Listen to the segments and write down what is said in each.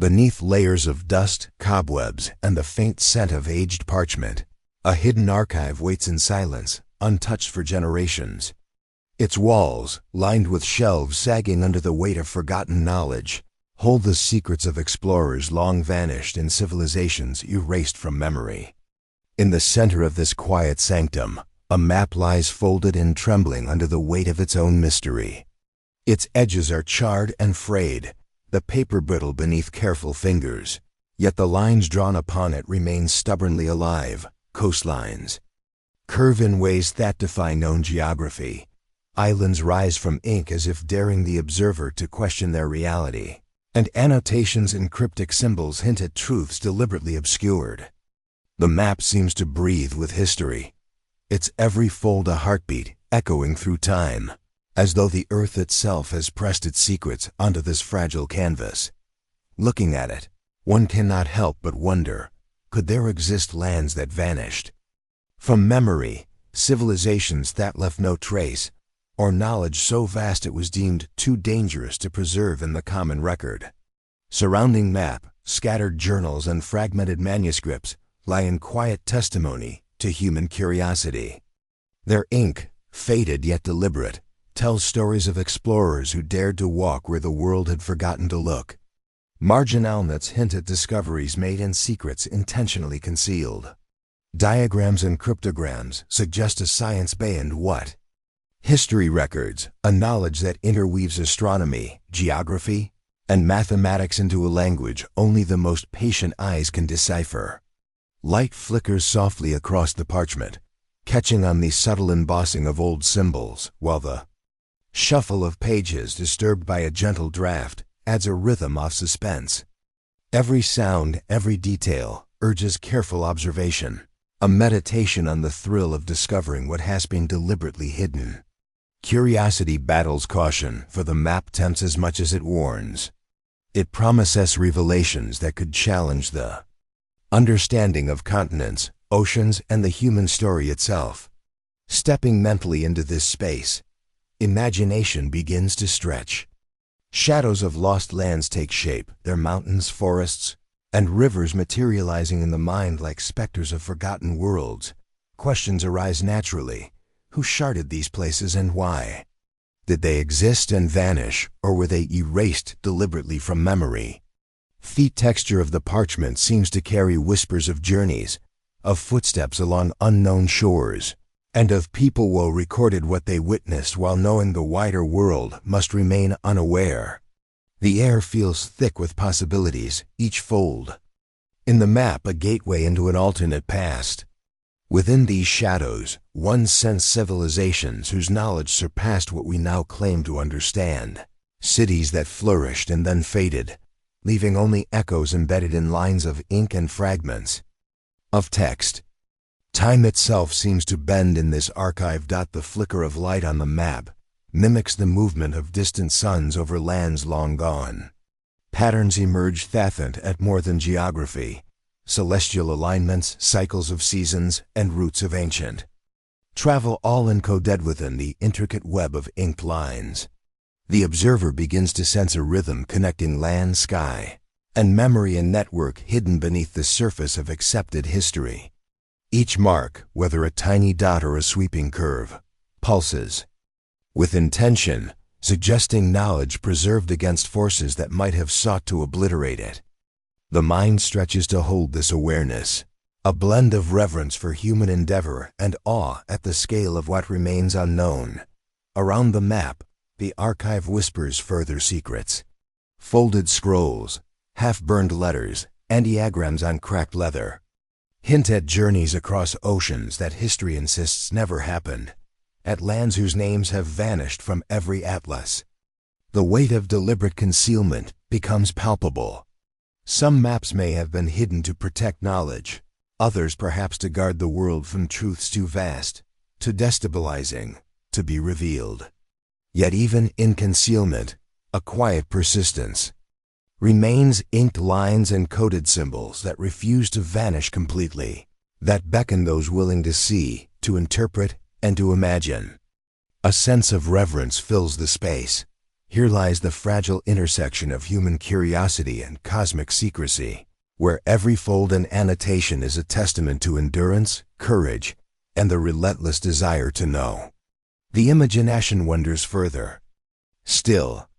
Beneath layers of dust, cobwebs, and the faint scent of aged parchment, a hidden archive waits in silence, untouched for generations. Its walls, lined with shelves sagging under the weight of forgotten knowledge, hold the secrets of explorers long vanished in civilizations erased from memory. In the center of this quiet sanctum, a map lies folded and trembling under the weight of its own mystery. Its edges are charred and frayed, the paper brittle beneath careful fingers, yet the lines drawn upon it remain stubbornly alive, coastlines. Curve in ways that defy known geography. Islands rise from ink as if daring the observer to question their reality, and annotations in cryptic symbols hint at truths deliberately obscured. The map seems to breathe with history, its every fold a heartbeat echoing through time, as though the earth itself has pressed its secrets onto this fragile canvas. Looking at it, one cannot help but wonder, could there exist lands that vanished from memory, civilizations that left no trace, or knowledge so vast it was deemed too dangerous to preserve in the common record? Surrounding map, scattered journals and fragmented manuscripts lie in quiet testimony to human curiosity. Their ink, faded yet deliberate, tells stories of explorers who dared to walk where the world had forgotten to look. Marginalnets hint at discoveries made and secrets intentionally concealed. Diagrams and cryptograms suggest a science beyond what? History records, a knowledge that interweaves astronomy, geography, and mathematics into a language only the most patient eyes can decipher. Light flickers softly across the parchment, catching on the subtle embossing of old symbols, while the shuffle of pages, disturbed by a gentle draft, adds a rhythm of suspense. Every sound, every detail, urges careful observation, a meditation on the thrill of discovering what has been deliberately hidden. Curiosity battles caution, for the map tempts as much as it warns. It promises revelations that could challenge the understanding of continents, oceans, and the human story itself. Stepping mentally into this space, imagination begins to stretch. Shadows of lost lands take shape, their mountains, forests, and rivers materializing in the mind like specters of forgotten worlds. Questions arise naturally. Who charted these places and why? Did they exist and vanish, or were they erased deliberately from memory? The texture of the parchment seems to carry whispers of journeys, of footsteps along unknown shores, and of people who recorded what they witnessed while knowing the wider world must remain unaware. The air feels thick with possibilities, each fold. In the map, a gateway into an alternate past. Within these shadows, one sensed civilizations whose knowledge surpassed what we now claim to understand. Cities that flourished and then faded, leaving only echoes embedded in lines of ink and fragments of text. Time itself seems to bend in this archive. The flicker of light on the map mimics the movement of distant suns over lands long gone. Patterns emerge thathant at more than geography, celestial alignments, cycles of seasons, and roots of ancient travel, all encoded within the intricate web of inked lines. The observer begins to sense a rhythm connecting land, sky, and memory, a network hidden beneath the surface of accepted history. Each mark, whether a tiny dot or a sweeping curve, pulses with intention, suggesting knowledge preserved against forces that might have sought to obliterate it. The mind stretches to hold this awareness, a blend of reverence for human endeavor and awe at the scale of what remains unknown. Around the map, the archive whispers further secrets. Folded scrolls, half-burned letters, and diagrams on cracked leather hint at journeys across oceans that history insists never happened, at lands whose names have vanished from every atlas. The weight of deliberate concealment becomes palpable. Some maps may have been hidden to protect knowledge, others perhaps to guard the world from truths too vast, too destabilizing, to be revealed. Yet even in concealment, a quiet persistence remains, inked lines and coded symbols that refuse to vanish completely, that beckon those willing to see, to interpret, and to imagine. A sense of reverence fills the space. Here lies the fragile intersection of human curiosity and cosmic secrecy, where every fold and annotation is a testament to endurance, courage, and the relentless desire to know. The imagination wanders further. Still,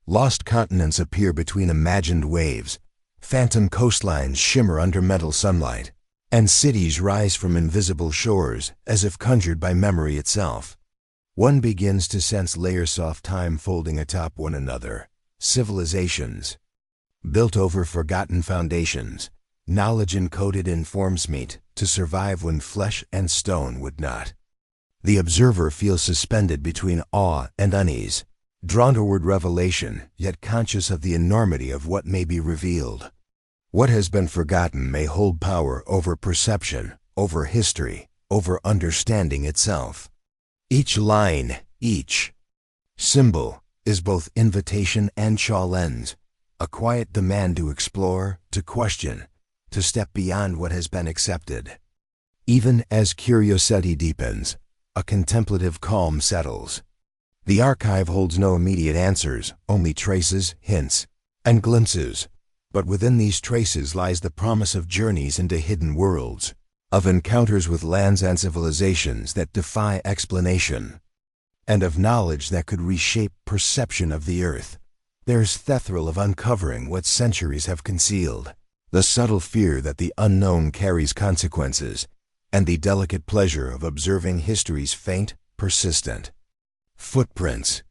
lost continents appear between imagined waves, phantom coastlines shimmer under metal sunlight, and cities rise from invisible shores as if conjured by memory itself. One begins to sense layers of time folding atop one another, civilizations built over forgotten foundations, knowledge encoded in forms meet to survive when flesh and stone would not. The observer feels suspended between awe and unease, drawn toward revelation, yet conscious of the enormity of what may be revealed. What has been forgotten may hold power over perception, over history, over understanding itself. Each line, each symbol, is both invitation and challenge, a quiet demand to explore, to question, to step beyond what has been accepted. Even as curiosity deepens, a contemplative calm settles. The archive holds no immediate answers, only traces, hints, and glimpses. But within these traces lies the promise of journeys into hidden worlds, of encounters with lands and civilizations that defy explanation, and of knowledge that could reshape perception of the earth. There's the thrill of uncovering what centuries have concealed, the subtle fear that the unknown carries consequences, and the delicate pleasure of observing history's faint, persistent footprints.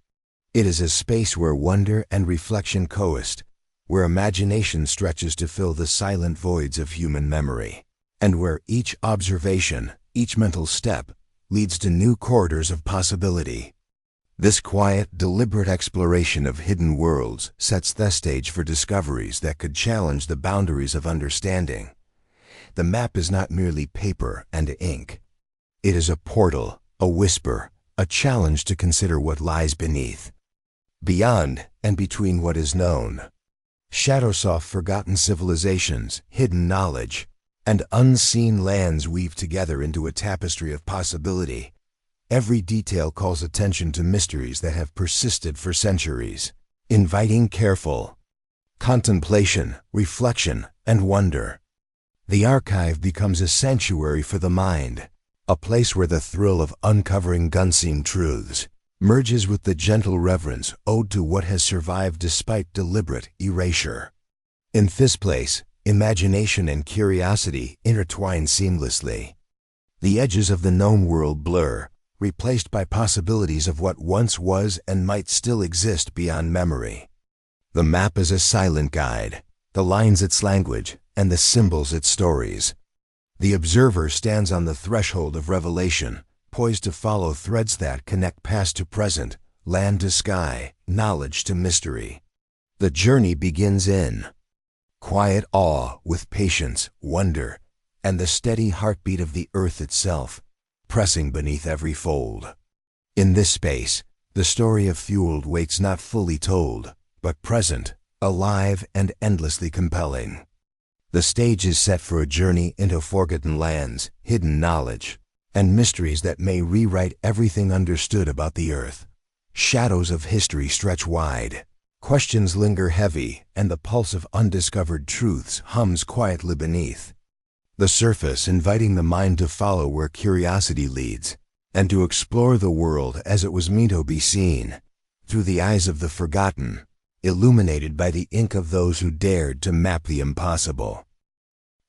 It is a space where wonder and reflection coexist, where imagination stretches to fill the silent voids of human memory, and where each observation, each mental step, leads to new corridors of possibility. This quiet, deliberate exploration of hidden worlds sets the stage for discoveries that could challenge the boundaries of understanding. The map is not merely paper and ink. It is a portal, a whisper, a challenge to consider what lies beneath, beyond, and between what is known. Shadows of forgotten civilizations, hidden knowledge, and unseen lands weave together into a tapestry of possibility. Every detail calls attention to mysteries that have persisted for centuries, inviting careful contemplation, reflection, and wonder. The archive becomes a sanctuary for the mind, a place where the thrill of uncovering unseen truths merges with the gentle reverence owed to what has survived despite deliberate erasure. In this place, imagination and curiosity intertwine seamlessly. The edges of the known world blur, replaced by possibilities of what once was and might still exist beyond memory. The map is a silent guide, the lines its language, and the symbols its stories. The observer stands on the threshold of revelation, poised to follow threads that connect past to present, land to sky, knowledge to mystery. The journey begins in quiet awe, with patience, wonder, and the steady heartbeat of the earth itself, pressing beneath every fold. In this space, the story of Thule waits not fully told, but present, alive, and endlessly compelling. The stage is set for a journey into forgotten lands, hidden knowledge, and mysteries that may rewrite everything understood about the earth. Shadows of history stretch wide. Questions linger heavy, and the pulse of undiscovered truths hums quietly beneath. The surface inviting the mind to follow where curiosity leads, and to explore the world as it was meant to be seen, through the eyes of the forgotten, illuminated by the ink of those who dared to map the impossible.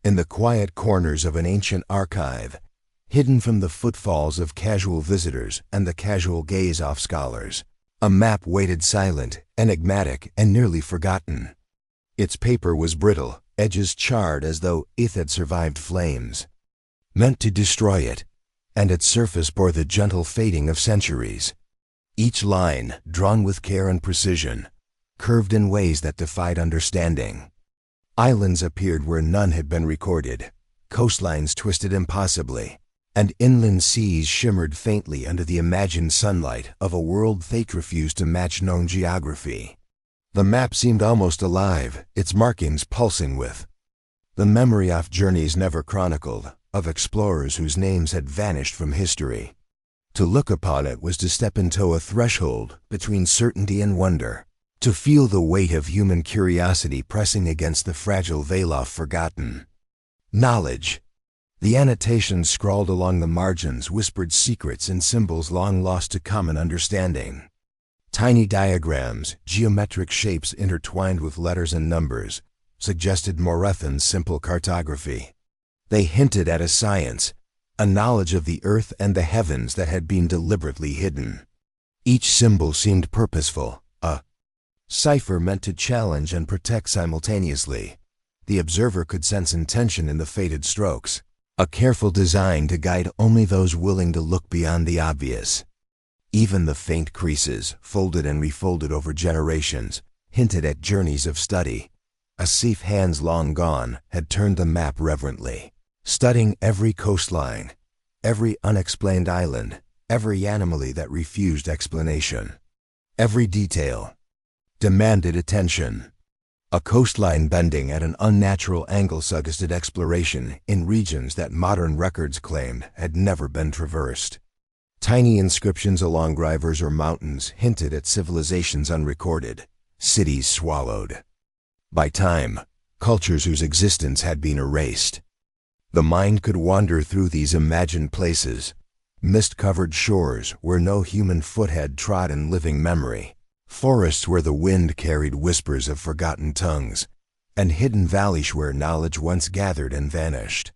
In the quiet corners of an ancient archive, hidden from the footfalls of casual visitors and the casual gaze of scholars, a map waited silent, enigmatic, and nearly forgotten. Its paper was brittle, edges charred as though it had survived flames, meant to destroy it, and its surface bore the gentle fading of centuries. Each line, drawn with care and precision, curved in ways that defied understanding. Islands appeared where none had been recorded, coastlines twisted impossibly, and inland seas shimmered faintly under the imagined sunlight of a world fate refused to match known geography. The map seemed almost alive, its markings pulsing with the memory of journeys never chronicled, of explorers whose names had vanished from history. To look upon it was to step into a threshold between certainty and wonder, to feel the weight of human curiosity pressing against the fragile veil of forgotten knowledge. The annotations scrawled along the margins whispered secrets and symbols long lost to common understanding. Tiny diagrams, geometric shapes intertwined with letters and numbers, suggested Morethan's simple cartography. They hinted at a science, a knowledge of the earth and the heavens that had been deliberately hidden. Each symbol seemed purposeful, a cipher meant to challenge and protect simultaneously. The observer could sense intention in the faded strokes, a careful design to guide only those willing to look beyond the obvious. Even the faint creases, folded and refolded over generations, hinted at journeys of study. Asif, hands long gone, had turned the map reverently, studying every coastline, every unexplained island, every anomaly that refused explanation. Every detail demanded attention. A coastline bending at an unnatural angle suggested exploration in regions that modern records claimed had never been traversed. Tiny inscriptions along rivers or mountains hinted at civilizations unrecorded, cities swallowed by time, cultures whose existence had been erased. The mind could wander through these imagined places, mist-covered shores where no human foot had trod in living memory, forests where the wind carried whispers of forgotten tongues, and hidden valleys where knowledge once gathered and vanished.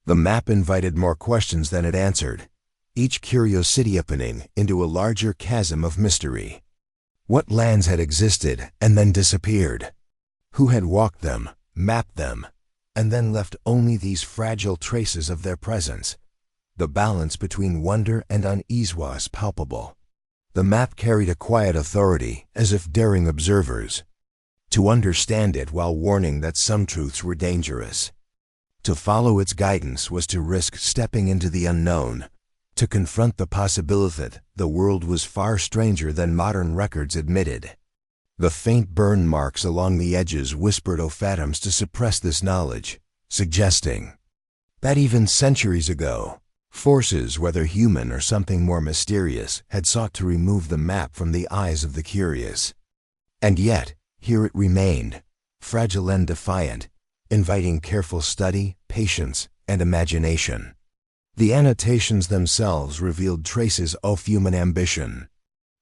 The map invited more questions than it answered, each curiosity opening into a larger chasm of mystery. What lands had existed and then disappeared? Who had walked them, mapped them, and then left only these fragile traces of their presence? The balance between wonder and unease was palpable. The map carried a quiet authority, as if daring observers to understand it while warning that some truths were dangerous. To follow its guidance was to risk stepping into the unknown, to confront the possibility that the world was far stranger than modern records admitted. The faint burn marks along the edges whispered ophatoms to suppress this knowledge, suggesting that even centuries ago, forces, whether human or something more mysterious, had sought to remove the map from the eyes of the curious. And yet, here it remained, fragile and defiant, inviting careful study, patience, and imagination. The annotations themselves revealed traces of human ambition.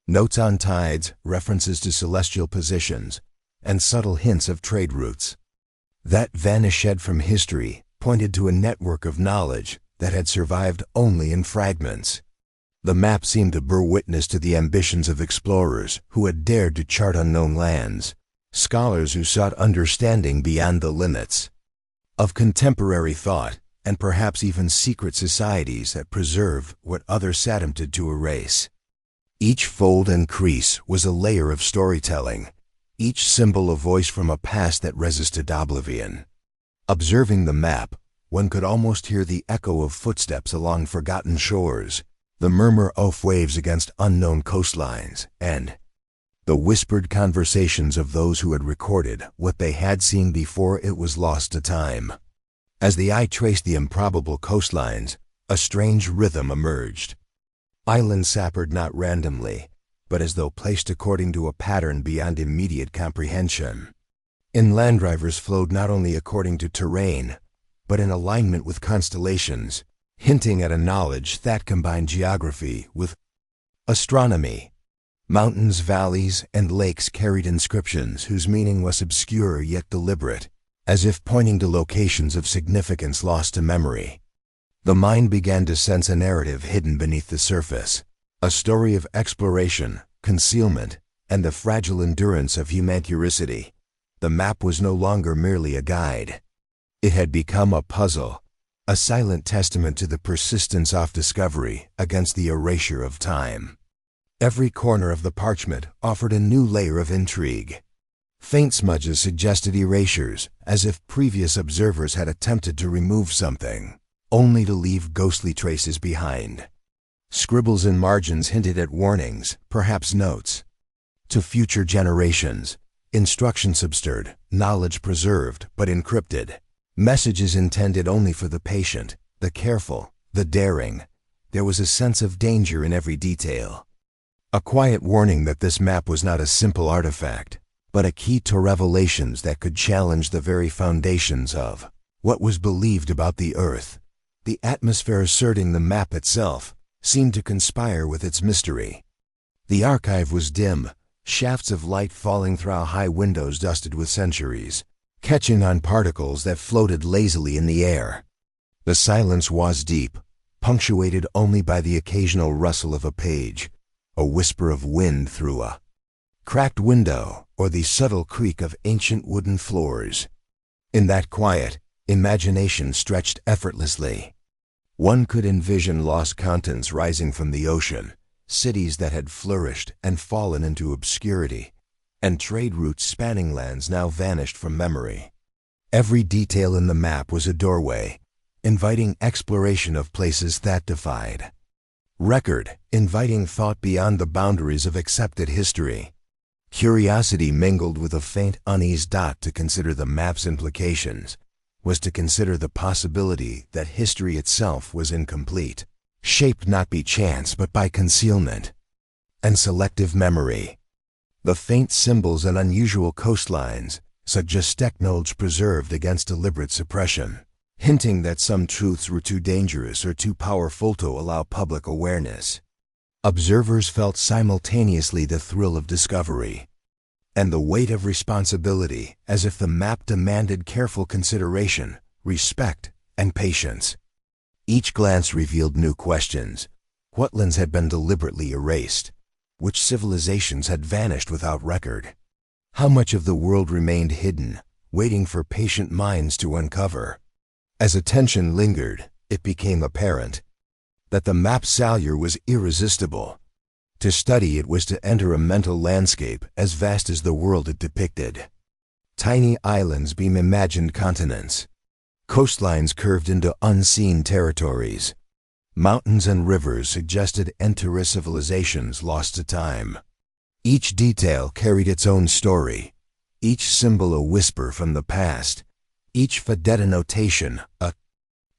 Notes on tides, references to celestial positions, and subtle hints of trade routes that vanished from history pointed to a network of knowledge that had survived only in fragments. The map seemed to bear witness to the ambitions of explorers who had dared to chart unknown lands, scholars who sought understanding beyond the limits of contemporary thought, and perhaps even secret societies that preserved what others attempted to erase. Each fold and crease was a layer of storytelling, each symbol a voice from a past that resisted oblivion. Observing the map, one could almost hear the echo of footsteps along forgotten shores, the murmur of waves against unknown coastlines, and the whispered conversations of those who had recorded what they had seen before it was lost to time. As the eye traced the improbable coastlines, a strange rhythm emerged. Islands sappered not randomly, but as though placed according to a pattern beyond immediate comprehension. Inland rivers flowed not only according to terrain, but in alignment with constellations, hinting at a knowledge that combined geography with astronomy. Mountains, valleys, and lakes carried inscriptions whose meaning was obscure yet deliberate, as if pointing to locations of significance lost to memory. The mind began to sense a narrative hidden beneath the surface, a story of exploration, concealment, and the fragile endurance of human curiosity. The map was no longer merely a guide. It had become a puzzle, a silent testament to the persistence of discovery against the erasure of time. Every corner of the parchment offered a new layer of intrigue. Faint smudges suggested erasures, as if previous observers had attempted to remove something, only to leave ghostly traces behind. Scribbles in margins hinted at warnings, perhaps notes to future generations, instructions obscured, knowledge preserved but encrypted, messages intended only for the patient, the careful, the daring. There was a sense of danger in every detail. A quiet warning that this map was not a simple artifact, but a key to revelations that could challenge the very foundations of what was believed about the Earth. The atmosphere asserting the map itself seemed to conspire with its mystery. The archive was dim, shafts of light falling through high windows dusted with centuries, catching on particles that floated lazily in the air. The silence was deep, punctuated only by the occasional rustle of a page, a whisper of wind through a cracked window, or the subtle creak of ancient wooden floors. In that quiet, imagination stretched effortlessly. One could envision lost continents rising from the ocean, cities that had flourished and fallen into obscurity, and trade routes spanning lands now vanished from memory. Every detail in the map was a doorway, inviting exploration of places that defied record, inviting thought beyond the boundaries of accepted history. Curiosity mingled with a faint unease. To consider the map's implications was to consider the possibility that history itself was incomplete, shaped not by chance but by concealment and selective memory. The faint symbols and unusual coastlines suggest technology preserved against deliberate suppression, hinting that some truths were too dangerous or too powerful to allow public awareness. Observers felt simultaneously the thrill of discovery and the weight of responsibility, as if the map demanded careful consideration, respect, and patience. Each glance revealed new questions. What lands had been deliberately erased? Which civilizations had vanished without record? How much of the world remained hidden, waiting for patient minds to uncover? As attention lingered, it became apparent that the map's allure was irresistible. To study it was to enter a mental landscape as vast as the world it depicted. Tiny islands became imagined continents. Coastlines curved into unseen territories. Mountains and rivers suggested entire civilizations lost to time. Each detail carried its own story, each symbol a whisper from the past, each fadetta notation a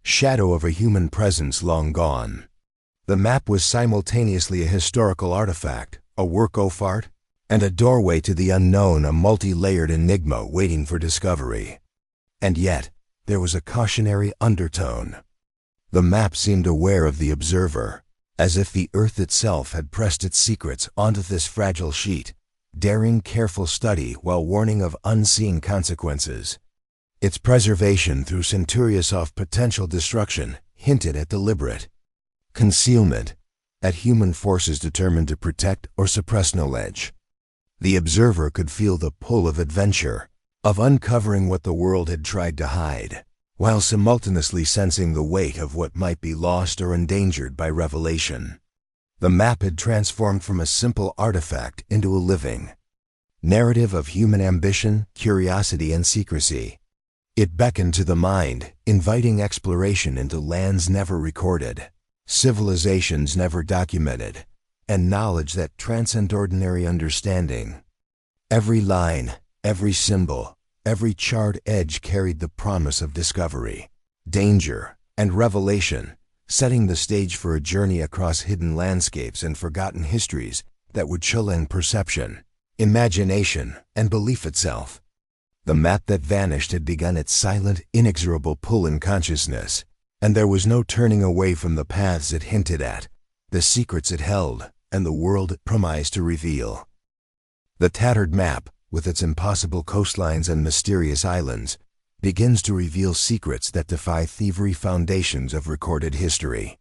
shadow of a human presence long gone. The map was simultaneously a historical artifact, a work of art, and a doorway to the unknown, a multi-layered enigma waiting for discovery. And yet, there was a cautionary undertone. The map seemed aware of the observer, as if the Earth itself had pressed its secrets onto this fragile sheet, daring careful study while warning of unseen consequences. Its preservation through centuries of potential destruction hinted at deliberate concealment, at human forces determined to protect or suppress knowledge. The observer could feel the pull of adventure, of uncovering what the world had tried to hide, while simultaneously sensing the weight of what might be lost or endangered by revelation. The map had transformed from a simple artifact into a living narrative of human ambition, curiosity, and secrecy. It beckoned to the mind, inviting exploration into lands never recorded, civilizations never documented, and knowledge that transcends ordinary understanding. Every line, every symbol, every charred edge carried the promise of discovery, danger, and revelation, setting the stage for a journey across hidden landscapes and forgotten histories that would challenge perception, imagination, and belief itself. The map that vanished had begun its silent, inexorable pull in consciousness, and there was no turning away from the paths it hinted at, the secrets it held, and the world it promised to reveal. The tattered map, with its impossible coastlines and mysterious islands, begins to reveal secrets that defy thievery foundations of recorded history.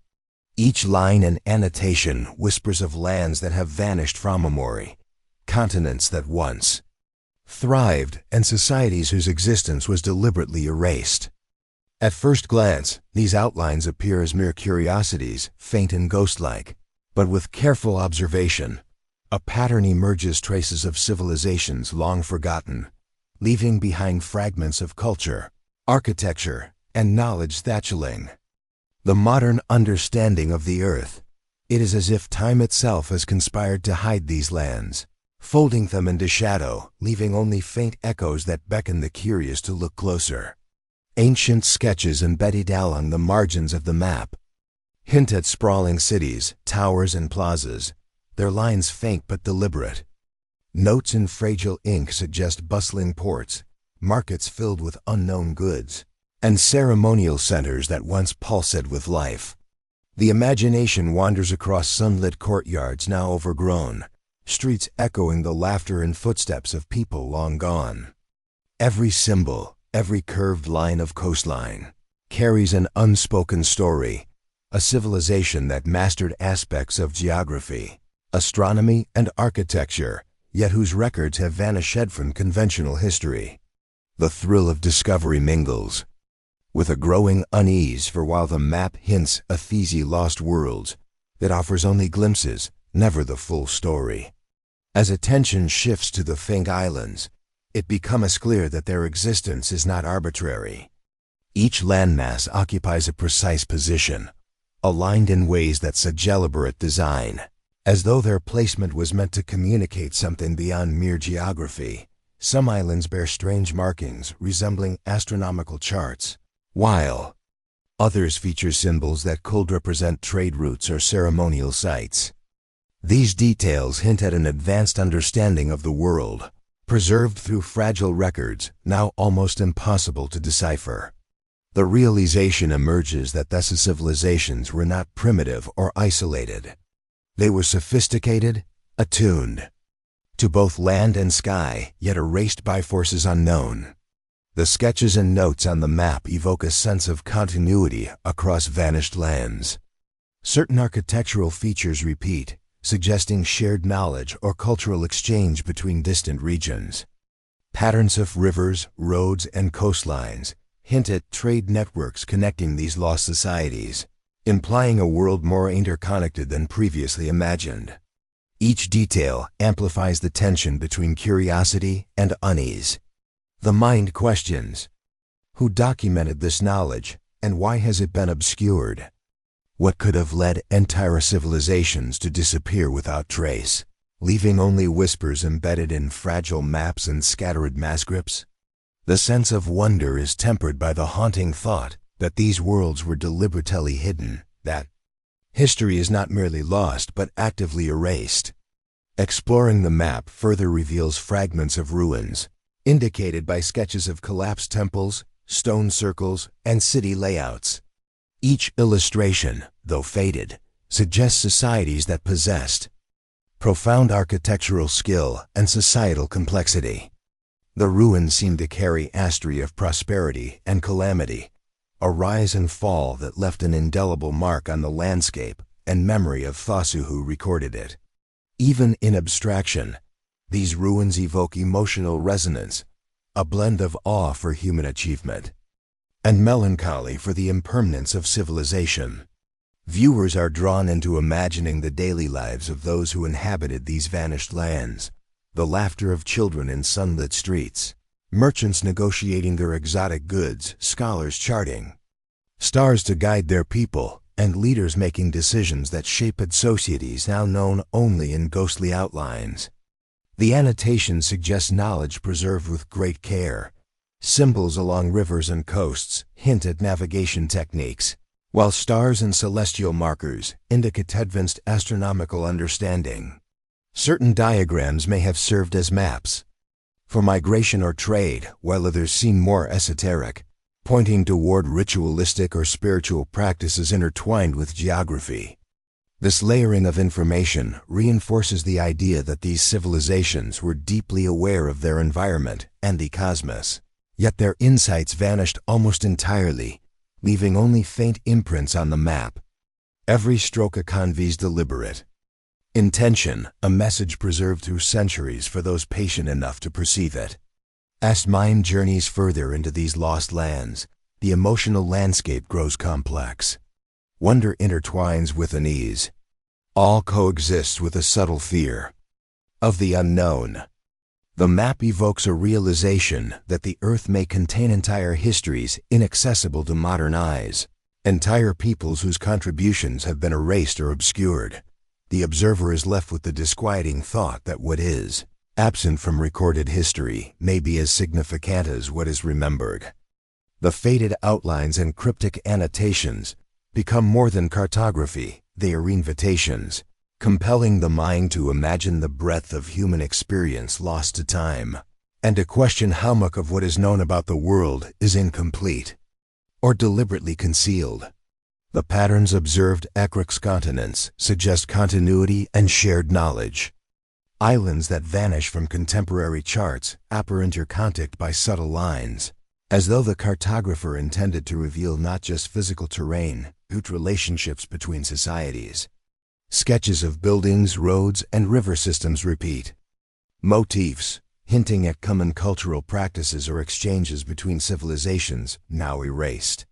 Each line and annotation whispers of lands that have vanished from memory, continents that once thrived, and societies whose existence was deliberately erased. At first glance, these outlines appear as mere curiosities, faint and ghost-like, but with careful observation, a pattern emerges: traces of civilizations long forgotten, leaving behind fragments of culture, architecture, and knowledge that chilling the modern understanding of the Earth. It is as if time itself has conspired to hide these lands, folding them into shadow, leaving only faint echoes that beckon the curious to look closer. Ancient sketches embedded along the margins of the map hint at sprawling cities, towers, and plazas, their lines faint but deliberate. Notes in fragile ink suggest bustling ports, markets filled with unknown goods, and ceremonial centers that once pulsated with life. The imagination wanders across sunlit courtyards now overgrown, streets echoing the laughter and footsteps of people long gone. Every symbol, every curved line of coastline, carries an unspoken story, a civilization that mastered aspects of geography, astronomy, and architecture, yet whose records have vanished from conventional history. The thrill of discovery mingles with a growing unease for while the map hints a These lost worlds, it offers only glimpses, never the full story. As attention shifts to the faint islands, it becomes clear that their existence is not arbitrary. Each landmass occupies a precise position, aligned in ways that suggest deliberate design, as though their placement was meant to communicate something beyond mere geography. Some islands bear strange markings resembling astronomical charts, while others feature symbols that could represent trade routes or ceremonial sites. These details hint at an advanced understanding of the world, preserved through fragile records, now almost impossible to decipher. The realization emerges that these civilizations were not primitive or isolated. They were sophisticated, attuned to both land and sky, yet erased by forces unknown. The sketches and notes on the map evoke a sense of continuity across vanished lands. Certain architectural features repeat, suggesting shared knowledge or cultural exchange between distant regions. Patterns of rivers, roads, and coastlines hint at trade networks connecting these lost societies, implying a world more interconnected than previously imagined. Each detail amplifies the tension between curiosity and unease. The mind questions, who documented this knowledge, and why has it been obscured? What could have led entire civilizations to disappear without trace, leaving only whispers embedded in fragile maps and scattered manuscripts? The sense of wonder is tempered by the haunting thought that these worlds were deliberately hidden, that history is not merely lost but actively erased. Exploring the map further reveals fragments of ruins, indicated by sketches of collapsed temples, stone circles, and city layouts. Each illustration, though faded, suggests societies that possessed profound architectural skill and societal complexity. The ruins seem to carry history of prosperity and calamity, a rise and fall that left an indelible mark on the landscape and memory of those who recorded it. Even in abstraction, these ruins evoke emotional resonance, a blend of awe for human achievement and melancholy for the impermanence of civilization. Viewers are drawn into imagining the daily lives of those who inhabited these vanished lands, the laughter of children in sunlit streets, merchants negotiating their exotic goods, scholars charting stars to guide their people, and leaders making decisions that shaped societies now known only in ghostly outlines. The annotations suggest knowledge preserved with great care. Symbols along rivers and coasts hint at navigation techniques, while stars and celestial markers indicate advanced astronomical understanding. Certain diagrams may have served as maps for migration or trade, while others seem more esoteric, pointing toward ritualistic or spiritual practices intertwined with geography. This layering of information reinforces the idea that these civilizations were deeply aware of their environment and the cosmos. Yet their insights vanished almost entirely, leaving only faint imprints on the map. Every stroke conveys deliberate intention, a message preserved through centuries for those patient enough to perceive it. As mind journeys further into these lost lands, the emotional landscape grows complex. Wonder intertwines with unease. All coexists with a subtle fear of the unknown. The map evokes a realization that the Earth may contain entire histories inaccessible to modern eyes, entire peoples whose contributions have been erased or obscured. The observer is left with the disquieting thought that what is absent from recorded history may be as significant as what is remembered. The faded outlines and cryptic annotations become more than cartography, they are invitations compelling the mind to imagine the breadth of human experience lost to time, and to question how much of what is known about the world is incomplete or deliberately concealed. The patterns observed across continents suggest continuity and shared knowledge. Islands that vanish from contemporary charts appear interconnected by subtle lines, as though the cartographer intended to reveal not just physical terrain, but relationships between societies. Sketches of buildings, roads, and river systems repeat. Motifs, hinting at common cultural practices or exchanges between civilizations, now erased.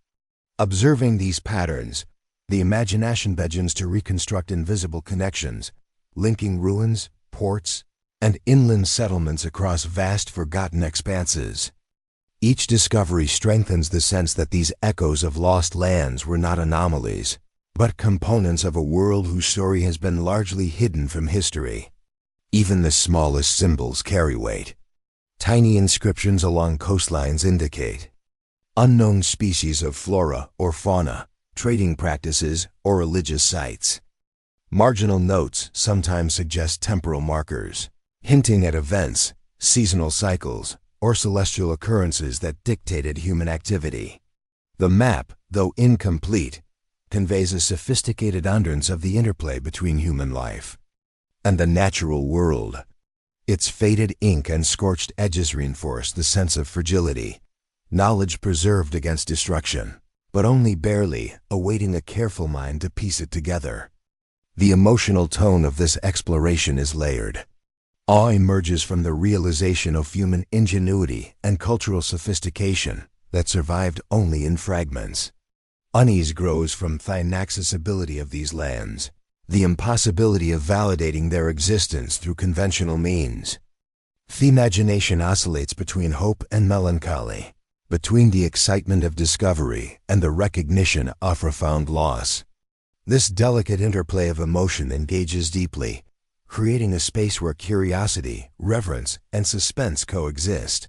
Observing these patterns, the imagination begins to reconstruct invisible connections, linking ruins, ports, and inland settlements across vast forgotten expanses. Each discovery strengthens the sense that these echoes of lost lands were not anomalies, but components of a world whose story has been largely hidden from history. Even the smallest symbols carry weight. Tiny inscriptions along coastlines indicate unknown species of flora or fauna, trading practices, or religious sites. Marginal notes sometimes suggest temporal markers, hinting at events, seasonal cycles, or celestial occurrences that dictated human activity. The map, though incomplete, conveys a sophisticated understanding of the interplay between human life and the natural world. Its faded ink and scorched edges reinforce the sense of fragility, knowledge preserved against destruction, but only barely, awaiting a careful mind to piece it together. The emotional tone of this exploration is layered. Awe emerges from the realization of human ingenuity and cultural sophistication that survived only in fragments. Unease grows from the inaccessibility of these lands, the impossibility of validating their existence through conventional means. The imagination oscillates between hope and melancholy, between the excitement of discovery and the recognition of profound loss. This delicate interplay of emotion engages deeply, creating a space where curiosity, reverence, and suspense coexist.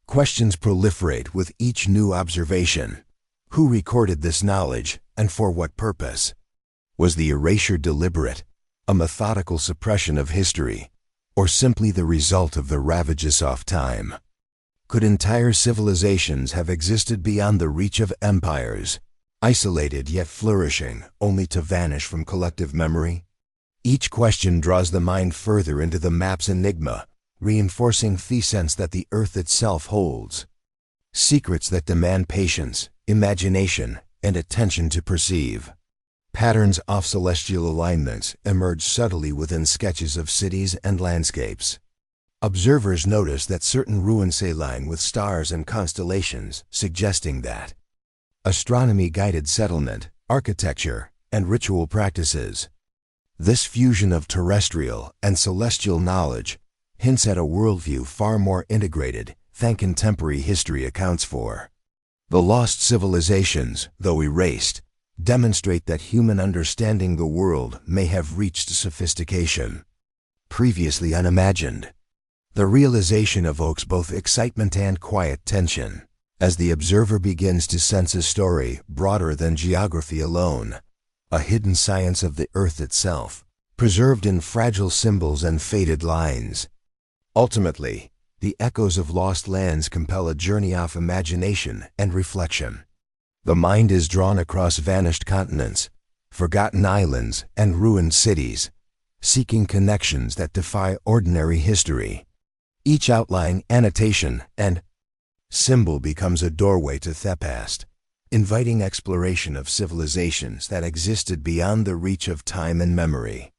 Questions proliferate with each new observation. Who recorded this knowledge, and for what purpose? Was the erasure deliberate, a methodical suppression of history, or simply the result of the ravages of time? Could entire civilizations have existed beyond the reach of empires, isolated yet flourishing, only to vanish from collective memory? Each question draws the mind further into the map's enigma, reinforcing the sense that the Earth itself holds secrets that demand patience, imagination, and attention to perceive. Patterns of celestial alignments emerge subtly within sketches of cities and landscapes. Observers notice that certain ruins align with stars and constellations, suggesting that astronomy guided settlement, architecture, and ritual practices. This fusion of terrestrial and celestial knowledge hints at a worldview far more integrated than contemporary history accounts for. The lost civilizations, though erased, demonstrate that human understanding the world may have reached sophistication previously unimagined. The realization evokes both excitement and quiet tension, as the observer begins to sense a story broader than geography alone, a hidden science of the Earth itself, preserved in fragile symbols and faded lines. Ultimately, the echoes of lost lands compel a journey of imagination and reflection. The mind is drawn across vanished continents, forgotten islands, and ruined cities, seeking connections that defy ordinary history. Each outline, annotation, and symbol becomes a doorway to the past, inviting exploration of civilizations that existed beyond the reach of time and memory.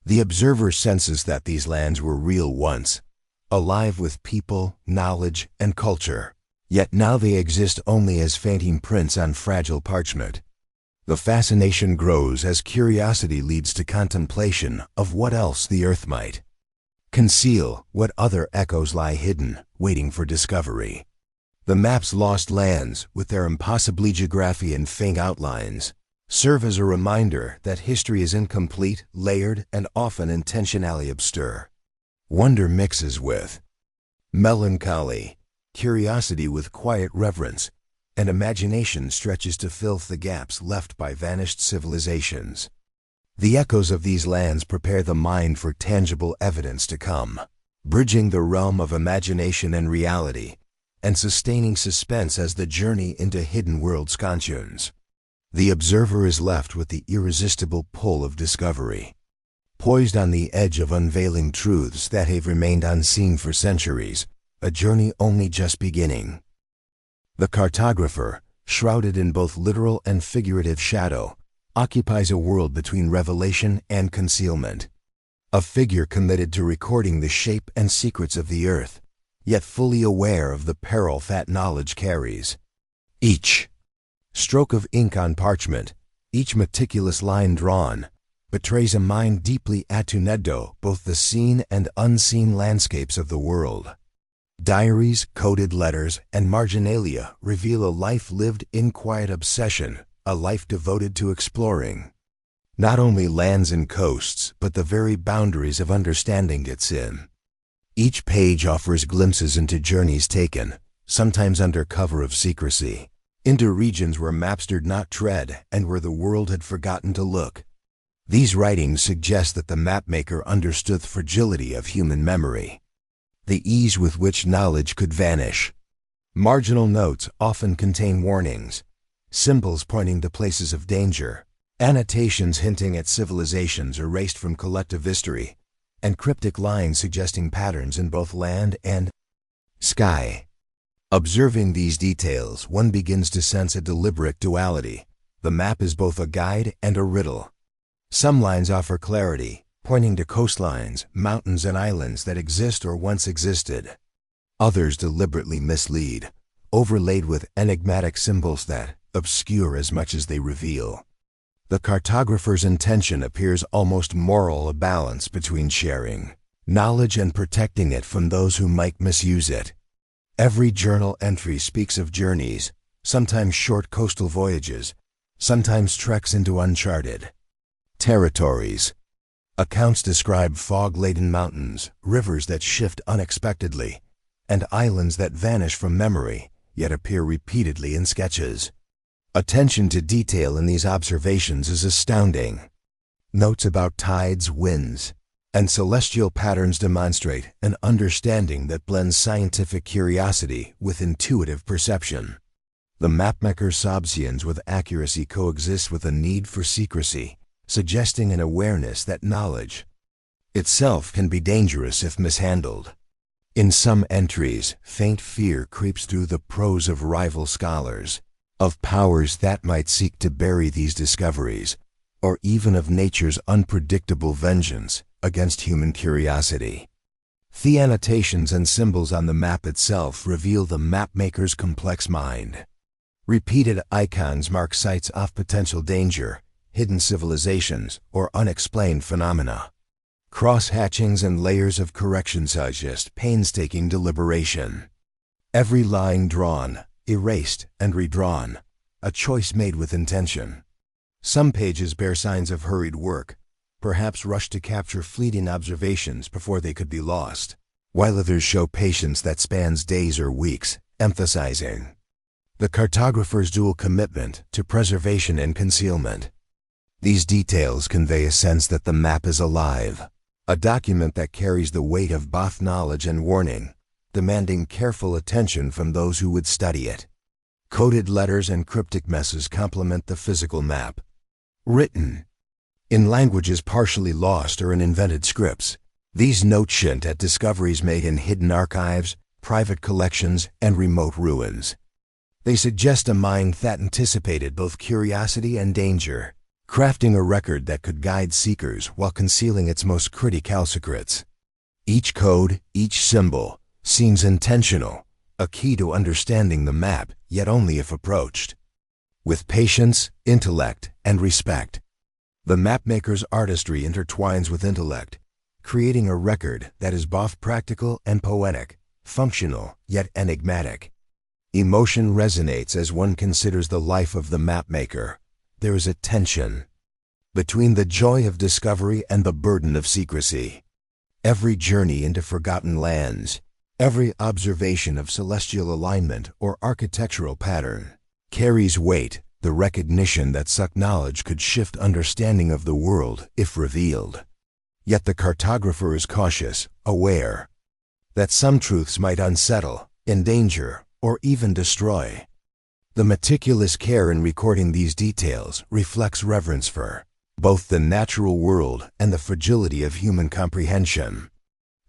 The observer senses that these lands were real once, alive with people, knowledge, and culture, yet now they exist only as fainting prints on fragile parchment. The fascination grows as curiosity leads to contemplation of what else the Earth might conceal, what other echoes lie hidden, waiting for discovery. The map's lost lands, with their impossibly geography and faint outlines, serve as a reminder that history is incomplete, layered, and often intentionally obscure. Wonder mixes with melancholy, curiosity with quiet reverence, and imagination stretches to fill the gaps left by vanished civilizations. The echoes of these lands prepare the mind for tangible evidence to come, bridging the realm of imagination and reality, and sustaining suspense as the journey into hidden world scansions. The observer is left with the irresistible pull of discovery, poised on the edge of unveiling truths that have remained unseen for centuries, a journey only just beginning. The cartographer, shrouded in both literal and figurative shadow, occupies a world between revelation and concealment. A figure committed to recording the shape and secrets of the earth, yet fully aware of the peril that knowledge carries. Each stroke of ink on parchment, each meticulous line drawn, betrays a mind deeply attuned to both the seen and unseen landscapes of the world. Diaries, coded letters, and marginalia reveal a life lived in quiet obsession, a life devoted to exploring not only lands and coasts, but the very boundaries of understanding it's in. Each page offers glimpses into journeys taken, sometimes under cover of secrecy, into regions where maps dared not tread and where the world had forgotten to look. These writings suggest that the mapmaker understood the fragility of human memory, the ease with which knowledge could vanish. Marginal notes often contain warnings, symbols pointing to places of danger, annotations hinting at civilizations erased from collective history, and cryptic lines suggesting patterns in both land and sky. Observing these details, one begins to sense a deliberate duality. The map is both a guide and a riddle. Some lines offer clarity, pointing to coastlines, mountains, and islands that exist or once existed. Others deliberately mislead, overlaid with enigmatic symbols that obscure as much as they reveal. The cartographer's intention appears almost moral, a balance between sharing knowledge and protecting it from those who might misuse it. Every journal entry speaks of journeys, sometimes short coastal voyages, sometimes treks into uncharted territories. Accounts describe fog-laden mountains, rivers that shift unexpectedly, and islands that vanish from memory, yet appear repeatedly in sketches. Attention to detail in these observations is astounding. Notes about tides, winds, and celestial patterns demonstrate an understanding that blends scientific curiosity with intuitive perception. The mapmaker's subscience with accuracy coexists with a need for secrecy, suggesting an awareness that knowledge itself can be dangerous if mishandled. In some entries, faint fear creeps through the prose of rival scholars, of powers that might seek to bury these discoveries, or even of nature's unpredictable vengeance against human curiosity. The annotations and symbols on the map itself reveal the mapmaker's complex mind. Repeated icons mark sites of potential danger, hidden civilizations, or unexplained phenomena. Cross-hatchings and layers of correction suggest painstaking deliberation. Every line drawn, erased, and redrawn, a choice made with intention. Some pages bear signs of hurried work, perhaps rushed to capture fleeting observations before they could be lost, while others show patience that spans days or weeks, emphasizing the cartographer's dual commitment to preservation and concealment. These details convey a sense that the map is alive, a document that carries the weight of both knowledge and warning, demanding careful attention from those who would study it. Coded letters and cryptic messages complement the physical map. Written in languages partially lost or in invented scripts, these notes hint at discoveries made in hidden archives, private collections, and remote ruins. They suggest a mind that anticipated both curiosity and danger, crafting a record that could guide seekers while concealing its most critical secrets. Each code, each symbol, seems intentional, a key to understanding the map, yet only if approached with patience, intellect, and respect. The mapmaker's artistry intertwines with intellect, creating a record that is both practical and poetic, functional yet enigmatic. Emotion resonates as one considers the life of the mapmaker. There is a tension between the joy of discovery and the burden of secrecy. Every journey into forgotten lands, every observation of celestial alignment or architectural pattern, carries weight, the recognition that such knowledge could shift understanding of the world if revealed. Yet the cartographer is cautious, aware that some truths might unsettle, endanger, or even destroy. The meticulous care in recording these details reflects reverence for both the natural world and the fragility of human comprehension.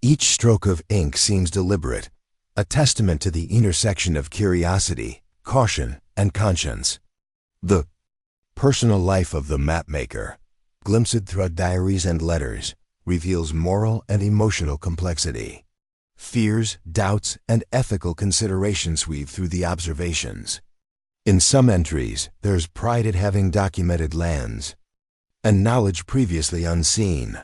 Each stroke of ink seems deliberate, a testament to the intersection of curiosity, caution, and conscience. The personal life of the mapmaker, glimpsed through diaries and letters, reveals moral and emotional complexity. Fears, doubts, and ethical considerations weave through the observations. In some entries, there's pride at having documented lands and knowledge previously unseen.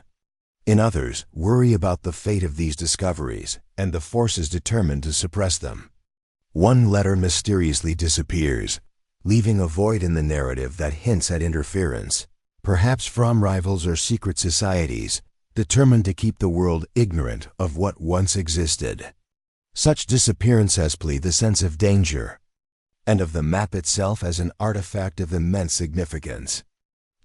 In others, worry about the fate of these discoveries and the forces determined to suppress them. One letter mysteriously disappears, leaving a void in the narrative that hints at interference, perhaps from rivals or secret societies, determined to keep the world ignorant of what once existed. Such disappearance has plead the sense of danger, and of the map itself as an artifact of immense significance.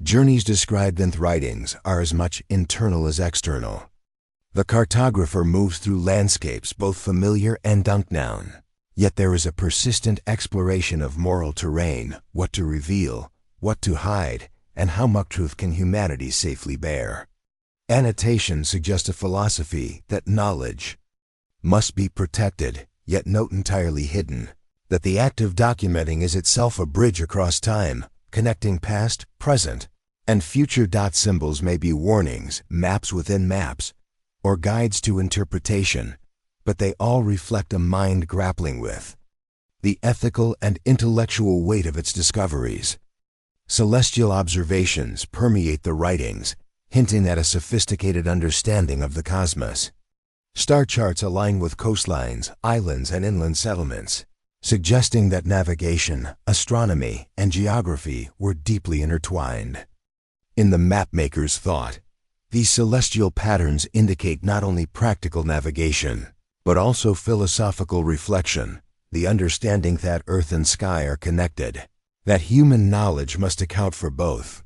Journeys described in the writings are as much internal as external. The cartographer moves through landscapes both familiar and unknown, yet there is a persistent exploration of moral terrain, what to reveal, what to hide, and how much truth can humanity safely bear. Annotations suggest a philosophy that knowledge must be protected, yet not entirely hidden, that the act of documenting is itself a bridge across time, connecting past, present, and future. Symbols may be warnings, maps within maps, or guides to interpretation, but they all reflect a mind grappling with the ethical and intellectual weight of its discoveries. Celestial observations permeate the writings, hinting at a sophisticated understanding of the cosmos. Star charts align with coastlines, islands, and inland settlements, suggesting that navigation, astronomy, and geography were deeply intertwined. In the mapmaker's thought, these celestial patterns indicate not only practical navigation, but also philosophical reflection, the understanding that earth and sky are connected, that human knowledge must account for both.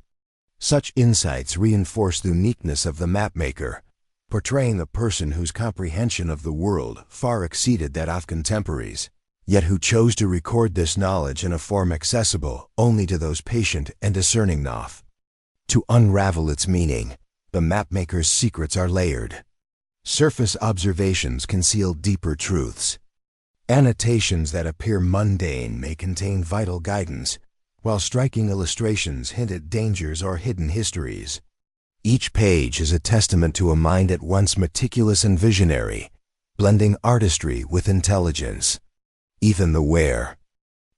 Such insights reinforce the uniqueness of the mapmaker, portraying a person whose comprehension of the world far exceeded that of contemporaries, yet who chose to record this knowledge in a form accessible only to those patient and discerning enough to unravel its meaning. The mapmaker's secrets are layered. Surface observations conceal deeper truths. Annotations that appear mundane may contain vital guidance, while striking illustrations hint at dangers or hidden histories. Each page is a testament to a mind at once meticulous and visionary, blending artistry with intelligence. Even the wear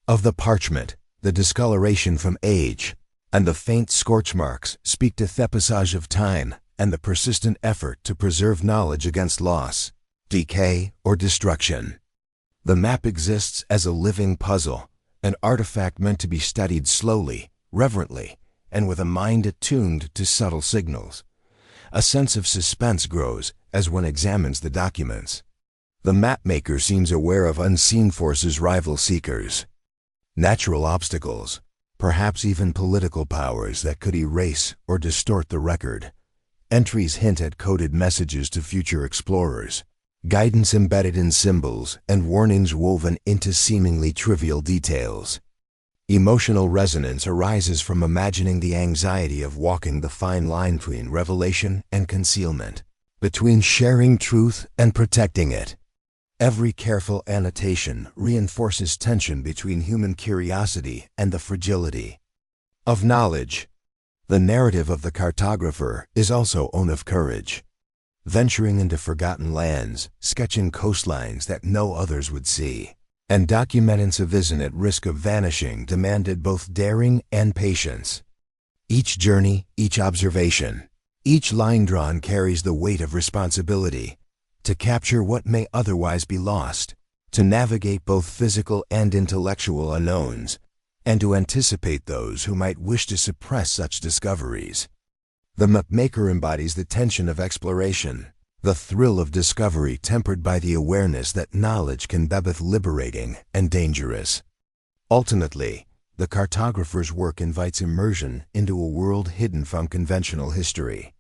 of the parchment, the discoloration from age, and the faint scorch marks speak to the passage of time and the persistent effort to preserve knowledge against loss, decay, or destruction. The map exists as a living puzzle, an artifact meant to be studied slowly, reverently, and with a mind attuned to subtle signals. A sense of suspense grows as one examines the documents. The mapmaker seems aware of unseen forces, rival seekers, natural obstacles, perhaps even political powers that could erase or distort the record. Entries hint at coded messages to future explorers, guidance embedded in symbols, and warnings woven into seemingly trivial details. Emotional resonance arises from imagining the anxiety of walking the fine line between revelation and concealment, between sharing truth and protecting it. Every careful annotation reinforces tension between human curiosity and the fragility of knowledge. The narrative of the cartographer is also one of courage, venturing into forgotten lands, sketching coastlines that no others would see, and documenting a vision at risk of vanishing demanded both daring and patience. Each journey, each observation, each line drawn carries the weight of responsibility to capture what may otherwise be lost, to navigate both physical and intellectual unknowns, and to anticipate those who might wish to suppress such discoveries. The mapmaker embodies the tension of exploration, the thrill of discovery tempered by the awareness that knowledge can be both liberating and dangerous. Ultimately, The cartographer's work invites immersion into a world hidden from conventional history.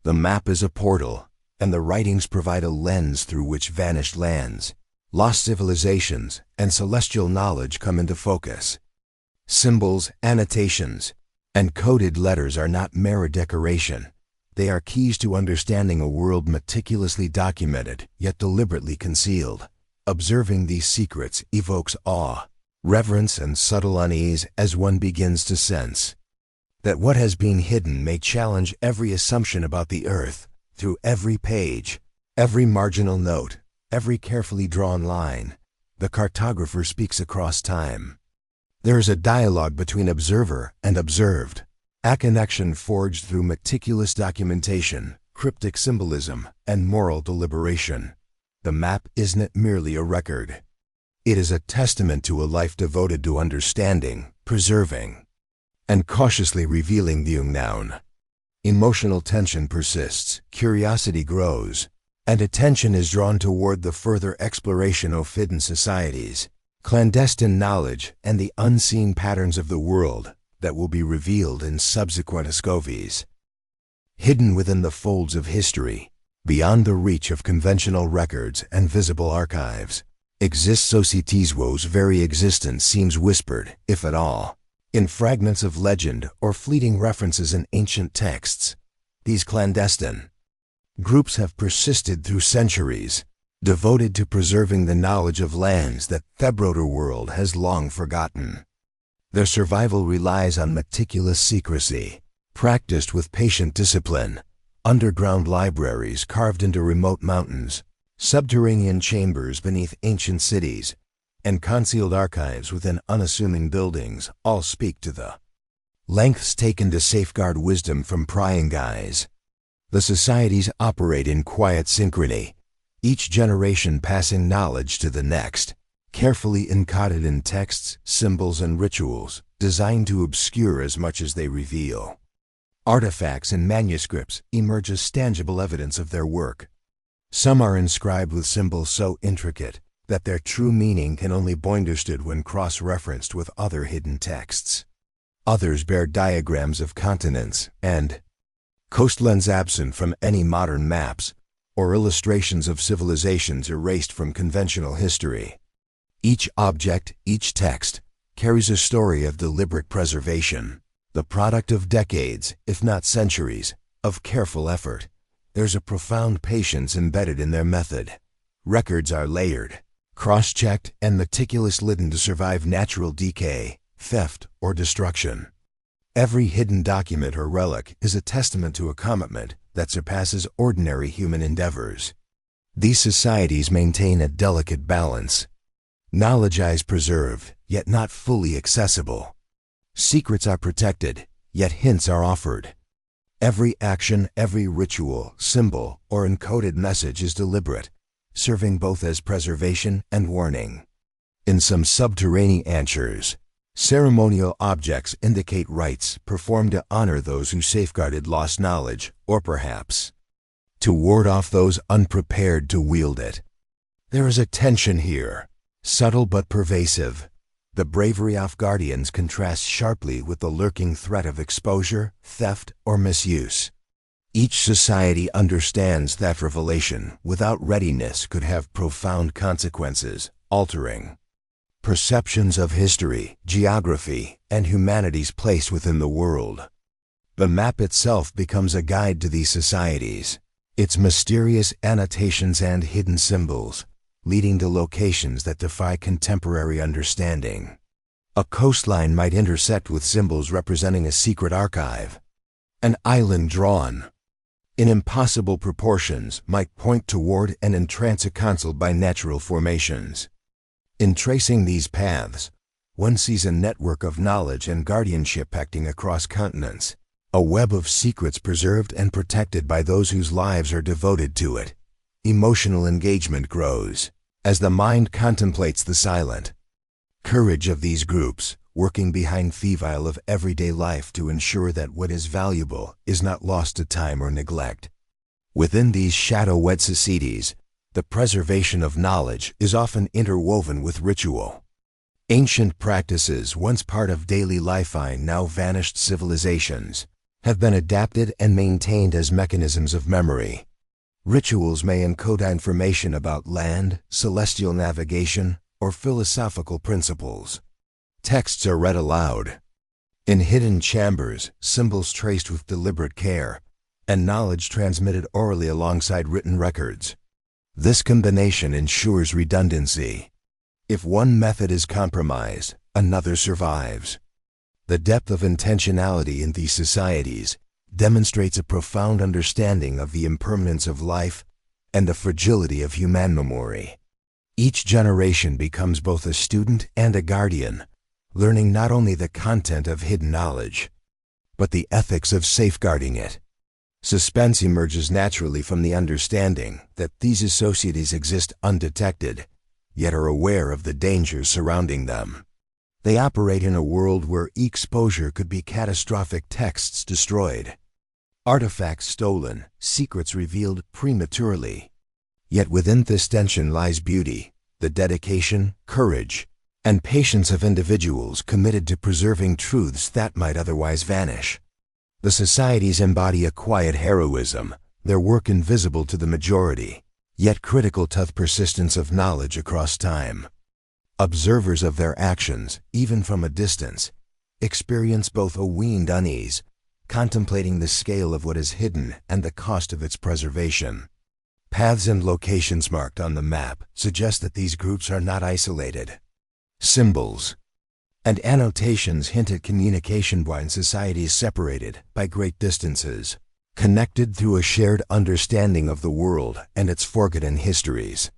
The map is a portal, and the writings provide a lens through which vanished lands, lost civilizations, and celestial knowledge come into focus. Symbols, annotations, and coded letters are not mere decoration. They are keys to understanding a world meticulously documented, yet deliberately concealed. Observing these secrets evokes awe, reverence, and subtle unease as one begins to sense that what has been hidden may challenge every assumption about the earth. Through every page, every marginal note, every carefully drawn line, the cartographer speaks across time. There is a dialogue between observer and observed, a connection forged through meticulous documentation, cryptic symbolism, and moral deliberation. The map isn't merely a record. It is a testament to a life devoted to understanding, preserving, and cautiously revealing the unknown. Emotional tension persists, curiosity grows, and attention is drawn toward the further exploration of hidden societies, clandestine knowledge, and the unseen patterns of the world that will be revealed in subsequent Escovies. Hidden within the folds of history, beyond the reach of conventional records and visible archives, exists societies whose very existence seems whispered, if at all, in fragments of legend or fleeting references in ancient texts. These clandestine groups have persisted through centuries, devoted to preserving the knowledge of lands that the broader world has long forgotten. Their survival relies on meticulous secrecy, practiced with patient discipline, underground libraries carved into remote mountains, subterranean chambers beneath ancient cities, and concealed archives within unassuming buildings all speak to the lengths taken to safeguard wisdom from prying eyes. The societies operate in quiet synchrony, each generation passing knowledge to the next, carefully encoded in texts, symbols, and rituals designed to obscure as much as they reveal. Artifacts and manuscripts emerge as tangible evidence of their work. Some are inscribed with symbols so intricate that their true meaning can only be understood when cross-referenced with other hidden texts. Others bear diagrams of continents and coastlines absent from any modern maps, or illustrations of civilizations erased from conventional history. Each object, each text, carries a story of deliberate preservation, the product of decades, if not centuries, of careful effort. There's a profound patience embedded in their method. Records are layered, cross-checked, and meticulously written to survive natural decay, theft, or destruction. Every hidden document or relic is a testament to a commitment that surpasses ordinary human endeavors. These societies maintain a delicate balance. Knowledge is preserved, yet not fully accessible. Secrets are protected, yet hints are offered. Every action, every ritual, symbol, or encoded message is deliberate, serving both as preservation and warning. In some subterranean anchors, ceremonial objects indicate rites performed to honor those who safeguarded lost knowledge, or perhaps to ward off those unprepared to wield it. There is a tension here, subtle but pervasive. The bravery of guardians contrasts sharply with the lurking threat of exposure, theft, or misuse. Each society understands that revelation without readiness could have profound consequences, altering perceptions of history, geography, and humanity's place within the world. The map itself becomes a guide to these societies, its mysterious annotations and hidden symbols, leading to locations that defy contemporary understanding. A coastline might intersect with symbols representing a secret archive. An island drawn in impossible proportions might point toward an entrancing console by natural formations. In tracing these paths, one sees a network of knowledge and guardianship acting across continents, a web of secrets preserved and protected by those whose lives are devoted to it. Emotional engagement grows as the mind contemplates the silent courage of these groups, working behind the veil of everyday life to ensure that what is valuable is not lost to time or neglect. Within these shadow-wed societies, the preservation of knowledge is often interwoven with ritual. Ancient practices, once part of daily life in now vanished civilizations, have been adapted and maintained as mechanisms of memory. Rituals may encode information about land, celestial navigation, or philosophical principles. Texts are read aloud. In hidden chambers, symbols traced with deliberate care, and knowledge transmitted orally alongside written records. This combination ensures redundancy. If one method is compromised, another survives. The depth of intentionality in these societies demonstrates a profound understanding of the impermanence of life and the fragility of human memory. Each generation becomes both a student and a guardian, learning not only the content of hidden knowledge, but the ethics of safeguarding it. Suspense emerges naturally from the understanding that these societies exist undetected, yet are aware of the dangers surrounding them. They operate in a world where exposure could be catastrophic, texts destroyed, artifacts stolen, secrets revealed prematurely. Yet within this tension lies beauty, the dedication, courage, and patience of individuals committed to preserving truths that might otherwise vanish. The societies embody a quiet heroism, their work invisible to the majority, yet critical to the persistence of knowledge across time. Observers of their actions, even from a distance, experience both a weaned unease, contemplating the scale of what is hidden and the cost of its preservation. Paths and locations marked on the map suggest that these groups are not isolated. Symbols and annotations hint at communication between societies separated by great distances, connected through a shared understanding of the world and its forgotten histories.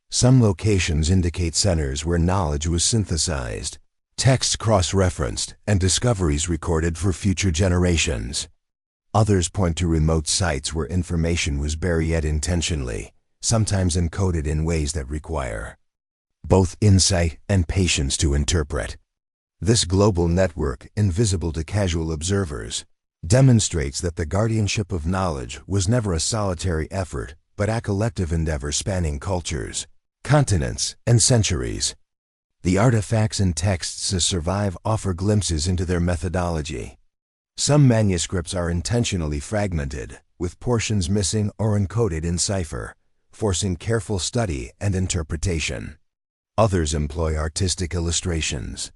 Some locations indicate centers where knowledge was synthesized, texts cross-referenced, and discoveries recorded for future generations. Others point to remote sites where information was buried intentionally, sometimes encoded in ways that require both insight and patience to interpret. This global network, invisible to casual observers, demonstrates that the guardianship of knowledge was never a solitary effort, but a collective endeavor spanning cultures, continents, and centuries. The artifacts and texts that survive offer glimpses into their methodology. Some manuscripts are intentionally fragmented, with portions missing or encoded in cipher, forcing careful study and interpretation. Others employ artistic illustrations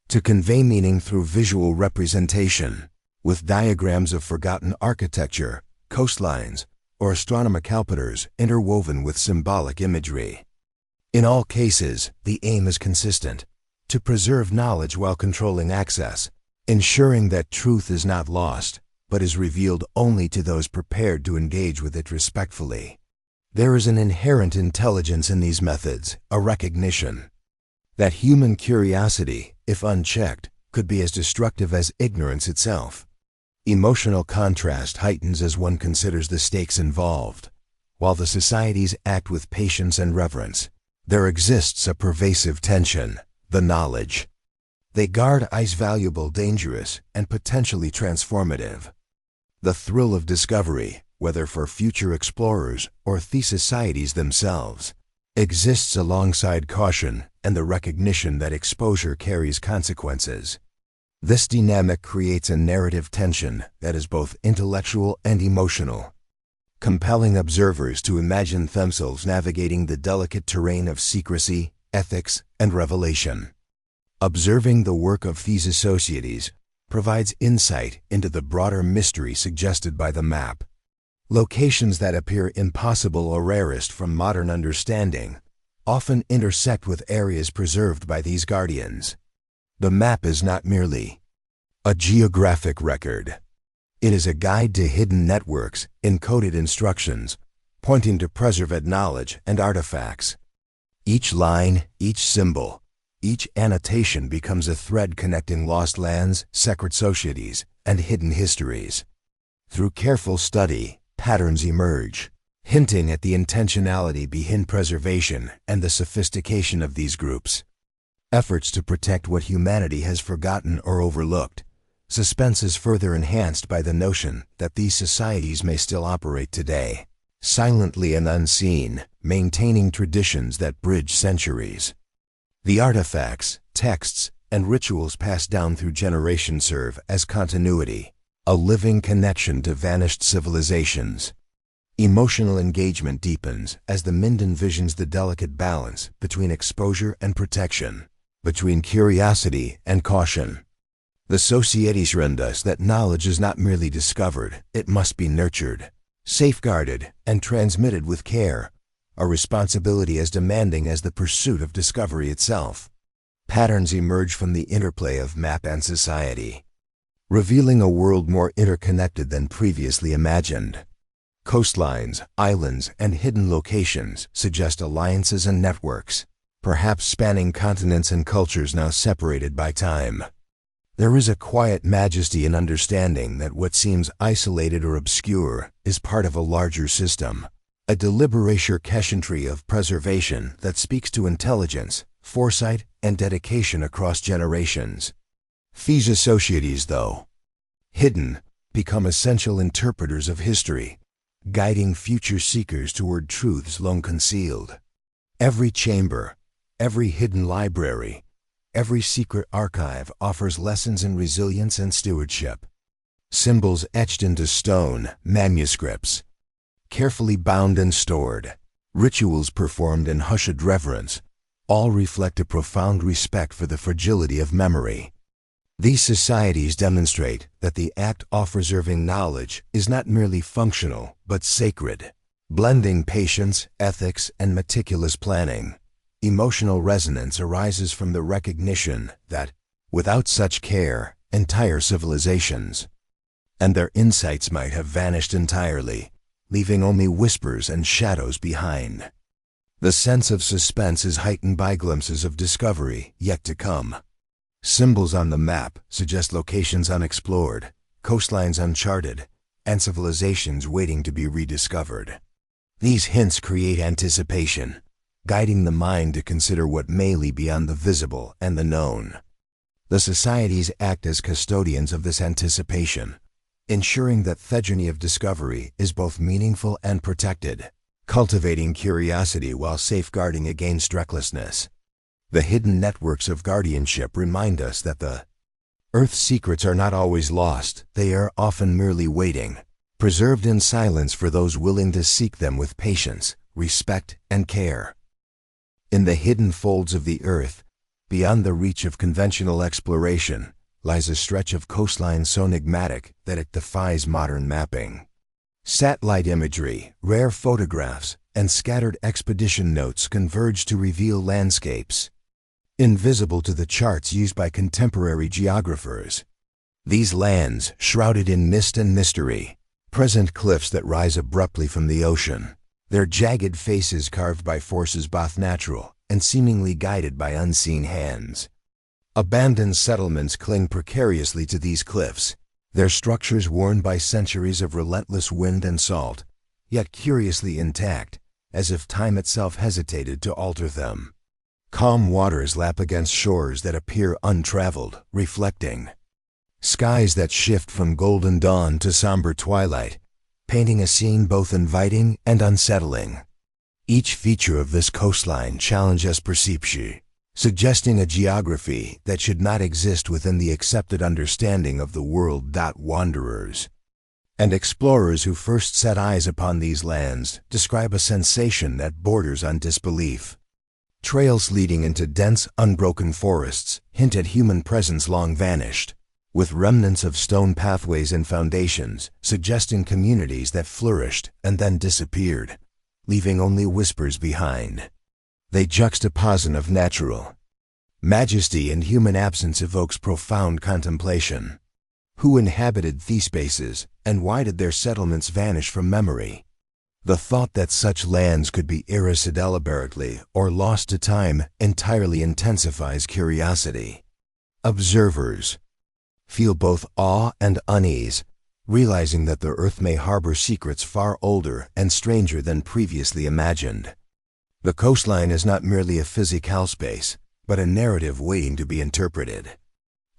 to convey meaning through visual representation, with diagrams of forgotten architecture, coastlines, or astronomicalpiters interwoven with symbolic imagery. In all cases, the aim is consistent: to preserve knowledge while controlling access, ensuring that truth is not lost, but is revealed only to those prepared to engage with it respectfully. There is an inherent intelligence in these methods, a recognition that human curiosity, if unchecked, could be as destructive as ignorance itself. Emotional contrast heightens as one considers the stakes involved. While the societies act with patience and reverence, there exists a pervasive tension: the knowledge they guard is valuable, dangerous, and potentially transformative. The thrill of discovery, whether for future explorers or the societies themselves, exists alongside caution and the recognition that exposure carries consequences. This dynamic creates a narrative tension that is both intellectual and emotional, compelling observers to imagine themselves navigating the delicate terrain of secrecy, ethics, and revelation. Observing the work of these societies provides insight into the broader mystery suggested by the map. Locations that appear impossible or rarest from modern understanding often intersect with areas preserved by these guardians. The map is not merely a geographic record. It is a guide to hidden networks, encoded instructions, pointing to preserved knowledge and artifacts. Each line, each symbol, each annotation becomes a thread connecting lost lands, secret societies, and hidden histories. Through careful study, patterns emerge, hinting at the intentionality behind preservation and the sophistication of these groups. Efforts to protect what humanity has forgotten or overlooked. Suspense is further enhanced by the notion that these societies may still operate today, silently and unseen, maintaining traditions that bridge centuries. The artifacts, texts, and rituals passed down through generations serve as continuity, a living connection to vanished civilizations. Emotional engagement deepens as the Mind envisions the delicate balance between exposure and protection, between curiosity and caution. The Societas remind us that knowledge is not merely discovered, it must be nurtured, safeguarded, and transmitted with care, a responsibility as demanding as the pursuit of discovery itself. Patterns emerge from the interplay of map and society, revealing a world more interconnected than previously imagined. Coastlines, islands, and hidden locations suggest alliances and networks, perhaps spanning continents and cultures now separated by time. There is a quiet majesty in understanding that what seems isolated or obscure is part of a larger system, a deliberate orchestry of preservation that speaks to intelligence, foresight, and dedication across generations. These Societas, though hidden, become essential interpreters of history, guiding future seekers toward truths long concealed. Every chamber, every hidden library, every secret archive offers lessons in resilience and stewardship. Symbols etched into stone, manuscripts, carefully bound and stored, rituals performed in hushed reverence, all reflect a profound respect for the fragility of memory. These societies demonstrate that the act of preserving knowledge is not merely functional, but sacred, blending patience, ethics, and meticulous planning. Emotional resonance arises from the recognition that, without such care, entire civilizations and their insights might have vanished entirely, leaving only whispers and shadows behind. The sense of suspense is heightened by glimpses of discovery yet to come. Symbols on the map suggest locations unexplored, coastlines uncharted, and civilizations waiting to be rediscovered. These hints create anticipation, guiding the mind to consider what may lie beyond the visible and the known. The societies act as custodians of this anticipation, ensuring that the journey of discovery is both meaningful and protected, cultivating curiosity while safeguarding against recklessness. The hidden networks of guardianship remind us that the Earth's secrets are not always lost, they are often merely waiting, preserved in silence for those willing to seek them with patience, respect, and care. In the hidden folds of the Earth, beyond the reach of conventional exploration, lies a stretch of coastline so enigmatic that it defies modern mapping. Satellite imagery, rare photographs, and scattered expedition notes converge to reveal landscapes invisible to the charts used by contemporary geographers. These lands, shrouded in mist and mystery, present cliffs that rise abruptly from the ocean, their jagged faces carved by forces both natural and seemingly guided by unseen hands. Abandoned settlements cling precariously to these cliffs, their structures worn by centuries of relentless wind and salt, yet curiously intact, as if time itself hesitated to alter them. Calm waters lap against shores that appear untraveled, reflecting skies that shift from golden dawn to somber twilight, painting a scene both inviting and unsettling. Each feature of this coastline challenges perception, suggesting a geography that should not exist within the accepted understanding of the world. Wanderers and explorers who first set eyes upon these lands describe a sensation that borders on disbelief. Trails leading into dense, unbroken forests hint at human presence long vanished, with remnants of stone pathways and foundations suggesting communities that flourished and then disappeared, leaving only whispers behind. They juxtaposition of natural majesty and human absence evokes profound contemplation. Who inhabited these spaces, and why did their settlements vanish from memory? The thought that such lands could be erased deliberately or lost to time entirely intensifies curiosity. Observers feel both awe and unease, realizing that the Earth may harbor secrets far older and stranger than previously imagined. The coastline is not merely a physical space, but a narrative waiting to be interpreted.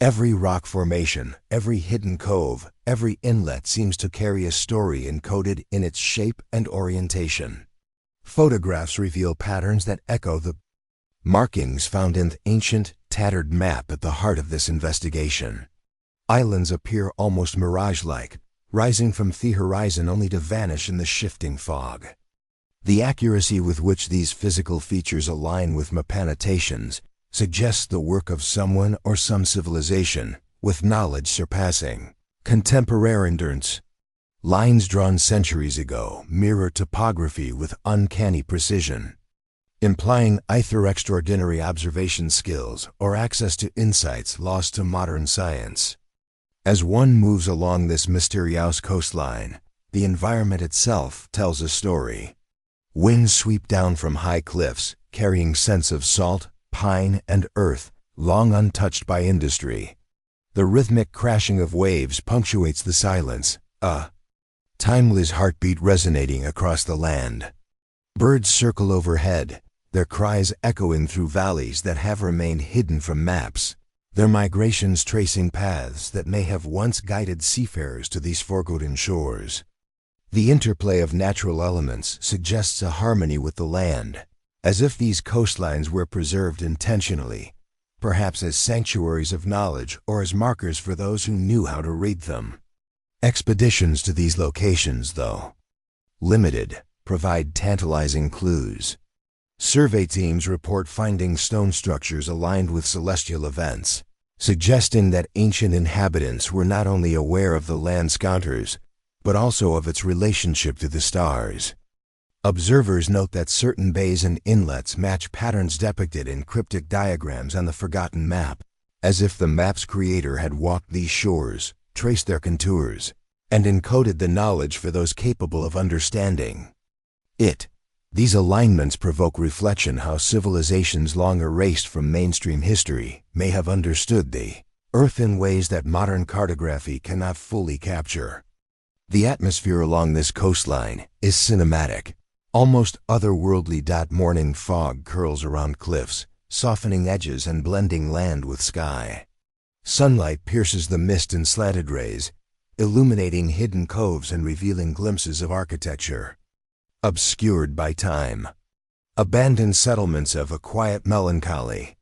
Every rock formation, every hidden cove, every inlet seems to carry a story encoded in its shape and orientation. Photographs reveal patterns that echo the markings found in the ancient, tattered map at the heart of this investigation. Islands appear almost mirage-like, rising from the horizon only to vanish in the shifting fog. The accuracy with which these physical features align with map annotations suggests the work of someone or some civilization with knowledge surpassing contemporary endurance. Lines drawn centuries ago mirror topography with uncanny precision, implying either extraordinary observation skills or access to insights lost to modern science. As one moves along this mysterious coastline, the environment itself tells a story. Winds sweep down from high cliffs, carrying scents of salt, pine, and earth, long untouched by industry. The rhythmic crashing of waves punctuates the silence, a timeless heartbeat resonating across the land. Birds circle overhead, their cries echoing through valleys that have remained hidden from maps, their migrations tracing paths that may have once guided seafarers to these forgotten shores. The interplay of natural elements suggests a harmony with the land, as if these coastlines were preserved intentionally, perhaps as sanctuaries of knowledge or as markers for those who knew how to read them. Expeditions to these locations, though limited, provide tantalizing clues. Survey teams report finding stone structures aligned with celestial events, suggesting that ancient inhabitants were not only aware of the land's contours, but also of its relationship to the stars. Observers note that certain bays and inlets match patterns depicted in cryptic diagrams on the forgotten map, as if the map's creator had walked these shores, traced their contours, and encoded the knowledge for those capable of understanding it. These alignments provoke reflection how civilizations long erased from mainstream history may have understood the Earth in ways that modern cartography cannot fully capture. The atmosphere along this coastline is cinematic, almost otherworldly. Morning fog curls around cliffs, softening edges and blending land with sky. Sunlight pierces the mist in slanted rays, illuminating hidden coves and revealing glimpses of architecture obscured by time. Abandoned settlements of a quiet melancholy.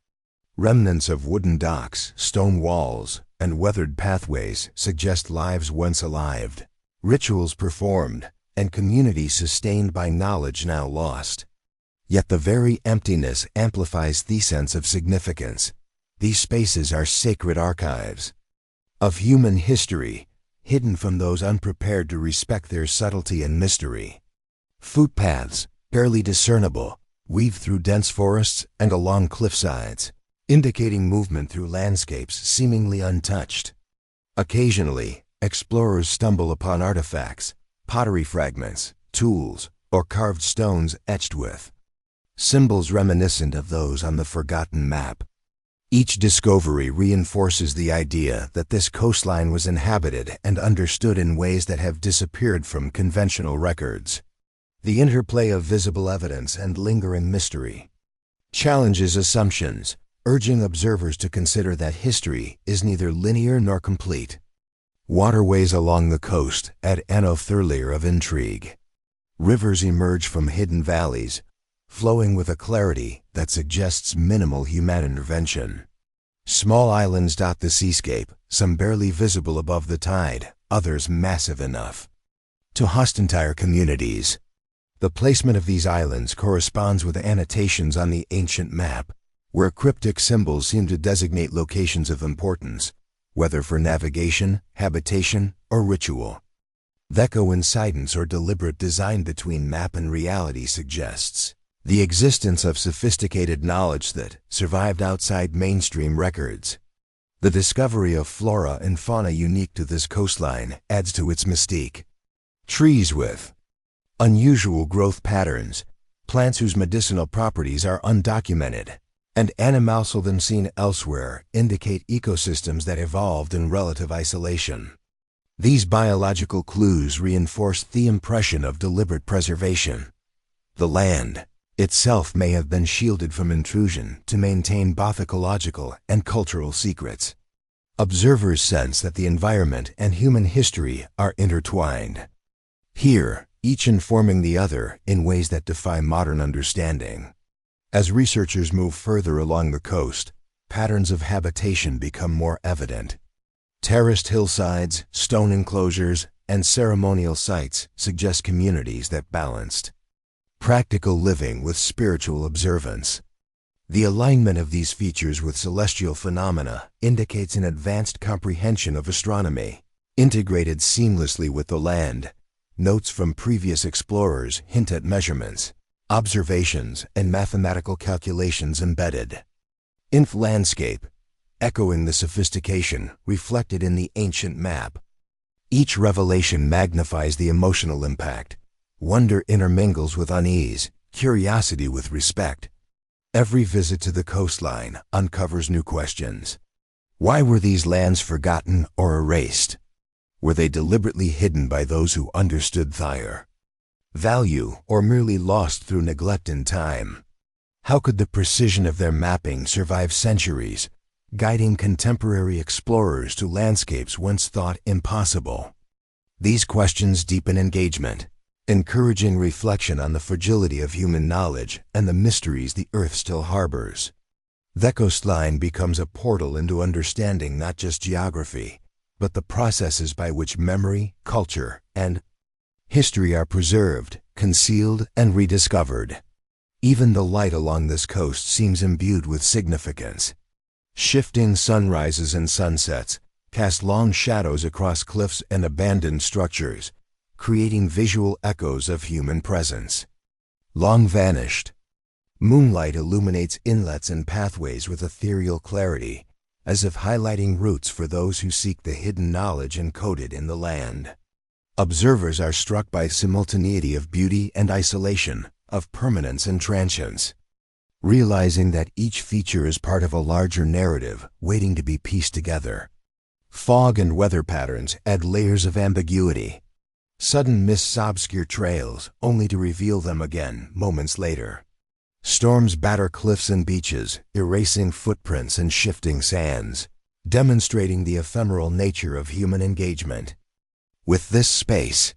Remnants of wooden docks, stone walls, and weathered pathways suggest lives once alive. Rituals performed, and community sustained by knowledge now lost. Yet the very emptiness amplifies the sense of significance. These spaces are sacred archives of human history, hidden from those unprepared to respect their subtlety and mystery. Footpaths, barely discernible, weave through dense forests and along cliffsides, indicating movement through landscapes seemingly untouched. Occasionally, explorers stumble upon artifacts, pottery fragments, tools, or carved stones etched with symbols reminiscent of those on the forgotten map. Each discovery reinforces the idea that this coastline was inhabited and understood in ways that have disappeared from conventional records. The interplay of visible evidence and lingering mystery challenges assumptions, urging observers to consider that history is neither linear nor complete. Waterways along the coast add an another layer of intrigue. Rivers emerge from hidden valleys, flowing with a clarity that suggests minimal human intervention. Small islands dot the seascape, some barely visible above the tide, others massive enough to host entire communities. The placement of these islands corresponds with annotations on the ancient map, where cryptic symbols seem to designate locations of importance, whether for navigation, habitation, or ritual. The coincidence or deliberate design between map and reality suggests the existence of sophisticated knowledge that survived outside mainstream records. The discovery of flora and fauna unique to this coastline adds to its mystique. Trees with unusual growth patterns, plants whose medicinal properties are undocumented, and animals seldom seen elsewhere indicate ecosystems that evolved in relative isolation. These biological clues reinforce the impression of deliberate preservation. The land itself may have been shielded from intrusion to maintain both ecological and cultural secrets. Observers sense that the environment and human history are intertwined. Here, each informing the other in ways that defy modern understanding. As researchers move further along the coast, patterns of habitation become more evident. Terraced hillsides, stone enclosures, and ceremonial sites suggest communities that balanced practical living with spiritual observance. The alignment of these features with celestial phenomena indicates an advanced comprehension of astronomy, integrated seamlessly with the land. Notes from previous explorers hint at measurements, observations, and mathematical calculations embedded in the landscape, echoing the sophistication reflected in the ancient map. Each revelation magnifies the emotional impact. Wonder intermingles with unease, curiosity with respect. Every visit to the coastline uncovers new questions. Why were these lands forgotten or erased? Were they deliberately hidden by those who understood their value, or merely lost through neglect in time? How could the precision of their mapping survive centuries, guiding contemporary explorers to landscapes once thought impossible? These questions deepen engagement, encouraging reflection on the fragility of human knowledge and the mysteries the Earth still harbors. The coastline becomes a portal into understanding not just geography, but the processes by which memory, culture, and history are preserved, concealed, and rediscovered. Even the light along this coast seems imbued with significance. Shifting sunrises and sunsets cast long shadows across cliffs and abandoned structures, creating visual echoes of human presence. Long vanished. Moonlight illuminates inlets and pathways with ethereal clarity, as if highlighting routes for those who seek the hidden knowledge encoded in the land. Observers are struck by simultaneity of beauty and isolation, of permanence and transience, realizing that each feature is part of a larger narrative waiting to be pieced together. Fog and weather patterns add layers of ambiguity. Sudden mists obscure trails, only to reveal them again moments later. Storms batter cliffs and beaches, erasing footprints and shifting sands, demonstrating the ephemeral nature of human engagement with this space.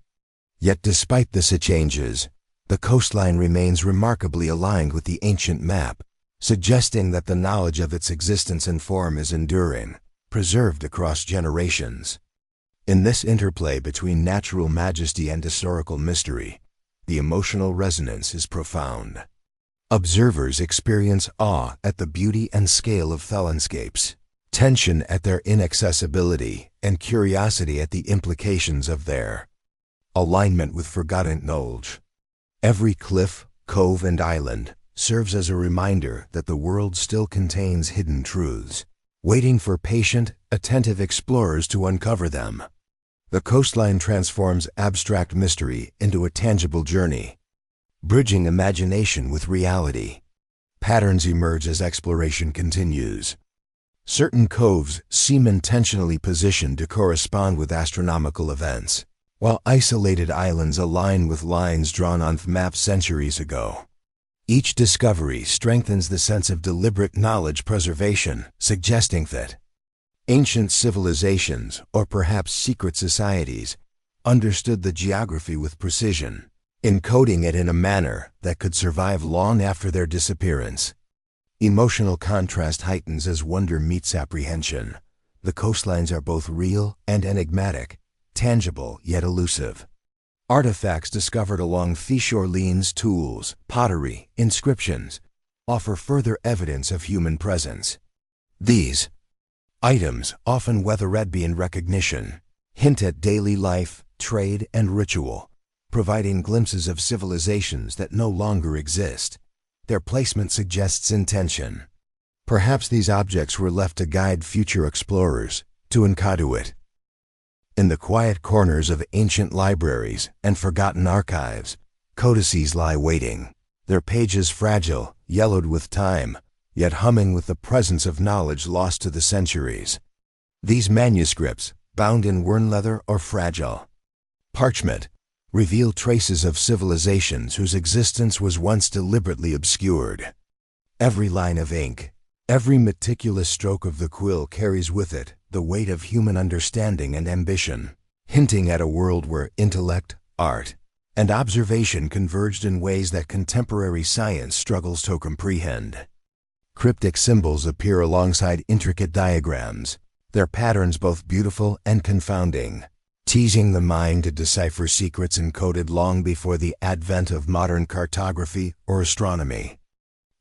Yet despite the changes, the coastline remains remarkably aligned with the ancient map, suggesting that the knowledge of its existence and form is enduring, preserved across generations. In this interplay between natural majesty and historical mystery, the emotional resonance is profound. Observers experience awe at the beauty and scale of the landscapes, tension at their inaccessibility, and curiosity at the implications of their alignment with forgotten knowledge. Every cliff, cove, and island serves as a reminder that the world still contains hidden truths, waiting for patient, attentive explorers to uncover them. The coastline transforms abstract mystery into a tangible journey, bridging imagination with reality. Patterns emerge as exploration continues. Certain coves seem intentionally positioned to correspond with astronomical events, while isolated islands align with lines drawn on maps centuries ago. Each discovery strengthens the sense of deliberate knowledge preservation, suggesting that ancient civilizations, or perhaps secret societies, understood the geography with precision, encoding it in a manner that could survive long after their disappearance. Emotional contrast heightens as wonder meets apprehension. The coastlines are both real and enigmatic, tangible yet elusive. Artifacts discovered along seashore lanes, tools, pottery, inscriptions, offer further evidence of human presence. These items, often weathered beyond recognition, hint at daily life, trade, and ritual, providing glimpses of civilizations that no longer exist. Their placement suggests intention. Perhaps these objects were left to guide future explorers to uncover it. In the quiet corners of ancient libraries and forgotten archives, codices lie waiting, their pages fragile, yellowed with time, yet humming with the presence of knowledge lost to the centuries. These manuscripts, bound in worn leather or fragile parchment, reveal traces of civilizations whose existence was once deliberately obscured. Every line of ink, every meticulous stroke of the quill carries with it the weight of human understanding and ambition, hinting at a world where intellect, art, and observation converged in ways that contemporary science struggles to comprehend. Cryptic symbols appear alongside intricate diagrams, their patterns both beautiful and confounding, teasing the mind to decipher secrets encoded long before the advent of modern cartography or astronomy.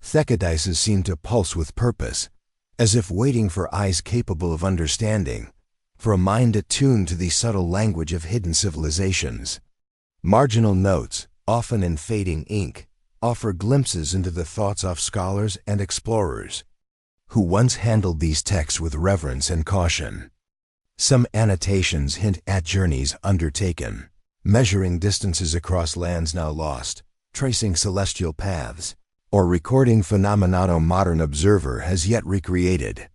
Thecodices seem to pulse with purpose, as if waiting for eyes capable of understanding, for a mind attuned to the subtle language of hidden civilizations. Marginal notes, often in fading ink, offer glimpses into the thoughts of scholars and explorers who once handled these texts with reverence and caution. Some annotations hint at journeys undertaken, measuring distances across lands now lost, tracing celestial paths, or recording phenomena no modern observer has yet recreated.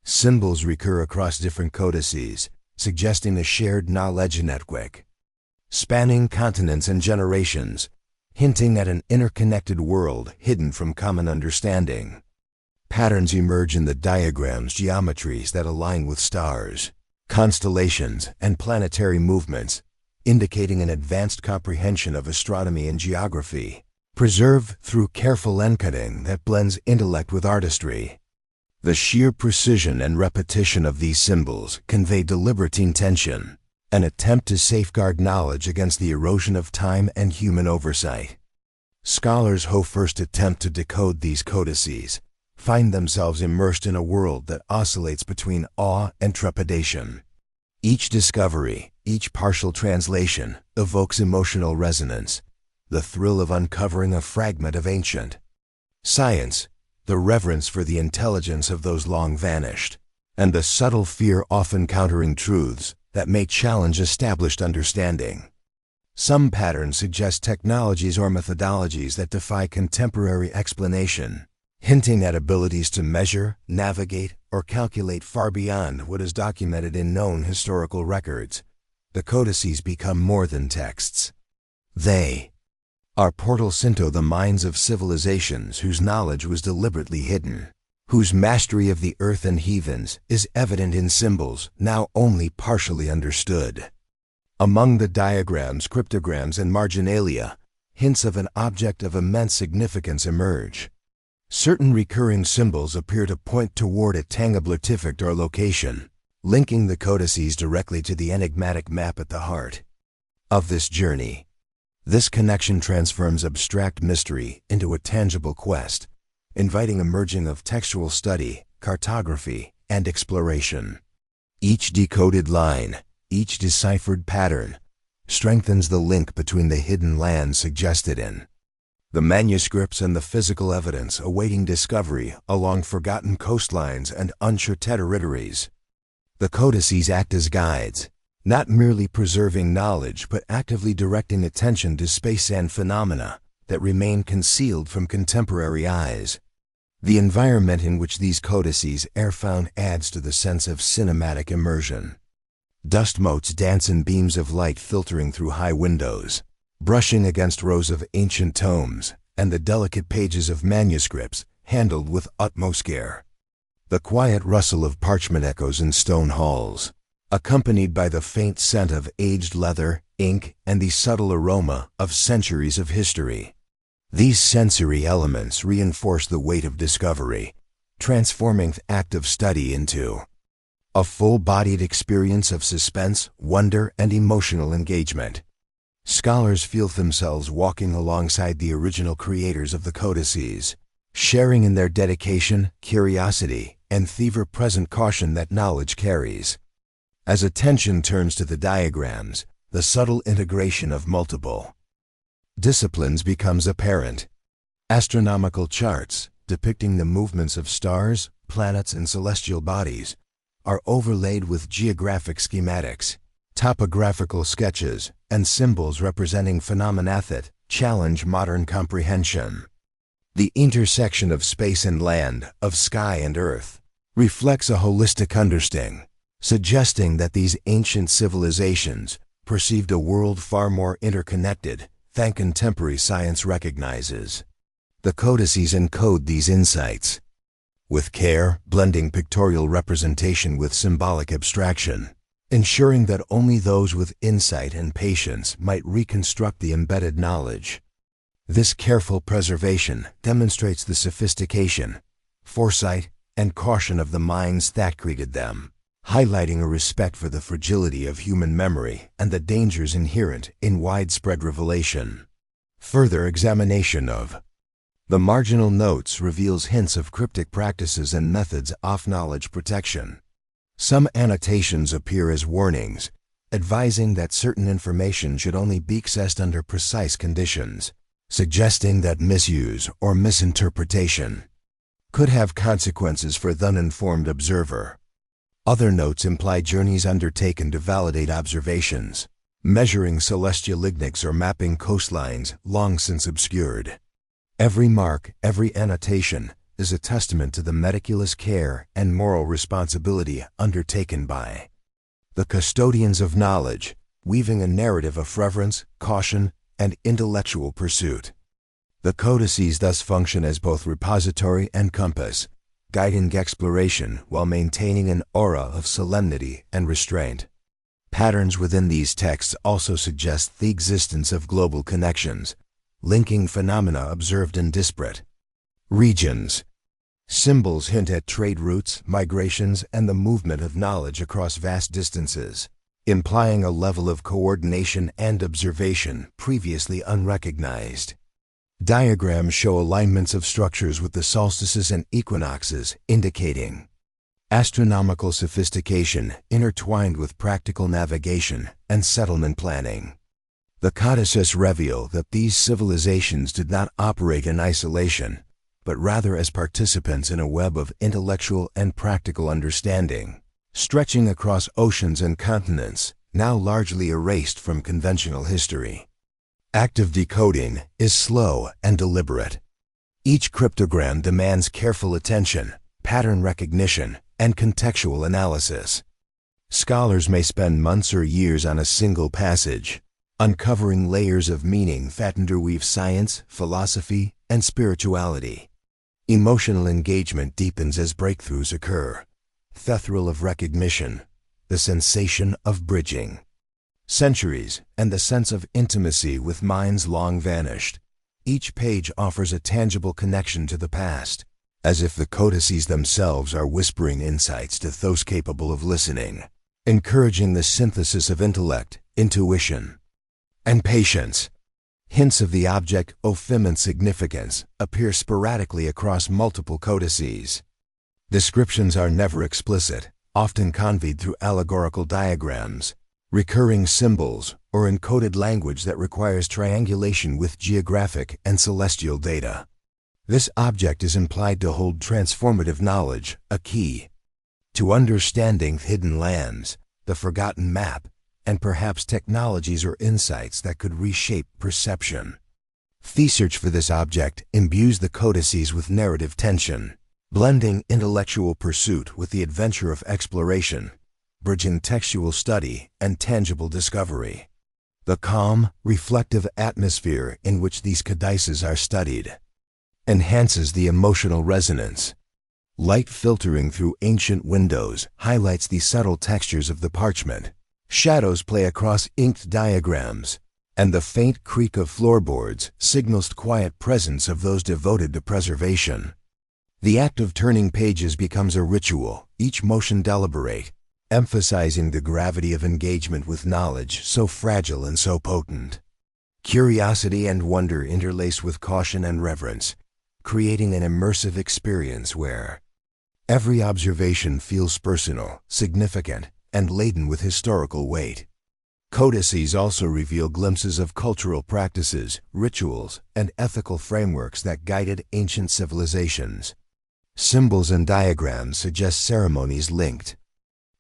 Symbols recur across different codices, suggesting a shared knowledge network, spanning continents and generations, hinting at an interconnected world hidden from common understanding. Patterns emerge in the diagrams, geometries that align with stars, constellations, and planetary movements, indicating an advanced comprehension of astronomy and geography, preserved through careful encoding that blends intellect with artistry. The sheer precision and repetition of these symbols convey deliberate intention, an attempt to safeguard knowledge against the erosion of time and human oversight. Scholars who first attempt to decode these codices find themselves immersed in a world that oscillates between awe and trepidation. Each discovery, each partial translation, evokes emotional resonance, the thrill of uncovering a fragment of ancient science, the reverence for the intelligence of those long vanished, and the subtle fear often countering truths that may challenge established understanding. Some patterns suggest technologies or methodologies that defy contemporary explanation, hinting at abilities to measure, navigate, or calculate far beyond what is documented in known historical records. The codices become more than texts. They are portals into the minds of civilizations whose knowledge was deliberately hidden, whose mastery of the earth and heavens is evident in symbols now only partially understood. Among the diagrams, cryptograms, and marginalia, hints of an object of immense significance emerge. Certain recurring symbols appear to point toward a tangible artifact or location, linking the codices directly to the enigmatic map at the heart of this journey. This connection transforms abstract mystery into a tangible quest, inviting a merging of textual study, cartography, and exploration. Each decoded line, each deciphered pattern, strengthens the link between the hidden lands suggested in the manuscripts and the physical evidence awaiting discovery along forgotten coastlines and uncharted territories. The codices act as guides, not merely preserving knowledge but actively directing attention to space and phenomena that remain concealed from contemporary eyes. The environment in which these codices are found adds to the sense of cinematic immersion. Dust motes dance in beams of light filtering through high windows, brushing against rows of ancient tomes and the delicate pages of manuscripts handled with utmost care. The quiet rustle of parchment echoes in stone halls, accompanied by the faint scent of aged leather, ink, and the subtle aroma of centuries of history. These sensory elements reinforce the weight of discovery, transforming the act of study into a full-bodied experience of suspense, wonder, and emotional engagement. Scholars feel themselves walking alongside the original creators of the codices, sharing in their dedication, curiosity, and the ever-present caution that knowledge carries. As attention turns to the diagrams, the subtle integration of multiple disciplines becomes apparent. Astronomical charts, depicting the movements of stars, planets, and celestial bodies, are overlaid with geographic schematics, topographical sketches, and symbols representing phenomena that challenge modern comprehension. The intersection of space and land, of sky and earth, reflects a holistic understanding, suggesting that these ancient civilizations perceived a world far more interconnected than contemporary science recognizes. The codices encode these insights with care, blending pictorial representation with symbolic abstraction. ensuring that only those with insight and patience might reconstruct the embedded knowledge. This careful preservation demonstrates the sophistication, foresight, and caution of the minds that created them, highlighting a respect for the fragility of human memory and the dangers inherent in widespread revelation. Further examination of the marginal notes reveals hints of cryptic practices and methods of knowledge protection. Some annotations appear as warnings, advising that certain information should only be accessed under precise conditions, suggesting that misuse or misinterpretation could have consequences for the uninformed observer. Other notes imply journeys undertaken to validate observations, measuring celestial ignites or mapping coastlines long since obscured. Every mark, every annotation, is a testament to the meticulous care and moral responsibility undertaken by the custodians of knowledge, weaving a narrative of reverence, caution, and intellectual pursuit. The codices thus function as both repository and compass, guiding exploration while maintaining an aura of solemnity and restraint. Patterns within these texts also suggest the existence of global connections, linking phenomena observed in disparate regions. Symbols hint at trade routes, migrations, and the movement of knowledge across vast distances, implying a level of coordination and observation previously unrecognized. Diagrams show alignments of structures with the solstices and equinoxes, indicating astronomical sophistication intertwined with practical navigation and settlement planning. The codices reveal that these civilizations did not operate in isolation, but rather as participants in a web of intellectual and practical understanding, stretching across oceans and continents, now largely erased from conventional history. Active decoding is slow and deliberate. Each cryptogram demands careful attention, pattern recognition, and contextual analysis. Scholars may spend months or years on a single passage, uncovering layers of meaning that interweave science, philosophy, and spirituality. Emotional engagement deepens as breakthroughs occur. The thrill of recognition, the sensation of bridging centuries, and the sense of intimacy with minds long vanished. Each page offers a tangible connection to the past, as if the codices themselves are whispering insights to those capable of listening, encouraging the synthesis of intellect, intuition, and patience. Hints of the object ophimen significance appear sporadically across multiple codices. Descriptions are never explicit, often conveyed through allegorical diagrams, recurring symbols, or encoded language that requires triangulation with geographic and celestial data. This object is implied to hold transformative knowledge, a key to understanding hidden lands, the forgotten map, and perhaps technologies or insights that could reshape perception. The search for this object imbues the codices with narrative tension, blending intellectual pursuit with the adventure of exploration, bridging textual study and tangible discovery. The calm, reflective atmosphere in which these codices are studied enhances the emotional resonance. Light filtering through ancient windows highlights the subtle textures of the parchment. Shadows play across inked diagrams, and the faint creak of floorboards signals the quiet presence of those devoted to preservation. The act of turning pages becomes a ritual, each motion deliberate, emphasizing the gravity of engagement with knowledge so fragile and so potent. Curiosity and wonder interlace with caution and reverence, creating an immersive experience where every observation feels personal, significant, and laden with historical weight. Codices also reveal glimpses of cultural practices, rituals, and ethical frameworks that guided ancient civilizations. Symbols and diagrams suggest ceremonies linked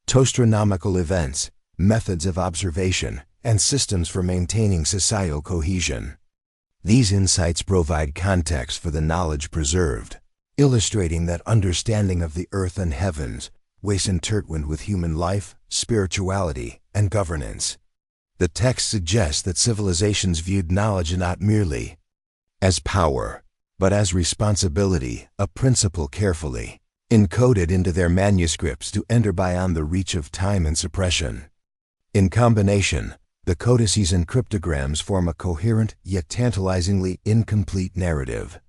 to astronomical events, methods of observation, and systems for maintaining societal cohesion. These insights provide context for the knowledge preserved, illustrating that understanding of the earth and heavens was intertwined with human life, spirituality, and governance. The text suggests that civilizations viewed knowledge not merely as power, but as responsibility, a principle carefully encoded into their manuscripts to enter beyond the reach of time and suppression. In combination, the codices and cryptograms form a coherent yet tantalizingly incomplete narrative.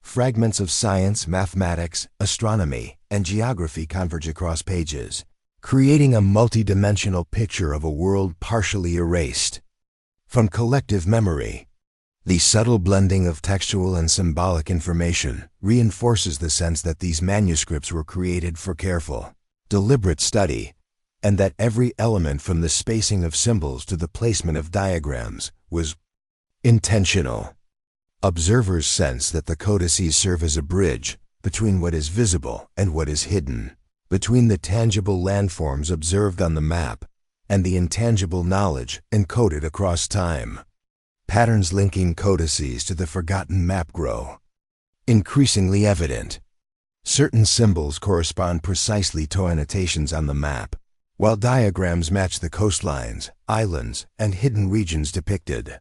Fragments of science, mathematics, astronomy, and geography converge across pages, creating a multidimensional picture of a world partially erased from collective memory. The subtle blending of textual and symbolic information reinforces the sense that these manuscripts were created for careful, deliberate study, and that every element from the spacing of symbols to the placement of diagrams was intentional. Observers sense that the codices serve as a bridge between what is visible and what is hidden, between the tangible landforms observed on the map and the intangible knowledge encoded across time. Patterns linking codices to the forgotten map grow increasingly evident. Certain symbols correspond precisely to annotations on the map, while diagrams match the coastlines, islands, and hidden regions depicted.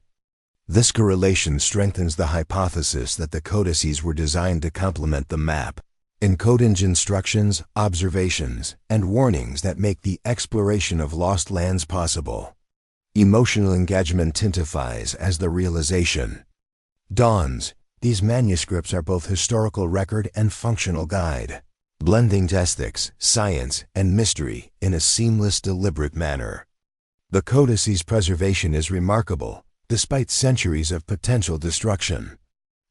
This correlation strengthens the hypothesis that the codices were designed to complement the map, encoding instructions, observations, and warnings that make the exploration of lost lands possible. Emotional engagement intensifies as the realization dawns. These manuscripts are both historical record and functional guide, blending ethics, science, and mystery in a seamless, deliberate manner. The codices' preservation is remarkable, despite centuries of potential destruction.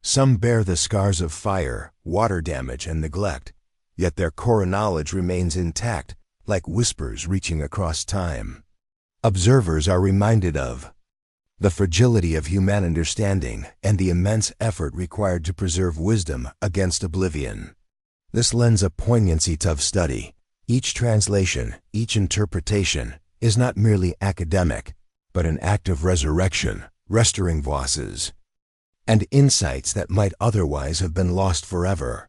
Some bear the scars of fire, water damage, and neglect, yet their core knowledge remains intact, like whispers reaching across time. Observers are reminded of the fragility of human understanding and the immense effort required to preserve wisdom against oblivion. This lends a poignancy to study. Each translation, each interpretation, is not merely academic, but an act of resurrection, restoring voices and insights that might otherwise have been lost forever.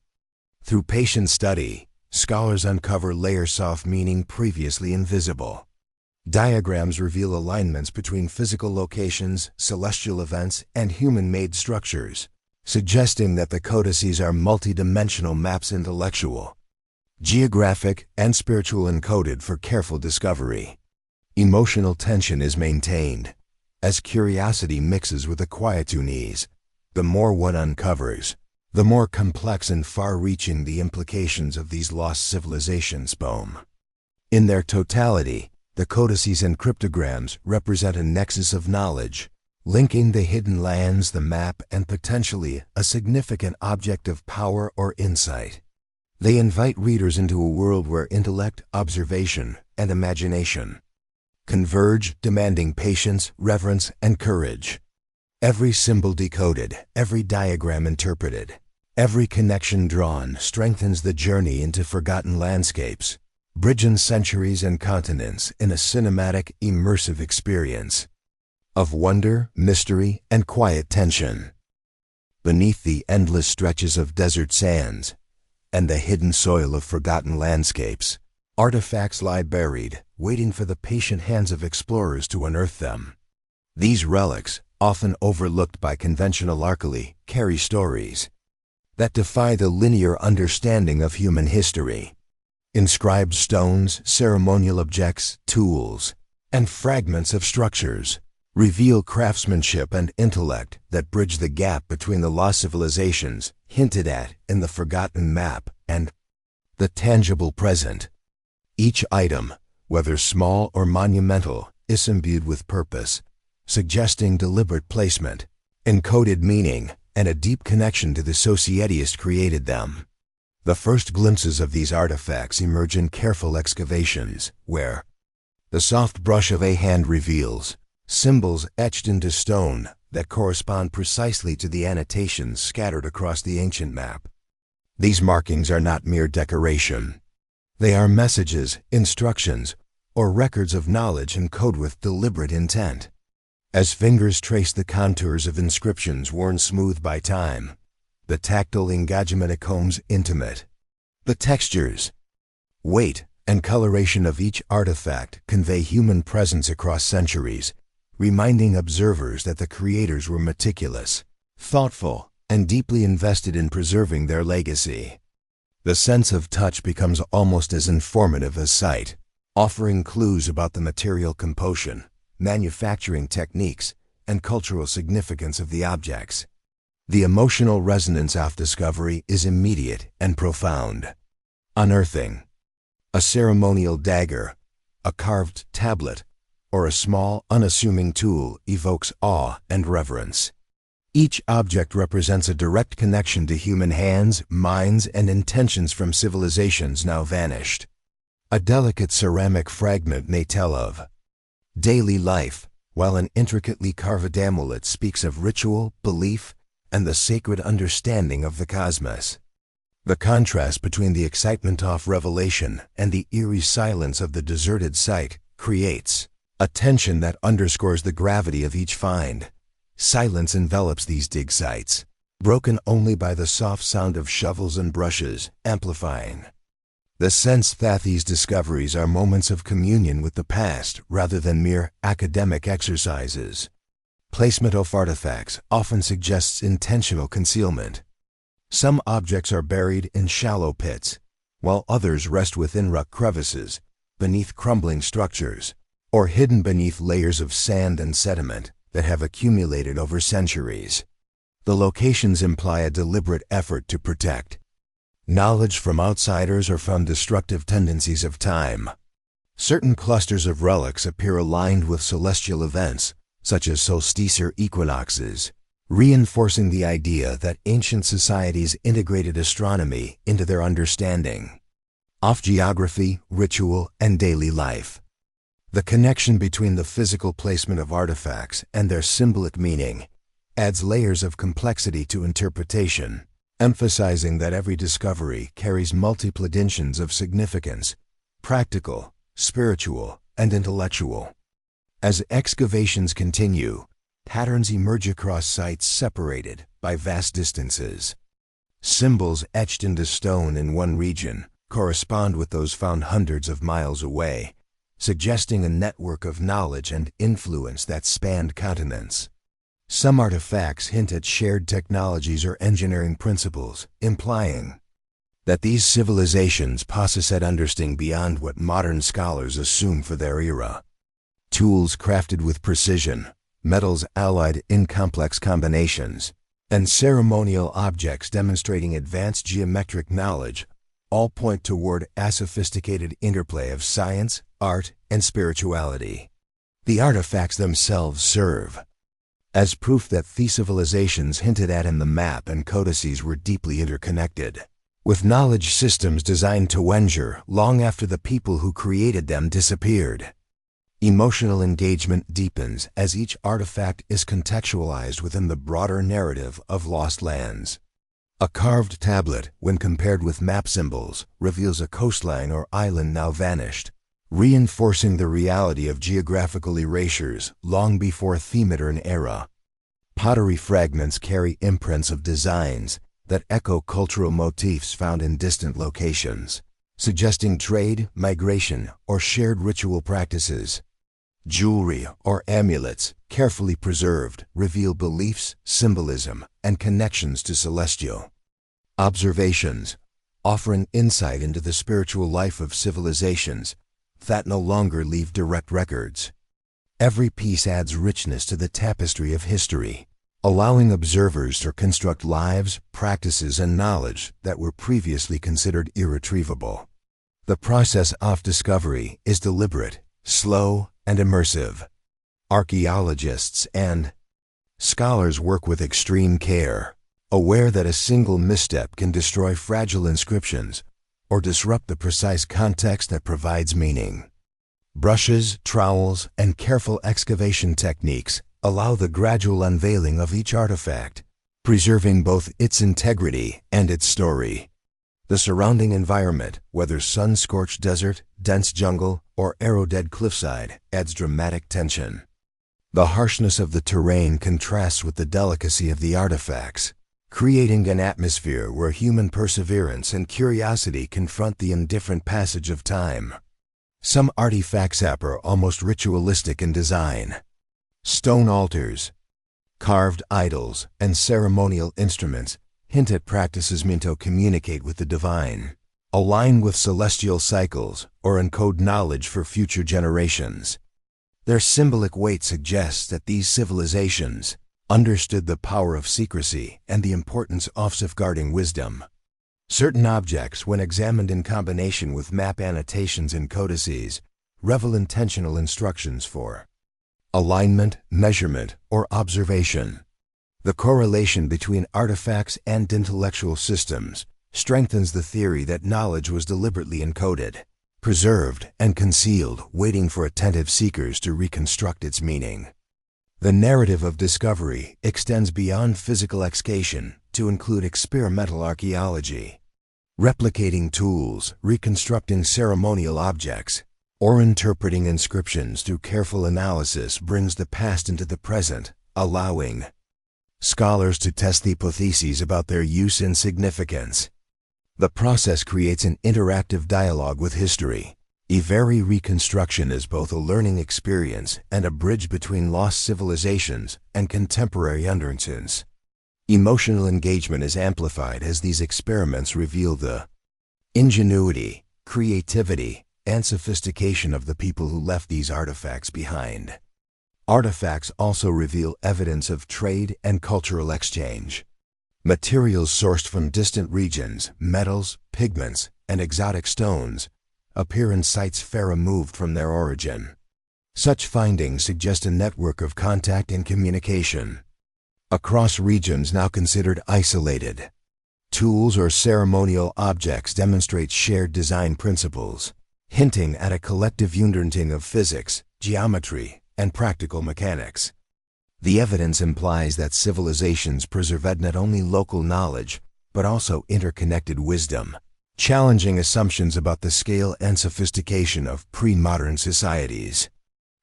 Through patient study, scholars uncover layers of meaning previously invisible. Diagrams reveal alignments between physical locations, celestial events, and human-made structures, suggesting that the codices are multidimensional maps, intellectual, geographic, and spiritual, encoded for careful discovery. Emotional tension is maintained. As curiosity mixes with a quiet unease, the more one uncovers, the more complex and far-reaching the implications of these lost civilizations become. In their totality, the codices and cryptograms represent a nexus of knowledge, linking the hidden lands, the map, and potentially a significant object of power or insight. They invite readers into a world where intellect, observation, and imagination converge, demanding patience, reverence, and courage. Every symbol decoded, every diagram interpreted, every connection drawn strengthens the journey into forgotten landscapes, bridging centuries and continents in a cinematic, immersive experience of wonder, mystery, and quiet tension. Beneath the endless stretches of desert sands and the hidden soil of forgotten landscapes, artifacts lie buried, waiting for the patient hands of explorers to unearth them. These relics, often overlooked by conventional archaeology, carry stories that defy the linear understanding of human history. Inscribed stones, ceremonial objects, tools, and fragments of structures reveal craftsmanship and intellect that bridge the gap between the lost civilizations hinted at in the forgotten map and the tangible present. Each item, whether small or monumental, is imbued with purpose, suggesting deliberate placement, encoded meaning, and a deep connection to the societies created them. The first glimpses of these artifacts emerge in careful excavations, where the soft brush of a hand reveals symbols etched into stone that correspond precisely to the annotations scattered across the ancient map. These markings are not mere decoration. They are messages, instructions, or records of knowledge encoded with deliberate intent. As fingers trace the contours of inscriptions worn smooth by time, the tactile engagement becomes intimate. The textures, weight, and coloration of each artifact convey human presence across centuries, reminding observers that the creators were meticulous, thoughtful, and deeply invested in preserving their legacy. The sense of touch becomes almost as informative as sight. offering clues about the material composition, manufacturing techniques, and cultural significance of the objects. The emotional resonance of discovery is immediate and profound. Unearthing. A ceremonial dagger, a carved tablet, or a small, unassuming tool evokes awe and reverence. Each object represents a direct connection to human hands, minds, and intentions from civilizations now vanished. A delicate ceramic fragment may tell of daily life, while an intricately carved amulet speaks of ritual, belief, and the sacred understanding of the cosmos. The contrast between the excitement of revelation and the eerie silence of the deserted site creates a tension that underscores the gravity of each find. Silence envelops these dig sites, broken only by the soft sound of shovels and brushes, amplifying the sense that these discoveries are moments of communion with the past rather than mere academic exercises. Placement of artifacts often suggests intentional concealment. Some objects are buried in shallow pits, while others rest within rock crevices, beneath crumbling structures, or hidden beneath layers of sand and sediment that have accumulated over centuries. The locations imply a deliberate effort to protect knowledge from outsiders or from destructive tendencies of time. Certain clusters of relics appear aligned with celestial events, such as solstice or equinoxes, reinforcing the idea that ancient societies integrated astronomy into their understanding of geography, ritual, and daily life. The connection between the physical placement of artifacts and their symbolic meaning adds layers of complexity to interpretation, emphasizing that every discovery carries multiple dimensions of significance: practical, spiritual, and intellectual. As excavations continue, patterns emerge across sites separated by vast distances. Symbols etched into stone in one region correspond with those found hundreds of miles away, suggesting a network of knowledge and influence that spanned continents. Some artifacts hint at shared technologies or engineering principles, implying that these civilizations possessed understanding beyond what modern scholars assume for their era. Tools crafted with precision, metals allied in complex combinations, and ceremonial objects demonstrating advanced geometric knowledge all point toward a sophisticated interplay of science, art, and spirituality. The artifacts themselves serve as proof that these civilizations hinted at in the map and codices were deeply interconnected, with knowledge systems designed to endure long after the people who created them disappeared. Emotional engagement deepens as each artifact is contextualized within the broader narrative of lost lands. A carved tablet, when compared with map symbols, reveals a coastline or island now vanished, reinforcing the reality of geographical erasures long before the modern era. Pottery fragments carry imprints of designs that echo cultural motifs found in distant locations, suggesting trade, migration, or shared ritual practices. Jewelry or amulets, carefully preserved, reveal beliefs, symbolism, and connections to celestial observations, offering insight into the spiritual life of civilizations that no longer leave direct records. Every piece adds richness to the tapestry of history, allowing observers to construct lives, practices, and knowledge that were previously considered irretrievable. The process of discovery is deliberate, slow, and immersive. Archaeologists and scholars work with extreme care, aware that a single misstep can destroy fragile inscriptions or disrupt the precise context that provides meaning. Brushes, trowels, and careful excavation techniques allow the gradual unveiling of each artifact, preserving both its integrity and its story. The surrounding environment, whether sun-scorched desert, dense jungle, or arrow-dead cliffside, adds dramatic tension. The harshness of the terrain contrasts with the delicacy of the artifacts, creating an atmosphere where human perseverance and curiosity confront the indifferent passage of time. Some artifacts are almost ritualistic in design. Stone altars, carved idols, and ceremonial instruments hint at practices meant to communicate with the divine. align with celestial cycles, or encode knowledge for future generations. Their symbolic weight suggests that these civilizations understood the power of secrecy and the importance of safeguarding wisdom. Certain objects, when examined in combination with map annotations and codices, reveal intentional instructions for alignment, measurement, or observation. The correlation between artifacts and intellectual systems strengthens the theory that knowledge was deliberately encoded, preserved, and concealed, waiting for attentive seekers to reconstruct its meaning. The narrative of discovery extends beyond physical excavation to include experimental archaeology. Replicating tools, reconstructing ceremonial objects, or interpreting inscriptions through careful analysis brings the past into the present, allowing scholars to test hypotheses about their use and significance. The process creates an interactive dialogue with history. Ivari reconstruction is both a learning experience and a bridge between lost civilizations and contemporary utterances. Emotional engagement is amplified as these experiments reveal the ingenuity, creativity, and sophistication of the people who left these artifacts behind. Artifacts also reveal evidence of trade and cultural exchange. Materials sourced from distant regions, metals, pigments, and exotic stones, appear in sites far removed from their origin. Such findings suggest a network of contact and communication across regions now considered isolated. Tools or ceremonial objects demonstrate shared design principles, hinting at a collective understanding of physics, geometry, and practical mechanics. The evidence implies that civilizations preserved not only local knowledge, but also interconnected wisdom, challenging assumptions about the scale and sophistication of pre-modern societies.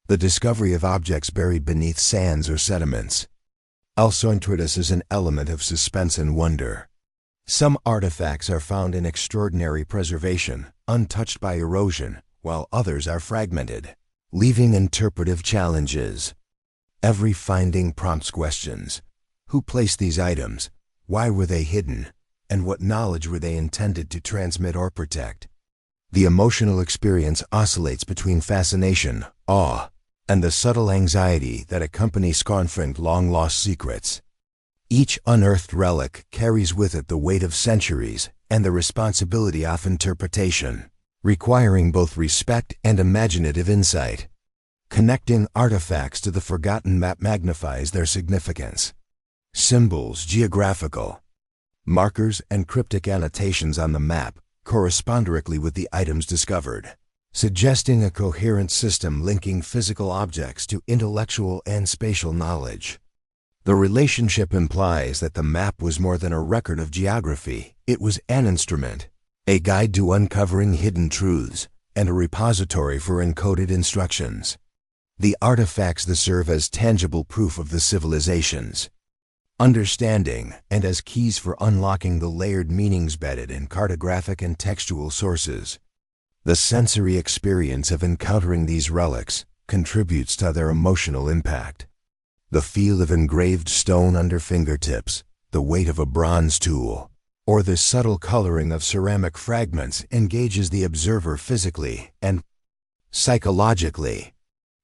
The discovery of objects buried beneath sands or sediments also introduces an element of suspense and wonder. Some artifacts are found in extraordinary preservation, untouched by erosion, while others are fragmented, leaving interpretive challenges. Every finding prompts questions. Who placed these items? Why were they hidden? And what knowledge were they intended to transmit or protect? The emotional experience oscillates between fascination, awe, and the subtle anxiety that accompanies confronting long-lost secrets. Each unearthed relic carries with it the weight of centuries and the responsibility of interpretation, requiring both respect and imaginative insight. Connecting artifacts to the forgotten map magnifies their significance. Symbols, geographical markers, and cryptic annotations on the map correspond directly with the items discovered, suggesting a coherent system linking physical objects to intellectual and spatial knowledge. The relationship implies that the map was more than a record of geography. It was an instrument, a guide to uncovering hidden truths, and a repository for encoded instructions. The artifacts that serve as tangible proof of the civilizations, understanding, and as keys for unlocking the layered meanings embedded in cartographic and textual sources. The sensory experience of encountering these relics contributes to their emotional impact. The feel of engraved stone under fingertips, the weight of a bronze tool, or the subtle coloring of ceramic fragments engages the observer physically and psychologically.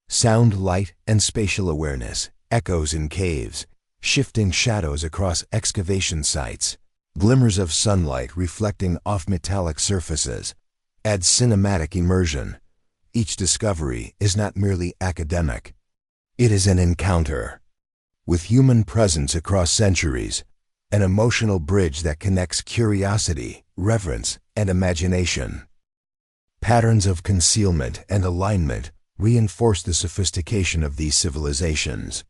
Sound, light, and spatial awareness, echoes in caves, shifting shadows across excavation sites, glimmers of sunlight reflecting off metallic surfaces, add cinematic immersion. Each discovery is not merely academic. It is an encounter with human presence across centuries, an emotional bridge that connects curiosity, reverence, and imagination. Patterns of concealment and alignment reinforce the sophistication of these civilizations.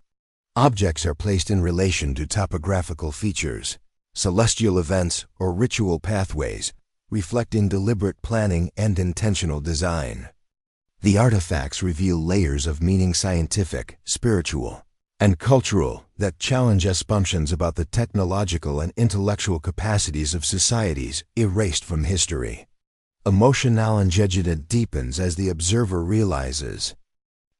Objects are placed in relation to topographical features, celestial events, or ritual pathways, reflecting deliberate planning and intentional design. The artifacts reveal layers of meaning, scientific, spiritual, and cultural, that challenge assumptions about the technological and intellectual capacities of societies erased from history. Emotional engagement deepens as the observer realizes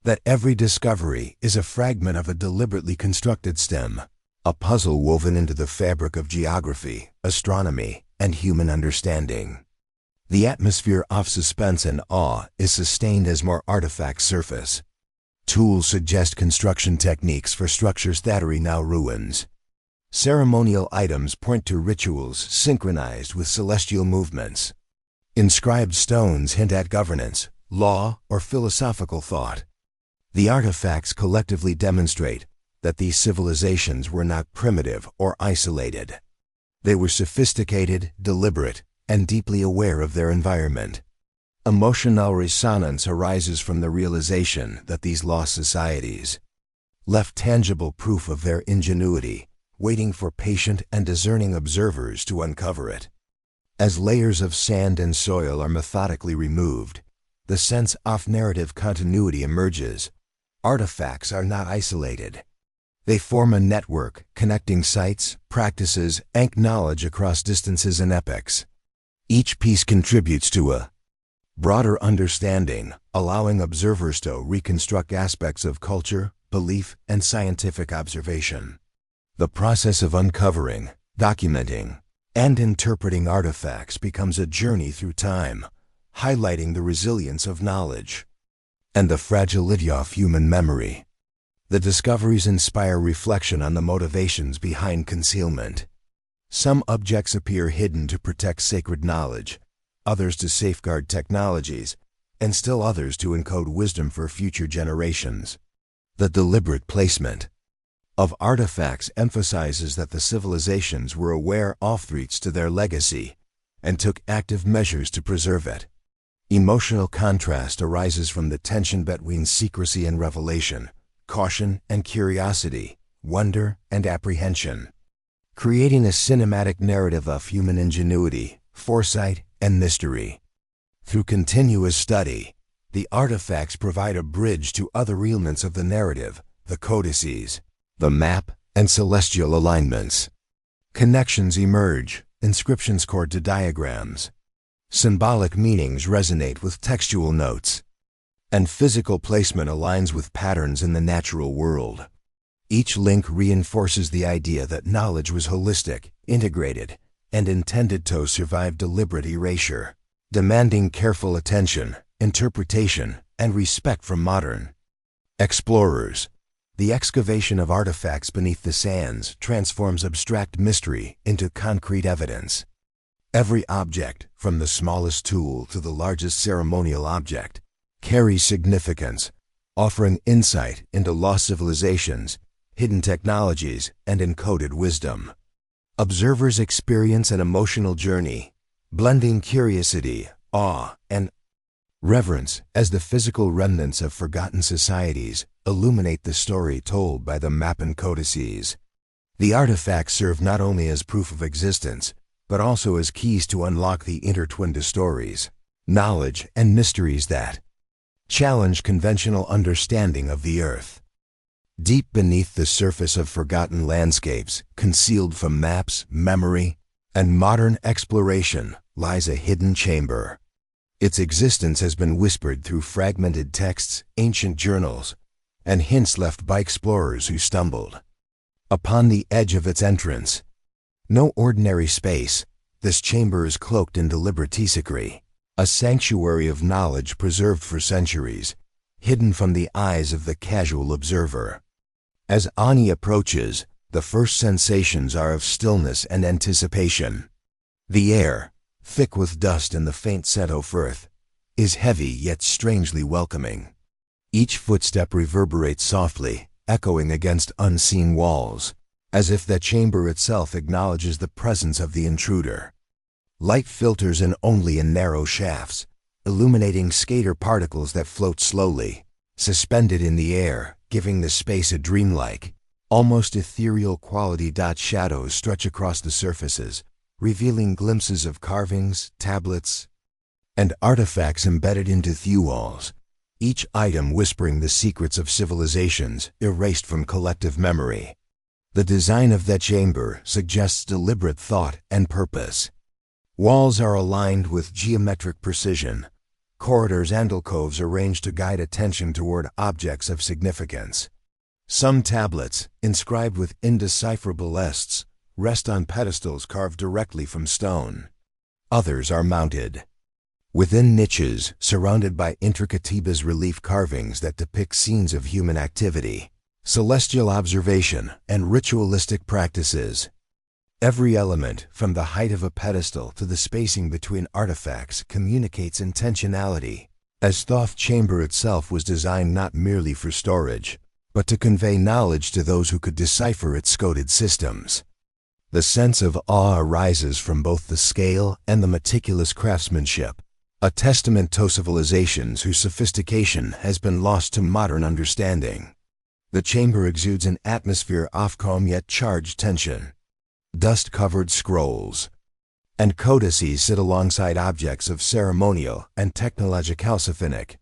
that every discovery is a fragment of a deliberately constructed stem, a puzzle woven into the fabric of geography, astronomy, and human understanding. The atmosphere of suspense and awe is sustained as more artifacts surface. Tools suggest construction techniques for structures that are now ruins. Ceremonial items point to rituals synchronized with celestial movements. Inscribed stones hint at governance, law, or philosophical thought. The artifacts collectively demonstrate that these civilizations were not primitive or isolated. They were sophisticated, deliberate, and deeply aware of their environment. Emotional resonance arises from the realization that these lost societies left tangible proof of their ingenuity, waiting for patient and discerning observers to uncover it. As layers of sand and soil are methodically removed, the sense of narrative continuity emerges. Artifacts are not isolated. They form a network connecting sites, practices, and knowledge across distances and epochs. Each piece contributes to a broader understanding, allowing observers to reconstruct aspects of culture, belief, and scientific observation. The process of uncovering, documenting, and interpreting artifacts becomes a journey through time, highlighting the resilience of knowledge and the fragility of human memory. The discoveries inspire reflection on the motivations behind concealment. Some objects appear hidden to protect sacred knowledge, others to safeguard technologies, and still others to encode wisdom for future generations. The deliberate placement of artifacts emphasizes that the civilizations were aware of threats to their legacy and took active measures to preserve it. Emotional contrast arises from the tension between secrecy and revelation, caution and curiosity, wonder and apprehension, creating a cinematic narrative of human ingenuity, foresight, and mystery. Through continuous study, the artifacts provide a bridge to other elements of the narrative, the codices, the map, and celestial alignments. Connections emerge, inscriptions cord to diagrams. Symbolic meanings resonate with textual notes, and physical placement aligns with patterns in the natural world. Each link reinforces the idea that knowledge was holistic, integrated, and intended to survive deliberate erasure, demanding careful attention, interpretation, and respect from modern explorers. The excavation of artifacts beneath the sands transforms abstract mystery into concrete evidence. Every object, from the smallest tool to the largest ceremonial object, carries significance, offering insight into lost civilizations, hidden technologies, and encoded wisdom. Observers experience an emotional journey, blending curiosity, awe, and reverence as the physical remnants of forgotten societies illuminate the story told by the map and codices. The artifacts serve not only as proof of existence, but also as keys to unlock the intertwined stories, knowledge, and mysteries that challenge conventional understanding of the Earth. Deep beneath the surface of forgotten landscapes, concealed from maps, memory, and modern exploration, lies a hidden chamber. Its existence has been whispered through fragmented texts, ancient journals, and hints left by explorers who stumbled upon the edge of its entrance. No ordinary space, this chamber is cloaked in deliberate secrecy, a sanctuary of knowledge preserved for centuries, hidden from the eyes of the casual observer. As Ani approaches, the first sensations are of stillness and anticipation. The air, thick with dust and the faint scent of earth, is heavy yet strangely welcoming. Each footstep reverberates softly, echoing against unseen walls, as if the chamber itself acknowledges the presence of the intruder. Light filters in only in narrow shafts, illuminating scatter particles that float slowly, suspended in the air, giving the space a dreamlike, almost ethereal quality. Shadows stretch across the surfaces, revealing glimpses of carvings, tablets, and artifacts embedded into the walls, each item whispering the secrets of civilizations erased from collective memory. The design of that chamber suggests deliberate thought and purpose. Walls are aligned with geometric precision, corridors and alcoves arranged to guide attention toward objects of significance. Some tablets, inscribed with indecipherable lists, rest on pedestals carved directly from stone. Others are mounted Within niches, surrounded by intricate bas-relief carvings that depict scenes of human activity, celestial observation, and ritualistic practices. Every element, from the height of a pedestal to the spacing between artifacts, communicates intentionality, as Thoth Chamber itself was designed not merely for storage, but to convey knowledge to those who could decipher its coded systems. The sense of awe arises from both the scale and the meticulous craftsmanship, a testament to civilizations whose sophistication has been lost to modern understanding. The chamber exudes an atmosphere of calm yet charged tension. Dust-covered scrolls and codices sit alongside objects of ceremonial and technological sophistication.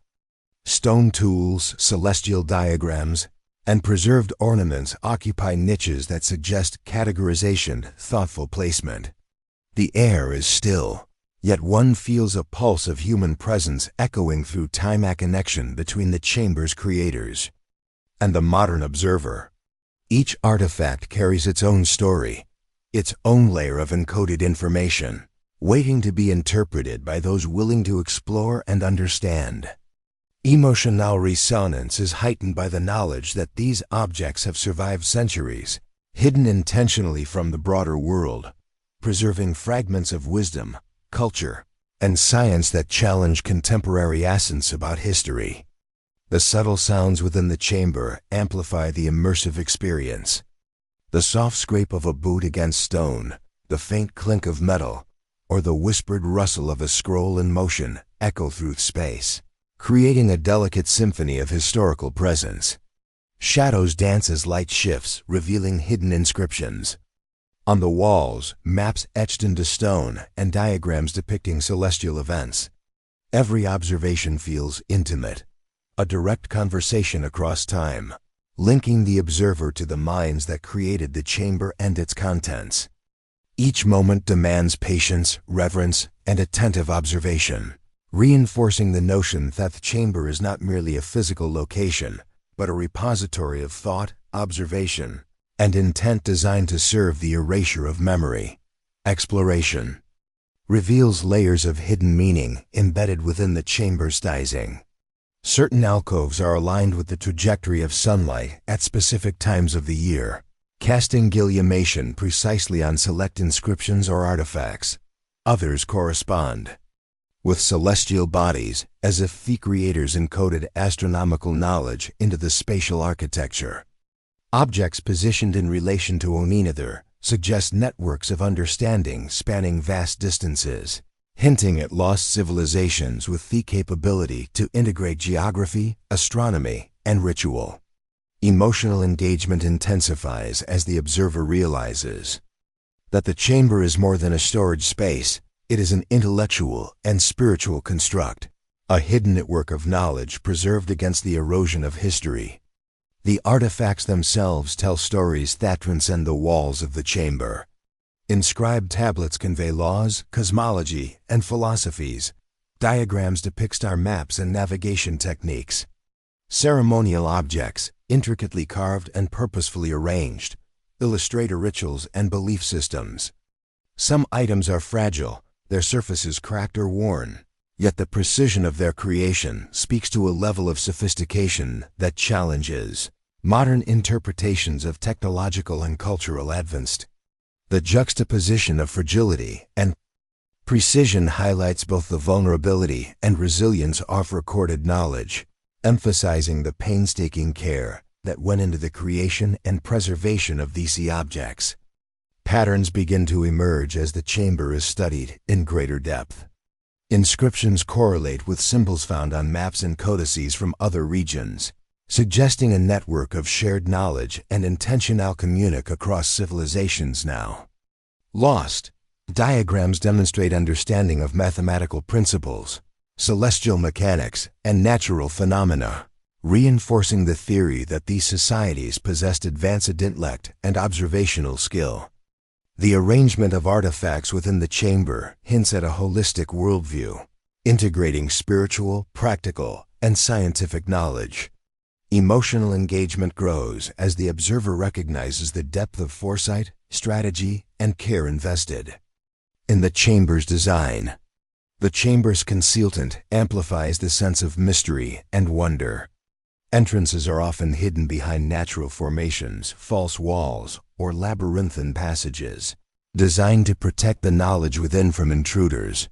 Stone tools, celestial diagrams, and preserved ornaments occupy niches that suggest categorization, thoughtful placement. The air is still, yet one feels a pulse of human presence echoing through time, a connection between the chamber's creators and the modern observer. Each artifact carries its own story, its own layer of encoded information, waiting to be interpreted by those willing to explore and understand. Emotional resonance is heightened by the knowledge that these objects have survived centuries, hidden intentionally from the broader world, preserving fragments of wisdom, culture, and science that challenge contemporary essence about history. The subtle sounds within the chamber amplify the immersive experience. The soft scrape of a boot against stone, the faint clink of metal, or the whispered rustle of a scroll in motion echo through space, creating a delicate symphony of historical presence. Shadows dance as light shifts, revealing hidden inscriptions. On the walls, maps etched into stone and diagrams depicting celestial events. Every observation feels intimate, a direct conversation across time, linking the observer to the minds that created the chamber and its contents. Each moment demands patience, reverence, and attentive observation, reinforcing the notion that the chamber is not merely a physical location, but a repository of thought, observation, and intent designed to serve the erasure of memory. Exploration reveals layers of hidden meaning embedded within the chamber's sizing. Certain alcoves are aligned with the trajectory of sunlight at specific times of the year, casting illumination precisely on select inscriptions or artifacts. Others correspond with celestial bodies, as if the creators encoded astronomical knowledge into the spatial architecture. Objects positioned in relation to one another suggest networks of understanding spanning vast distances, hinting at lost civilizations with the capability to integrate geography, astronomy, and ritual. Emotional engagement intensifies as the observer realizes that the chamber is more than a storage space. It is an intellectual and spiritual construct, a hidden network of knowledge preserved against the erosion of history. The artifacts themselves tell stories that transcend the walls of the chamber. Inscribed tablets convey laws, cosmology, and philosophies. Diagrams depict star maps and navigation techniques. Ceremonial objects, intricately carved and purposefully arranged, illustrate rituals and belief systems. Some items are fragile, their surfaces cracked or worn, yet the precision of their creation speaks to a level of sophistication that challenges modern interpretations of technological and cultural advancement. The juxtaposition of fragility and precision highlights both the vulnerability and resilience of recorded knowledge, emphasizing the painstaking care that went into the creation and preservation of these objects. Patterns begin to emerge as the chamber is studied in greater depth. Inscriptions correlate with symbols found on maps and codices from other regions, suggesting a network of shared knowledge and intentional communication across civilizations now lost. Diagrams demonstrate understanding of mathematical principles, celestial mechanics, and natural phenomena, reinforcing the theory that these societies possessed advanced intellect and observational skill. The arrangement of artifacts within the chamber hints at a holistic worldview, integrating spiritual, practical, and scientific knowledge. Emotional engagement grows as the observer recognizes the depth of foresight, strategy, and care invested in the chamber's design. The chamber's concealment amplifies the sense of mystery and wonder. Entrances are often hidden behind natural formations, false walls, or labyrinthine passages, designed to protect the knowledge within from intruders,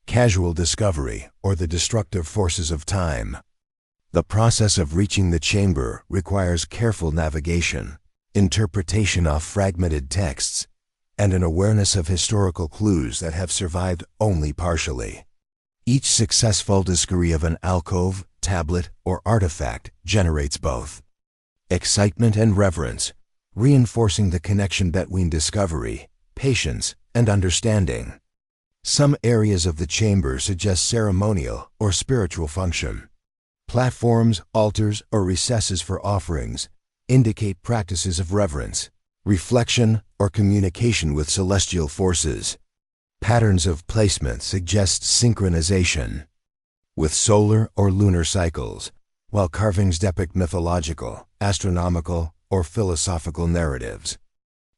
casual discovery, or the destructive forces of time. The process of reaching the chamber requires careful navigation, interpretation of fragmented texts, and an awareness of historical clues that have survived only partially. Each successful discovery of an alcove, tablet, or artifact generates both excitement and reverence, reinforcing the connection between discovery, patience, and understanding. Some areas of the chamber suggest ceremonial or spiritual function. Platforms, altars, or recesses for offerings indicate practices of reverence, reflection, or communication with celestial forces. Patterns of placement suggest synchronization with solar or lunar cycles, while carvings depict mythological, astronomical, or philosophical narratives.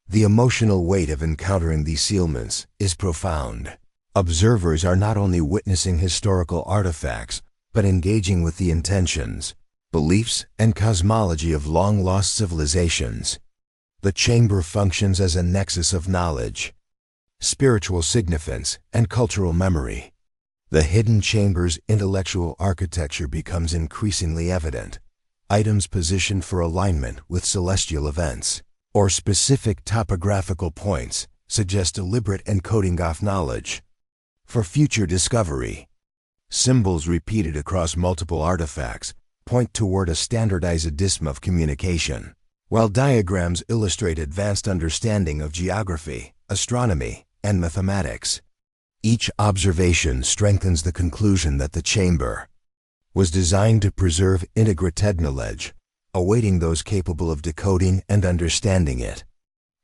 The emotional weight of encountering these sealments is profound. Observers are not only witnessing historical artifacts, but engaging with the intentions, beliefs, and cosmology of long-lost civilizations. The chamber functions as a nexus of knowledge, spiritual significance, and cultural memory. The hidden chamber's intellectual architecture becomes increasingly evident. Items positioned for alignment with celestial events or specific topographical points suggest deliberate encoding of knowledge for future discovery. Symbols repeated across multiple artifacts point toward a standardized system of communication, while diagrams illustrate advanced understanding of geography, astronomy, and mathematics. Each observation strengthens the conclusion that the chamber was designed to preserve integrated knowledge, awaiting those capable of decoding and understanding it.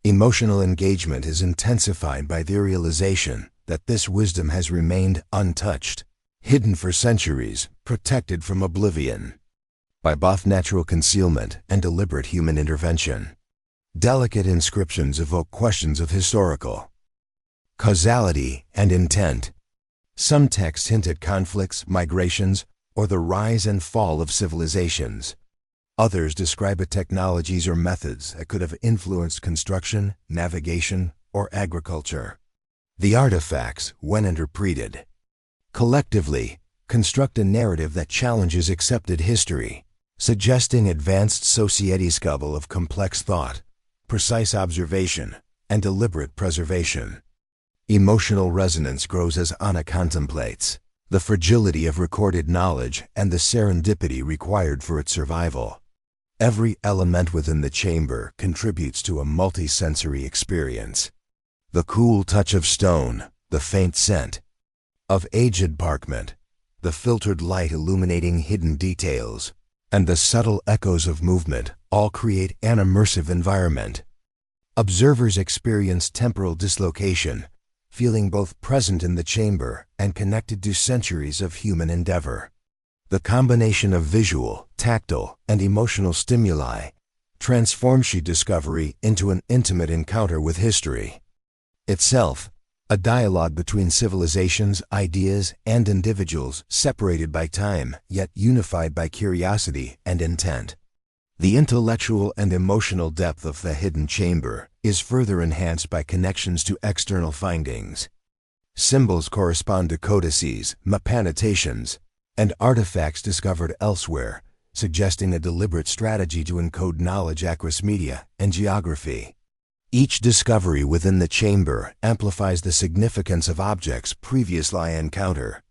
Emotional engagement is intensified by the realization that this wisdom has remained untouched, hidden for centuries, protected from oblivion by both natural concealment and deliberate human intervention. Delicate inscriptions evoke questions of historical causality and intent. Some texts hint at conflicts, migrations, or the rise and fall of civilizations. Others describe technologies or methods that could have influenced construction, navigation, or agriculture. The artifacts, when interpreted collectively, construct a narrative that challenges accepted history, suggesting advanced society's level of complex thought, precise observation, and deliberate preservation. Emotional resonance grows as Anna contemplates the fragility of recorded knowledge and the serendipity required for its survival. Every element within the chamber contributes to a multi-sensory experience. The cool touch of stone, the faint scent of aged parchment, the filtered light illuminating hidden details, and the subtle echoes of movement all create an immersive environment. Observers experience temporal dislocation, feeling both present in the chamber and connected to centuries of human endeavor. The combination of visual, tactile, and emotional stimuli transforms the discovery into an intimate encounter with history itself, a dialogue between civilizations, ideas, and individuals separated by time, yet unified by curiosity and intent. The intellectual and emotional depth of the hidden chamber is further enhanced by connections to external findings. Symbols correspond to codices, mapanotations, and artifacts discovered elsewhere, suggesting a deliberate strategy to encode knowledge across media and geography. Each discovery within the chamber amplifies the significance of objects previously encountered,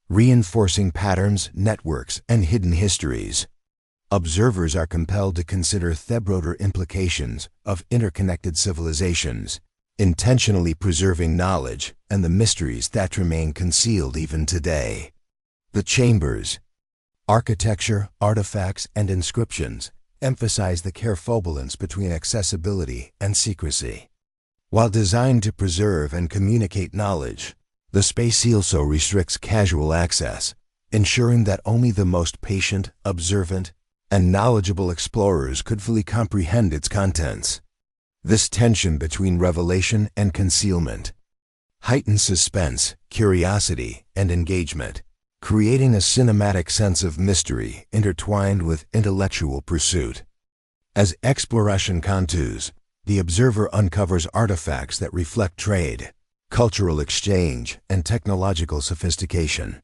reinforcing patterns, networks, and hidden histories. Observers are compelled to consider the broader implications of interconnected civilizations, intentionally preserving knowledge and the mysteries that remain concealed even today. The chamber's architecture, artifacts, and inscriptions emphasize the careful balance between accessibility and secrecy. While designed to preserve and communicate knowledge, the space also restricts casual access, ensuring that only the most patient, observant, and knowledgeable explorers could fully comprehend its contents. This tension between revelation and concealment heighten suspense, curiosity, and engagement, creating a cinematic sense of mystery intertwined with intellectual pursuit. As exploration continues, the observer uncovers artifacts that reflect trade, cultural exchange, and technological sophistication.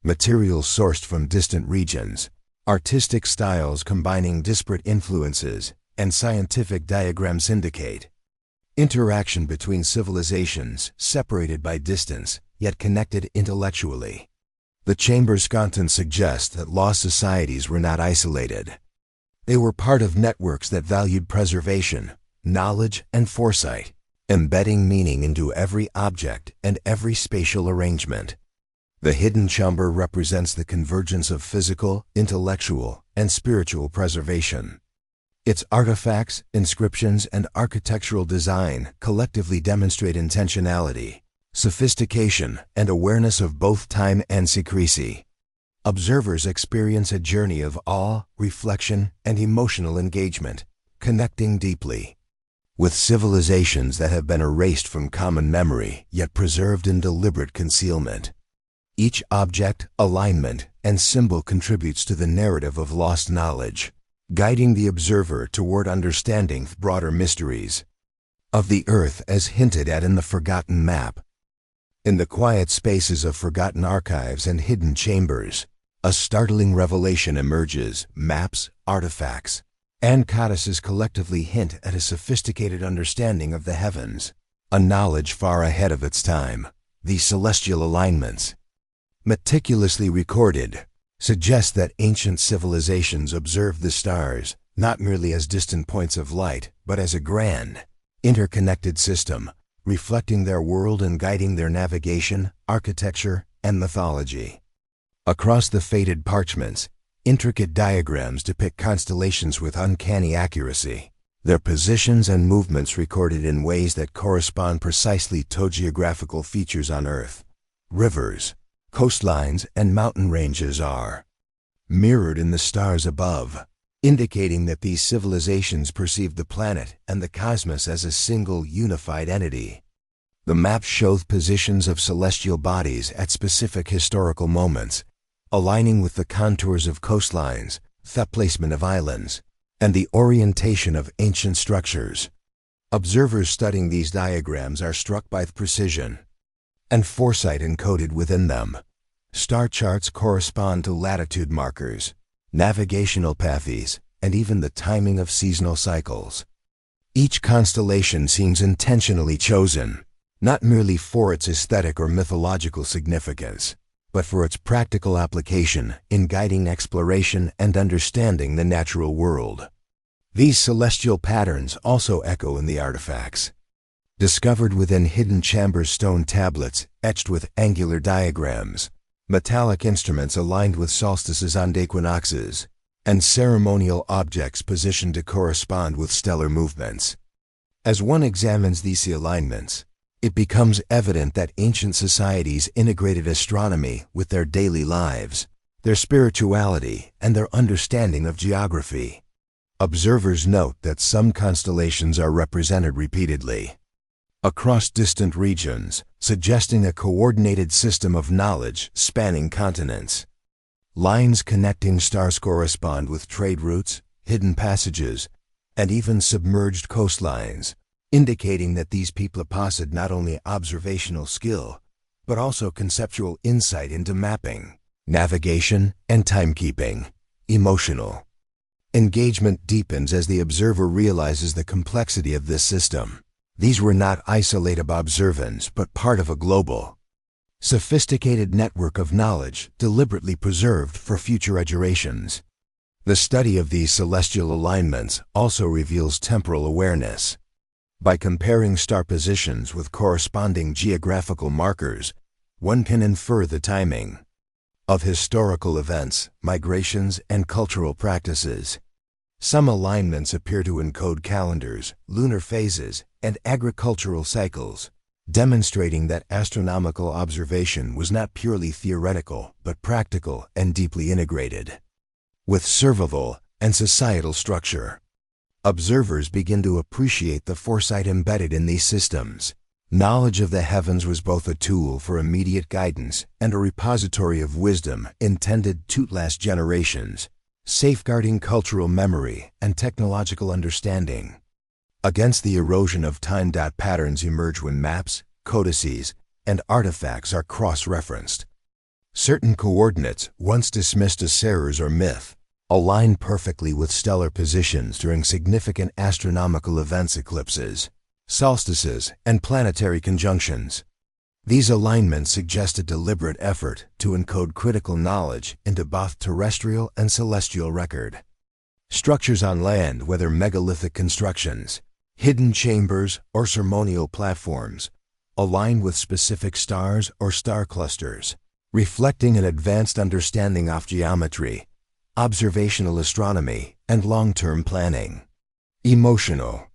Materials sourced from distant regions, artistic styles combining disparate influences, and scientific diagrams indicate interaction between civilizations separated by distance, yet connected intellectually. The chamber's contents suggest that lost societies were not isolated. They were part of networks that valued preservation, knowledge, and foresight, embedding meaning into every object and every spatial arrangement. The hidden chamber represents the convergence of physical, intellectual, and spiritual preservation. Its artifacts, inscriptions, and architectural design collectively demonstrate intentionality, sophistication, and awareness of both time and secrecy. Observers experience a journey of awe, reflection, and emotional engagement, connecting deeply with civilizations that have been erased from common memory yet preserved in deliberate concealment. Each object, alignment, and symbol contributes to the narrative of lost knowledge, guiding the observer toward understanding broader mysteries of the Earth as hinted at in the Forgotten Map. In the quiet spaces of forgotten archives and hidden chambers, a startling revelation emerges. Maps, artifacts, and codices collectively hint at a sophisticated understanding of the heavens, a knowledge far ahead of its time. These celestial alignments, meticulously recorded, suggest that ancient civilizations observed the stars not merely as distant points of light, but as a grand, interconnected system, reflecting their world and guiding their navigation, architecture, and mythology. Across the faded parchments, intricate diagrams depict constellations with uncanny accuracy, their positions and movements recorded in ways that correspond precisely to geographical features on Earth. Rivers, coastlines, and mountain ranges are mirrored in the stars above, indicating that these civilizations perceived the planet and the cosmos as a single unified entity. The maps show positions of celestial bodies at specific historical moments, aligning with the contours of coastlines, the placement of islands, and the orientation of ancient structures. Observers studying these diagrams are struck by the precision and foresight encoded within them. Star charts correspond to latitude markers, navigational paths, and even the timing of seasonal cycles. Each constellation seems intentionally chosen, not merely for its aesthetic or mythological significance, but for its practical application in guiding exploration and understanding the natural world. These celestial patterns also echo in the artifacts, discovered within hidden chambers, stone tablets etched with angular diagrams, metallic instruments aligned with solstices and equinoxes, and ceremonial objects positioned to correspond with stellar movements. As one examines these alignments, it becomes evident that ancient societies integrated astronomy with their daily lives, their spirituality, and their understanding of geography. Observers note that some constellations are represented repeatedly across distant regions, suggesting a coordinated system of knowledge spanning continents. Lines connecting stars correspond with trade routes, hidden passages, and even submerged coastlines, indicating that these people possessed not only observational skill, but also conceptual insight into mapping, navigation, and timekeeping. Emotional engagement deepens as the observer realizes the complexity of this system. These were not isolated observants, but part of a global, sophisticated network of knowledge deliberately preserved for future generations. The study of these celestial alignments also reveals temporal awareness. By comparing star positions with corresponding geographical markers, one can infer the timing of historical events, migrations, and cultural practices. Some alignments appear to encode calendars, lunar phases, and agricultural cycles, demonstrating that astronomical observation was not purely theoretical, but practical and deeply integrated with survival and societal structure. Observers begin to appreciate the foresight embedded in these systems. Knowledge of the heavens was both a tool for immediate guidance and a repository of wisdom intended to last generations, safeguarding cultural memory and technological understanding. Against the erosion of time, patterns emerge when maps, codices, and artifacts are cross-referenced. Certain coordinates, once dismissed as errors or myth, align perfectly with stellar positions during significant astronomical events, eclipses, solstices, and planetary conjunctions. These alignments suggest a deliberate effort to encode critical knowledge into both terrestrial and celestial record. Structures on land, whether megalithic constructions, hidden chambers, or ceremonial platforms, align with specific stars or star clusters, reflecting an advanced understanding of geometry, observational astronomy, and long-term planning. Emotional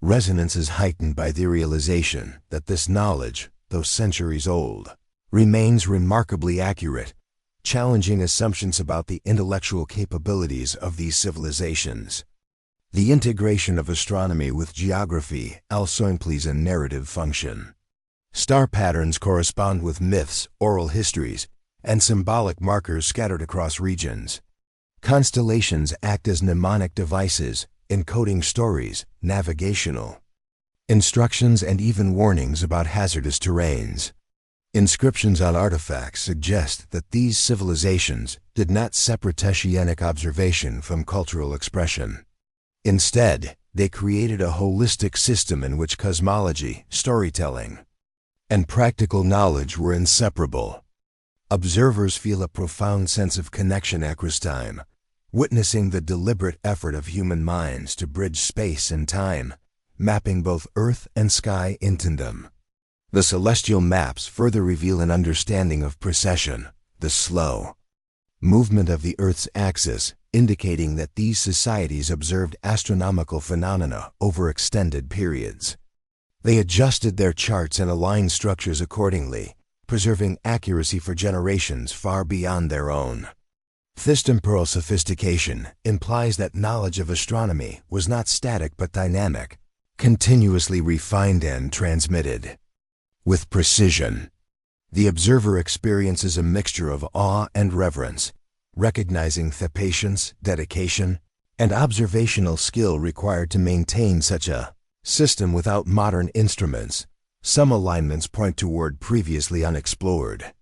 resonance is heightened by the realization that this knowledge, though centuries old, remains remarkably accurate, challenging assumptions about the intellectual capabilities of these civilizations. The integration of astronomy with geography also implies a narrative function. Star patterns correspond with myths, oral histories, and symbolic markers scattered across regions. Constellations act as mnemonic devices, encoding stories, navigational instructions, and even warnings about hazardous terrains. Inscriptions on artifacts suggest that these civilizations did not separate oceanic observation from cultural expression. Instead, they created a holistic system in which cosmology, storytelling, and practical knowledge were inseparable. Observers feel a profound sense of connection across time, witnessing the deliberate effort of human minds to bridge space and time, mapping both Earth and sky in tandem. The celestial maps further reveal an understanding of precession, the slow movement of the Earth's axis, indicating that these societies observed astronomical phenomena over extended periods. They adjusted their charts and aligned structures accordingly, preserving accuracy for generations far beyond their own. This temporal sophistication implies that knowledge of astronomy was not static but dynamic, continuously refined and transmitted. With precision, the observer experiences a mixture of awe and reverence, recognizing the patience, dedication, and observational skill required to maintain such a system without modern instruments. Some alignments point toward previously unexplored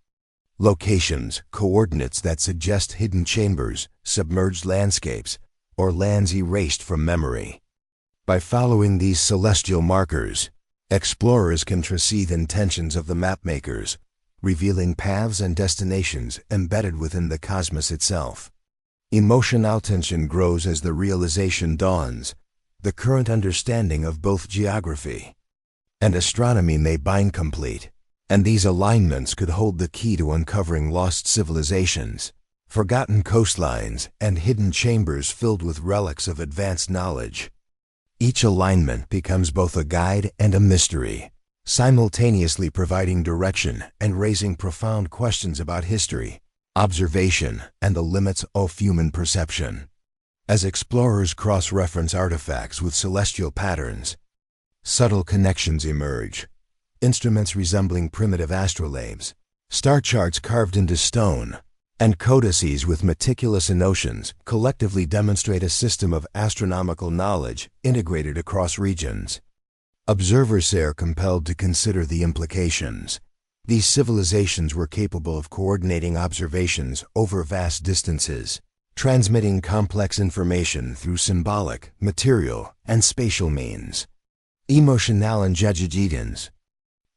locations, coordinates that suggest hidden chambers, submerged landscapes, or lands erased from memory. By following these celestial markers, explorers can trace the intentions of the mapmakers, revealing paths and destinations embedded within the cosmos itself. Emotional tension grows as the realization dawns. The current understanding of both geography and astronomy may bind complete, and these alignments could hold the key to uncovering lost civilizations, forgotten coastlines, and hidden chambers filled with relics of advanced knowledge. Each alignment becomes both a guide and a mystery, simultaneously providing direction and raising profound questions about history, observation, and the limits of human perception. As explorers cross-reference artifacts with celestial patterns, subtle connections emerge. Instruments resembling primitive astrolabes, star charts carved into stone, and codices with meticulous notions collectively demonstrate a system of astronomical knowledge integrated across regions. Observers are compelled to consider the implications. These civilizations were capable of coordinating observations over vast distances, transmitting complex information through symbolic, material, and spatial means. Emotional intelligence.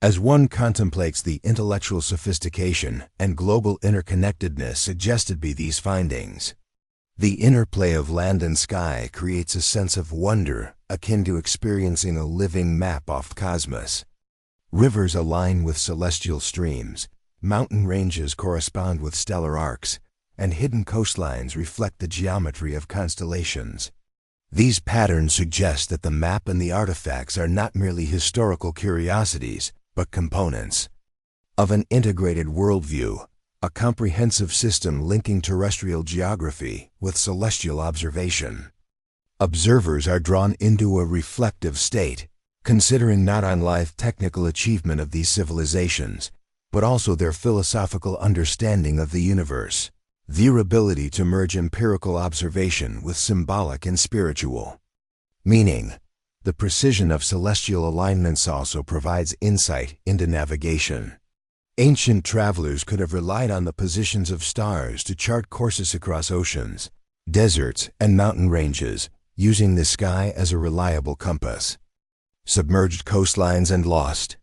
As one contemplates the intellectual sophistication and global interconnectedness suggested by these findings, the interplay of land and sky creates a sense of wonder akin to experiencing a living map of the cosmos. Rivers align with celestial streams, mountain ranges correspond with stellar arcs, and hidden coastlines reflect the geometry of constellations. These patterns suggest that the map and the artifacts are not merely historical curiosities, but components of an integrated worldview, a comprehensive system linking terrestrial geography with celestial observation. Observers are drawn into a reflective state, considering not only technical achievement of these civilizations, but also their philosophical understanding of the universe, their ability to merge empirical observation with symbolic and spiritual meaning. The precision of celestial alignments also provides insight into navigation. Ancient travelers could have relied on the positions of stars to chart courses across oceans, deserts, and mountain ranges, using the sky as a reliable compass. Submerged coastlines and lost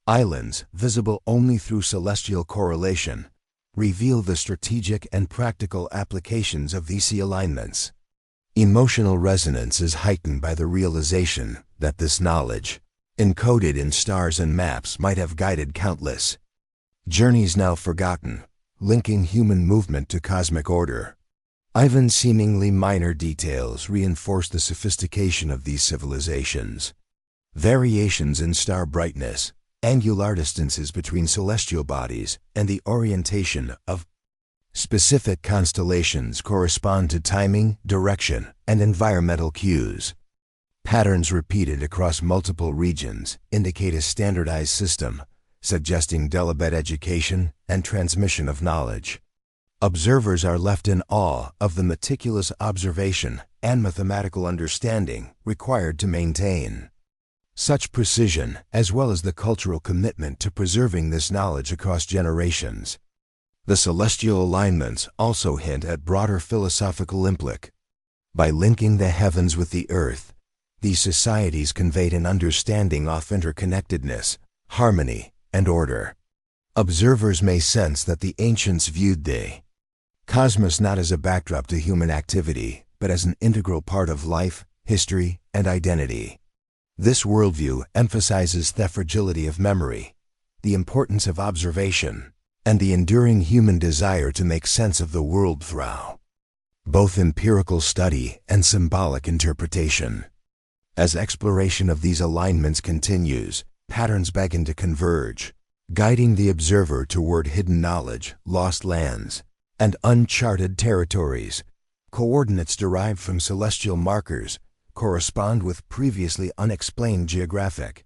islands, visible only through celestial correlation, reveal the strategic and practical applications of these alignments. Emotional resonance is heightened by the realization that this knowledge, encoded in stars and maps, might have guided countless journeys now forgotten, linking human movement to cosmic order. Even seemingly minor details reinforce the sophistication of these civilizations. Variations in star brightness, angular distances between celestial bodies, and the orientation of specific constellations correspond to timing, direction, and environmental cues. Patterns repeated across multiple regions indicate a standardized system, suggesting deliberate education and transmission of knowledge. Observers are left in awe of the meticulous observation and mathematical understanding required to maintain such precision, as well as the cultural commitment to preserving this knowledge across generations. The celestial alignments also hint at broader philosophical implications. By linking the heavens with the earth, these societies conveyed an understanding of interconnectedness, harmony, and order. Observers may sense that the ancients viewed the cosmos not as a backdrop to human activity, but as an integral part of life, history, and identity. This worldview emphasizes the fragility of memory, the importance of observation, and the enduring human desire to make sense of the world through both empirical study and symbolic interpretation. As exploration of these alignments continues, patterns begin to converge, guiding the observer toward hidden knowledge, lost lands, and uncharted territories. Coordinates derived from celestial markers correspond with previously unexplained geographic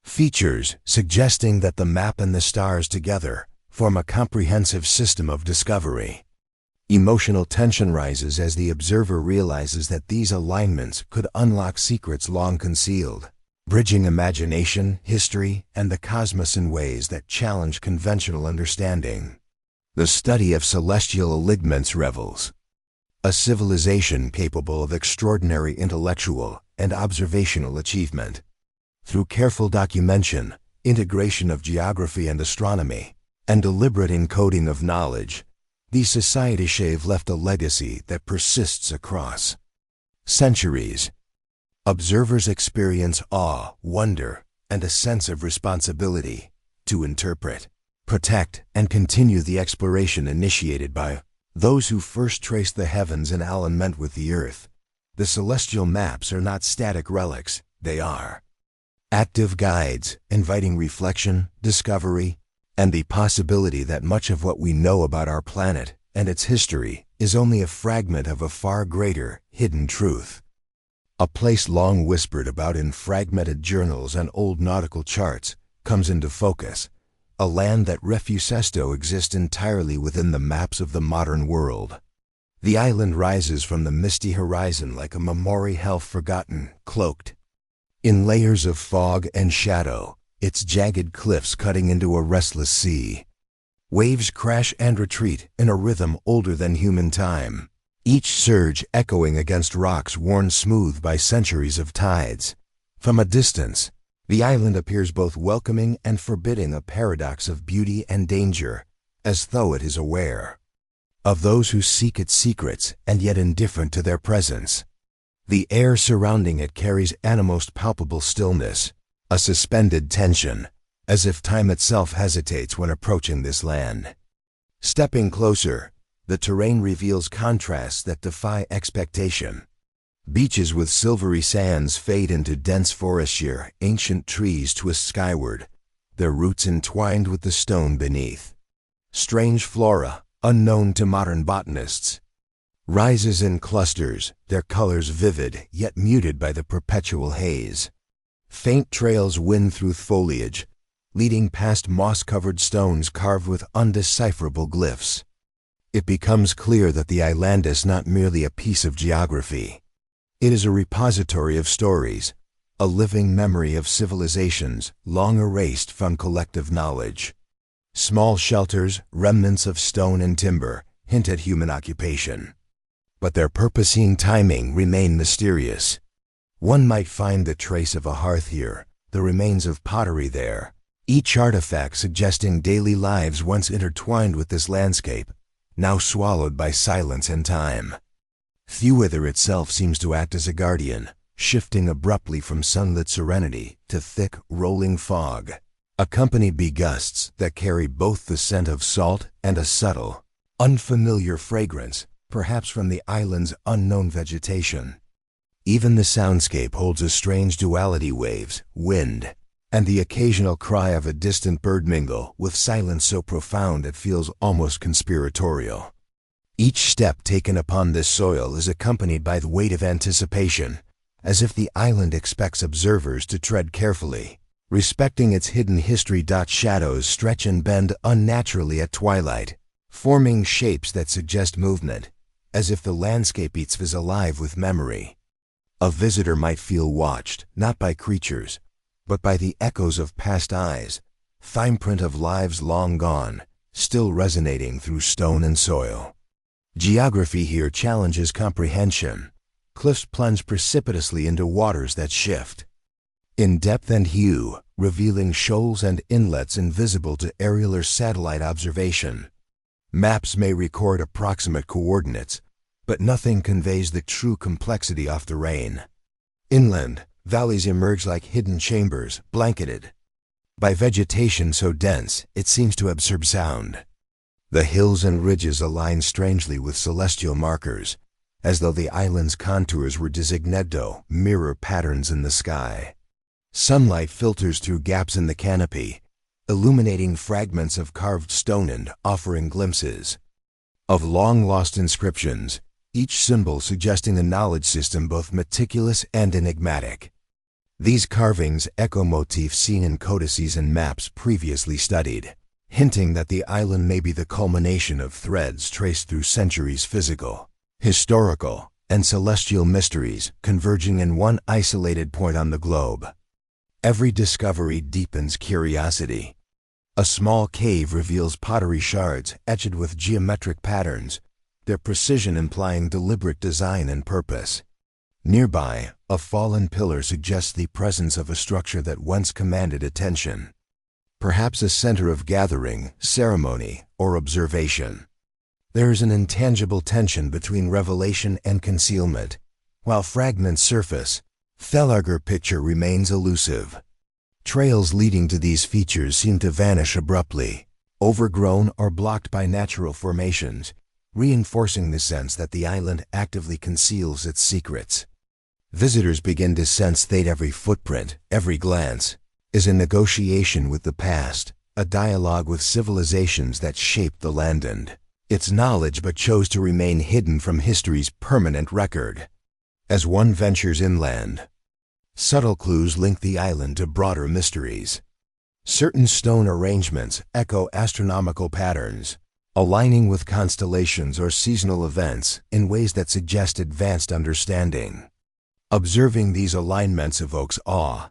features, suggesting that the map and the stars together form a comprehensive system of discovery. Emotional tension rises as the observer realizes that these alignments could unlock secrets long concealed, bridging imagination, history, and the cosmos in ways that challenge conventional understanding. The study of celestial alignments revels a civilization capable of extraordinary intellectual and observational achievement. Through careful documentation, integration of geography and astronomy, and deliberate encoding of knowledge, these societies have left a legacy that persists across centuries. Observers experience awe, wonder, and a sense of responsibility to interpret, protect, and continue the exploration initiated by those who first traced the heavens and alignment with the earth. The celestial maps are not static relics, they are active guides, inviting reflection, discovery, and the possibility that much of what we know about our planet and its history is only a fragment of a far greater, hidden truth. A place long whispered about in fragmented journals and old nautical charts comes into focus, a land that refuses to exist entirely within the maps of the modern world. The island rises from the misty horizon like a memory half forgotten, cloaked in layers of fog and shadow, its jagged cliffs cutting into a restless sea. Waves crash and retreat in a rhythm older than human time, each surge echoing against rocks worn smooth by centuries of tides. From a distance, the island appears both welcoming and forbidding, a paradox of beauty and danger, as though it is aware of those who seek its secrets and yet indifferent to their presence. The air surrounding it carries an almost palpable stillness, a suspended tension, as if time itself hesitates when approaching this land. Stepping closer, the terrain reveals contrasts that defy expectation. Beaches with silvery sands fade into dense forest sheer, ancient trees twist skyward, their roots entwined with the stone beneath. Strange flora, unknown to modern botanists, rises in clusters, their colors vivid yet muted by the perpetual haze. Faint trails wind through foliage, leading past moss-covered stones carved with undecipherable glyphs. It becomes clear that the island is not merely a piece of geography. It is a repository of stories, a living memory of civilizations long erased from collective knowledge. Small shelters, remnants of stone and timber, hint at human occupation. But their purposing timing remain mysterious. One might find the trace of a hearth here, the remains of pottery there, each artifact suggesting daily lives once intertwined with this landscape, now swallowed by silence and time. Thewither itself seems to act as a guardian, shifting abruptly from sunlit serenity to thick, rolling fog, accompanied by gusts that carry both the scent of salt and a subtle, unfamiliar fragrance, perhaps from the island's unknown vegetation. Even the soundscape holds a strange duality: waves, wind, and the occasional cry of a distant bird mingle with silence so profound it feels almost conspiratorial. Each step taken upon this soil is accompanied by the weight of anticipation, as if the island expects observers to tread carefully, respecting its hidden history. Shadows stretch and bend unnaturally at twilight, forming shapes that suggest movement, as if the landscape itself is alive with memory. A visitor might feel watched, not by creatures, but by the echoes of past eyes, thumbprint of lives long gone, still resonating through stone and soil. Geography here challenges comprehension. Cliffs plunge precipitously into waters that shift in depth and hue, revealing shoals and inlets invisible to aerial or satellite observation. Maps may record approximate coordinates, but nothing conveys the true complexity of the terrain. Inland, valleys emerge like hidden chambers, blanketed by vegetation so dense it seems to absorb sound. The hills and ridges align strangely with celestial markers, as though the island's contours were designado mirror patterns in the sky. Sunlight filters through gaps in the canopy, illuminating fragments of carved stone and offering glimpses of long-lost inscriptions, each symbol suggesting a knowledge system both meticulous and enigmatic. These carvings echo motifs seen in codices and maps previously studied, hinting that the island may be the culmination of threads traced through centuries: physical, historical, and celestial mysteries converging in one isolated point on the globe. Every discovery deepens curiosity. A small cave reveals pottery shards etched with geometric patterns, their precision implying deliberate design and purpose. Nearby, a fallen pillar suggests the presence of a structure that once commanded attention, perhaps a center of gathering, ceremony, or observation. There is an intangible tension between revelation and concealment. While fragments surface, Thelagr picture remains elusive. Trails leading to these features seem to vanish abruptly, overgrown or blocked by natural formations, reinforcing the sense that the island actively conceals its secrets. Visitors begin to sense that every footprint, every glance, is a negotiation with the past, a dialogue with civilizations that shaped the land and its knowledge but chose to remain hidden from history's permanent record. As one ventures inland, subtle clues link the island to broader mysteries. Certain stone arrangements echo astronomical patterns, aligning with constellations or seasonal events in ways that suggest advanced understanding. Observing these alignments evokes awe,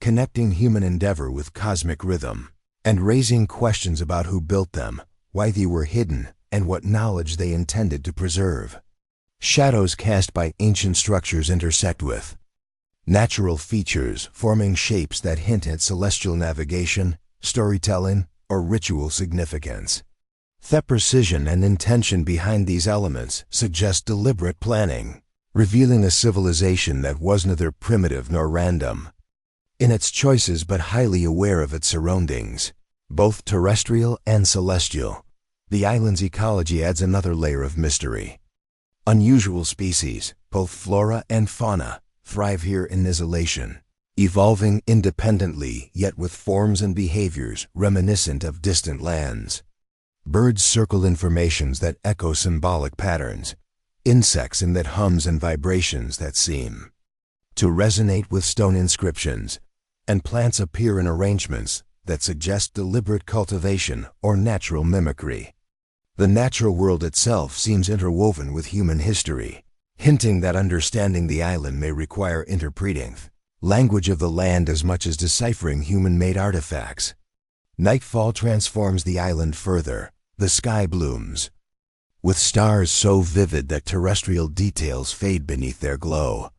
connecting human endeavor with cosmic rhythm, and raising questions about who built them, why they were hidden, and what knowledge they intended to preserve. Shadows cast by ancient structures intersect with natural features, forming shapes that hint at celestial navigation, storytelling, or ritual significance. The precision and intention behind these elements suggest deliberate planning, revealing a civilization that was neither primitive nor random in its choices but highly aware of its surroundings. Both terrestrial and celestial, the island's ecology adds another layer of mystery. Unusual species, both flora and fauna, thrive here in isolation, evolving independently yet with forms and behaviors reminiscent of distant lands. Birds circle informations that echo symbolic patterns, insects emit hums and vibrations that seem to resonate with stone inscriptions, and plants appear in arrangements that suggest deliberate cultivation or natural mimicry. The natural world itself seems interwoven with human history, hinting that understanding the island may require interpreting language of the land as much as deciphering human-made artifacts. Nightfall transforms the island further. The sky blooms, with stars so vivid that terrestrial details fade beneath their glow.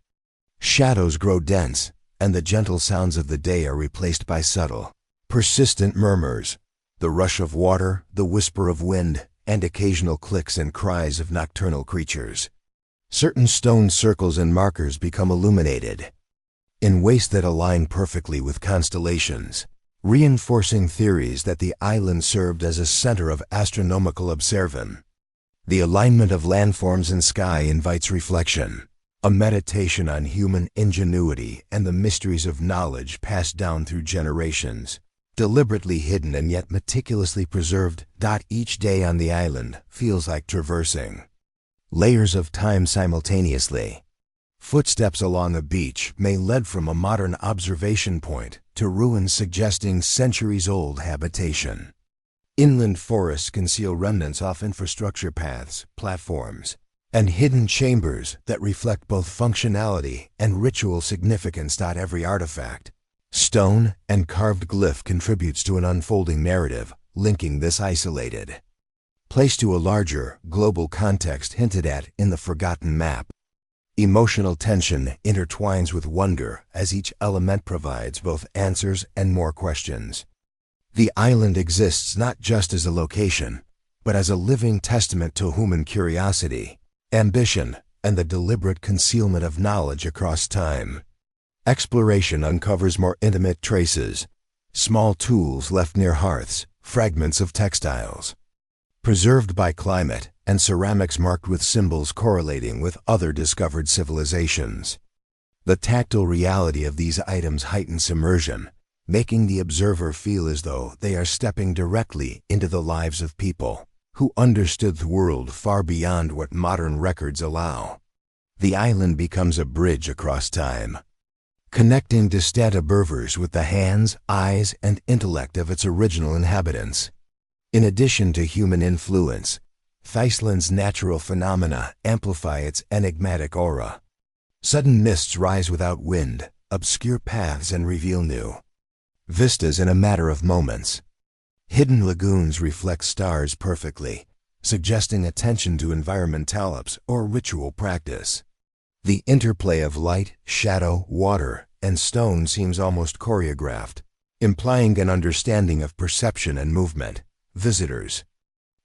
Shadows grow dense, and the gentle sounds of the day are replaced by subtle, persistent murmurs, the rush of water, the whisper of wind, and occasional clicks and cries of nocturnal creatures. Certain stone circles and markers become illuminated in ways that align perfectly with constellations, reinforcing theories that the island served as a center of astronomical observation. The alignment of landforms and sky invites reflection, a meditation on human ingenuity and the mysteries of knowledge passed down through generations, deliberately hidden and yet meticulously preserved. Each day on the island feels like traversing layers of time simultaneously. Footsteps along a beach may lead from a modern observation point to ruins suggesting centuries-old habitation. Inland forests conceal remnants off infrastructure paths, platforms, and hidden chambers that reflect both functionality and ritual significance. Every artifact, stone, and carved glyph contributes to an unfolding narrative, linking this isolated place to a larger, global context hinted at in the Forgotten Map. Emotional tension intertwines with wonder as each element provides both answers and more questions. The island exists not just as a location, but as a living testament to human curiosity, ambition, and the deliberate concealment of knowledge across time. Exploration uncovers more intimate traces, small tools left near hearths, fragments of textiles preserved by climate, and ceramics marked with symbols correlating with other discovered civilizations. The tactile reality of these items heightens immersion, making the observer feel as though they are stepping directly into the lives of people who understood the world far beyond what modern records allow. The island becomes a bridge across time, connecting distant observers with the hands, eyes, and intellect of its original inhabitants. In addition to human influence, Iceland's natural phenomena amplify its enigmatic aura. Sudden mists rise without wind, obscure paths, and reveal new vistas in a matter of moments. Hidden lagoons reflect stars perfectly, suggesting attention to environmentalips or ritual practice. The interplay of light, shadow, water, and stone seems almost choreographed, implying an understanding of perception and movement. Visitors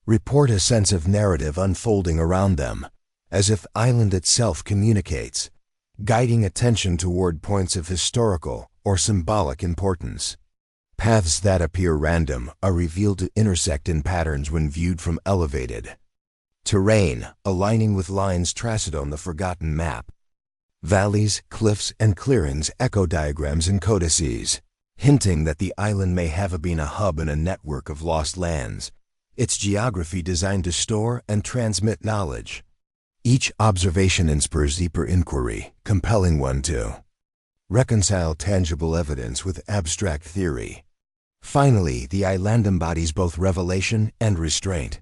report a sense of narrative unfolding around them, as if the island itself communicates, guiding attention toward points of historical or symbolic importance. Paths that appear random are revealed to intersect in patterns when viewed from elevated terrain, aligning with lines traced on the Forgotten Map. Valleys, cliffs, and clearings echo diagrams and codices, hinting that the island may have been a hub in a network of lost lands, its geography designed to store and transmit knowledge. Each observation inspires deeper inquiry, compelling one to reconcile tangible evidence with abstract theory. Finally, the island embodies both revelation and restraint.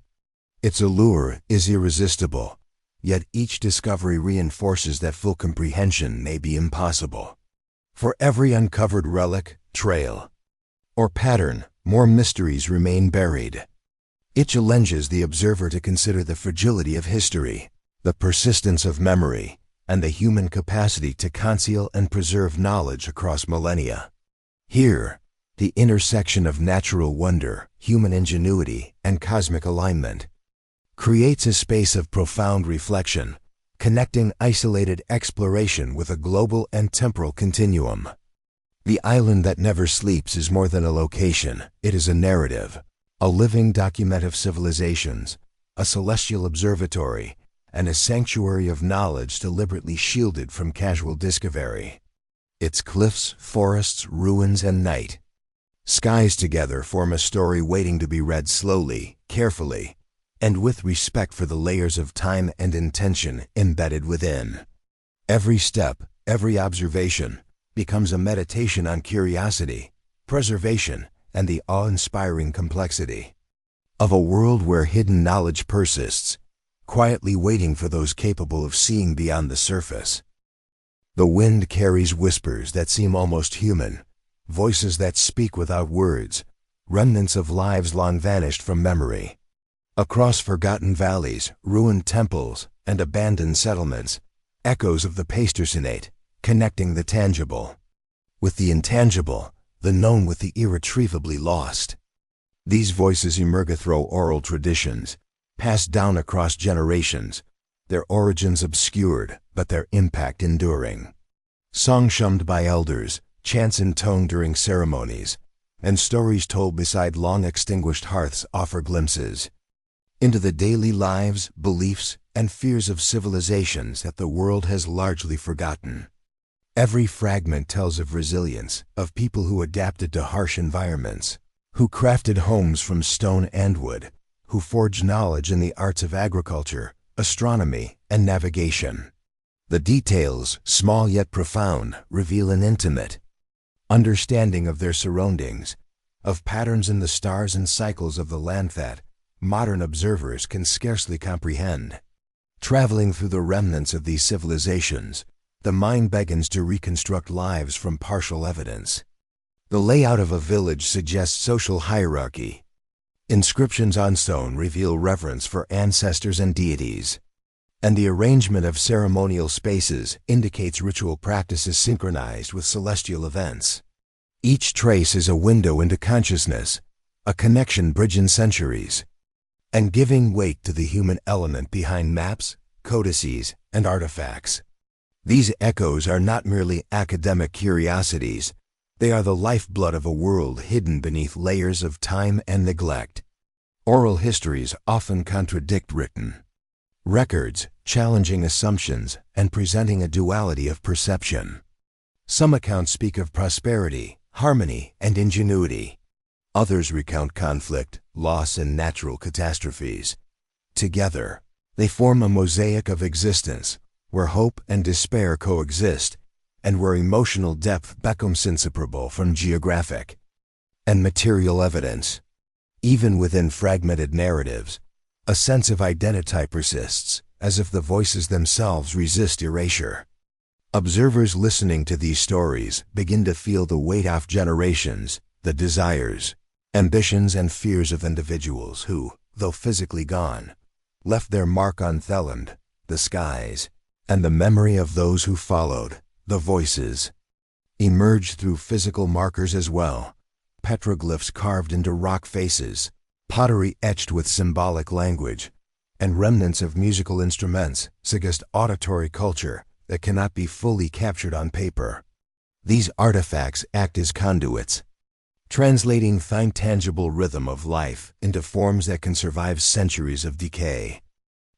Its allure is irresistible, yet each discovery reinforces that full comprehension may be impossible. For every uncovered relic, trail, or pattern, more mysteries remain buried. It challenges the observer to consider the fragility of history, the persistence of memory, and the human capacity to conceal and preserve knowledge across millennia. Here, the intersection of natural wonder, human ingenuity, and cosmic alignment creates a space of profound reflection, connecting isolated exploration with a global and temporal continuum. The island that never sleeps is more than a location. It is a narrative, a living document of civilizations, a celestial observatory, and a sanctuary of knowledge deliberately shielded from casual discovery. Its cliffs, forests, ruins, and night skies together form a story waiting to be read slowly, carefully, and with respect for the layers of time and intention embedded within. Every step, every observation, becomes a meditation on curiosity, preservation, and the awe-inspiring complexity of a world where hidden knowledge persists, quietly waiting for those capable of seeing beyond the surface. The wind carries whispers that seem almost human, voices that speak without words, remnants of lives long vanished from memory. Across forgotten valleys, ruined temples, and abandoned settlements, echoes of the Pleistocene, connecting the tangible with the intangible, the known with the irretrievably lost. These voices emerge through oral traditions, passed down across generations, their origins obscured, but their impact enduring. Songs hummed by elders, chants intoned during ceremonies, and stories told beside long-extinguished hearths offer glimpses into the daily lives, beliefs, and fears of civilizations that the world has largely forgotten. Every fragment tells of resilience, of people who adapted to harsh environments, who crafted homes from stone and wood, who forged knowledge in the arts of agriculture, astronomy, and navigation. The details, small yet profound, reveal an intimate understanding of their surroundings, of patterns in the stars and cycles of the land that modern observers can scarcely comprehend. Traveling through the remnants of these civilizations, the mind begins to reconstruct lives from partial evidence. The layout of a village suggests social hierarchy. Inscriptions on stone reveal reverence for ancestors and deities, and the arrangement of ceremonial spaces indicates ritual practices synchronized with celestial events. Each trace is a window into consciousness, a connection bridging centuries, and giving weight to the human element behind maps, codices, and artifacts. These echoes are not merely academic curiosities, they are the lifeblood of a world hidden beneath layers of time and neglect. Oral histories often contradict written records, challenging assumptions and presenting a duality of perception. Some accounts speak of prosperity, harmony, and ingenuity. Others recount conflict, loss, and natural catastrophes. Together, they form a mosaic of existence, where hope and despair coexist, and where emotional depth becomes inseparable from geographic and material evidence. Even within fragmented narratives, a sense of identity persists, as if the voices themselves resist erasure. Observers listening to these stories begin to feel the weight of generations, the desires, ambitions, and fears of individuals who, though physically gone, left their mark on Theland, the skies, and the memory of those who followed. The voices emerge through physical markers as well, petroglyphs carved into rock faces, pottery etched with symbolic language, and remnants of musical instruments suggest auditory culture that cannot be fully captured on paper. These artifacts act as conduits, translating the tangible rhythm of life into forms that can survive centuries of decay.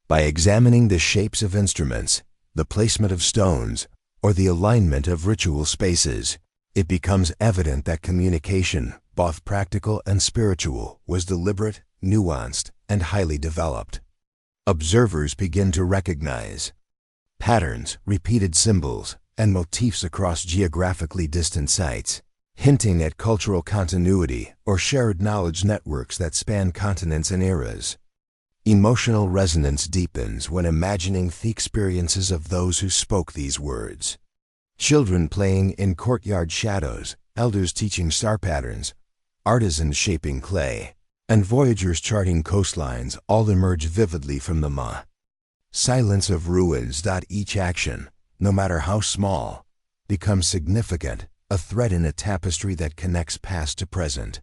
By examining the shapes of instruments, the placement of stones, or the alignment of ritual spaces, it becomes evident that communication, both practical and spiritual, was deliberate, nuanced, and highly developed. Observers begin to recognize patterns, repeated symbols, and motifs across geographically distant sites, hinting at cultural continuity or shared knowledge networks that span continents and eras. Emotional resonance deepens when imagining the experiences of those who spoke these words. Children playing in courtyard shadows, elders teaching star patterns, artisans shaping clay, and voyagers charting coastlines all emerge vividly from the silence of ruins. Each action, no matter how small, becomes significant, a thread in a tapestry that connects past to present.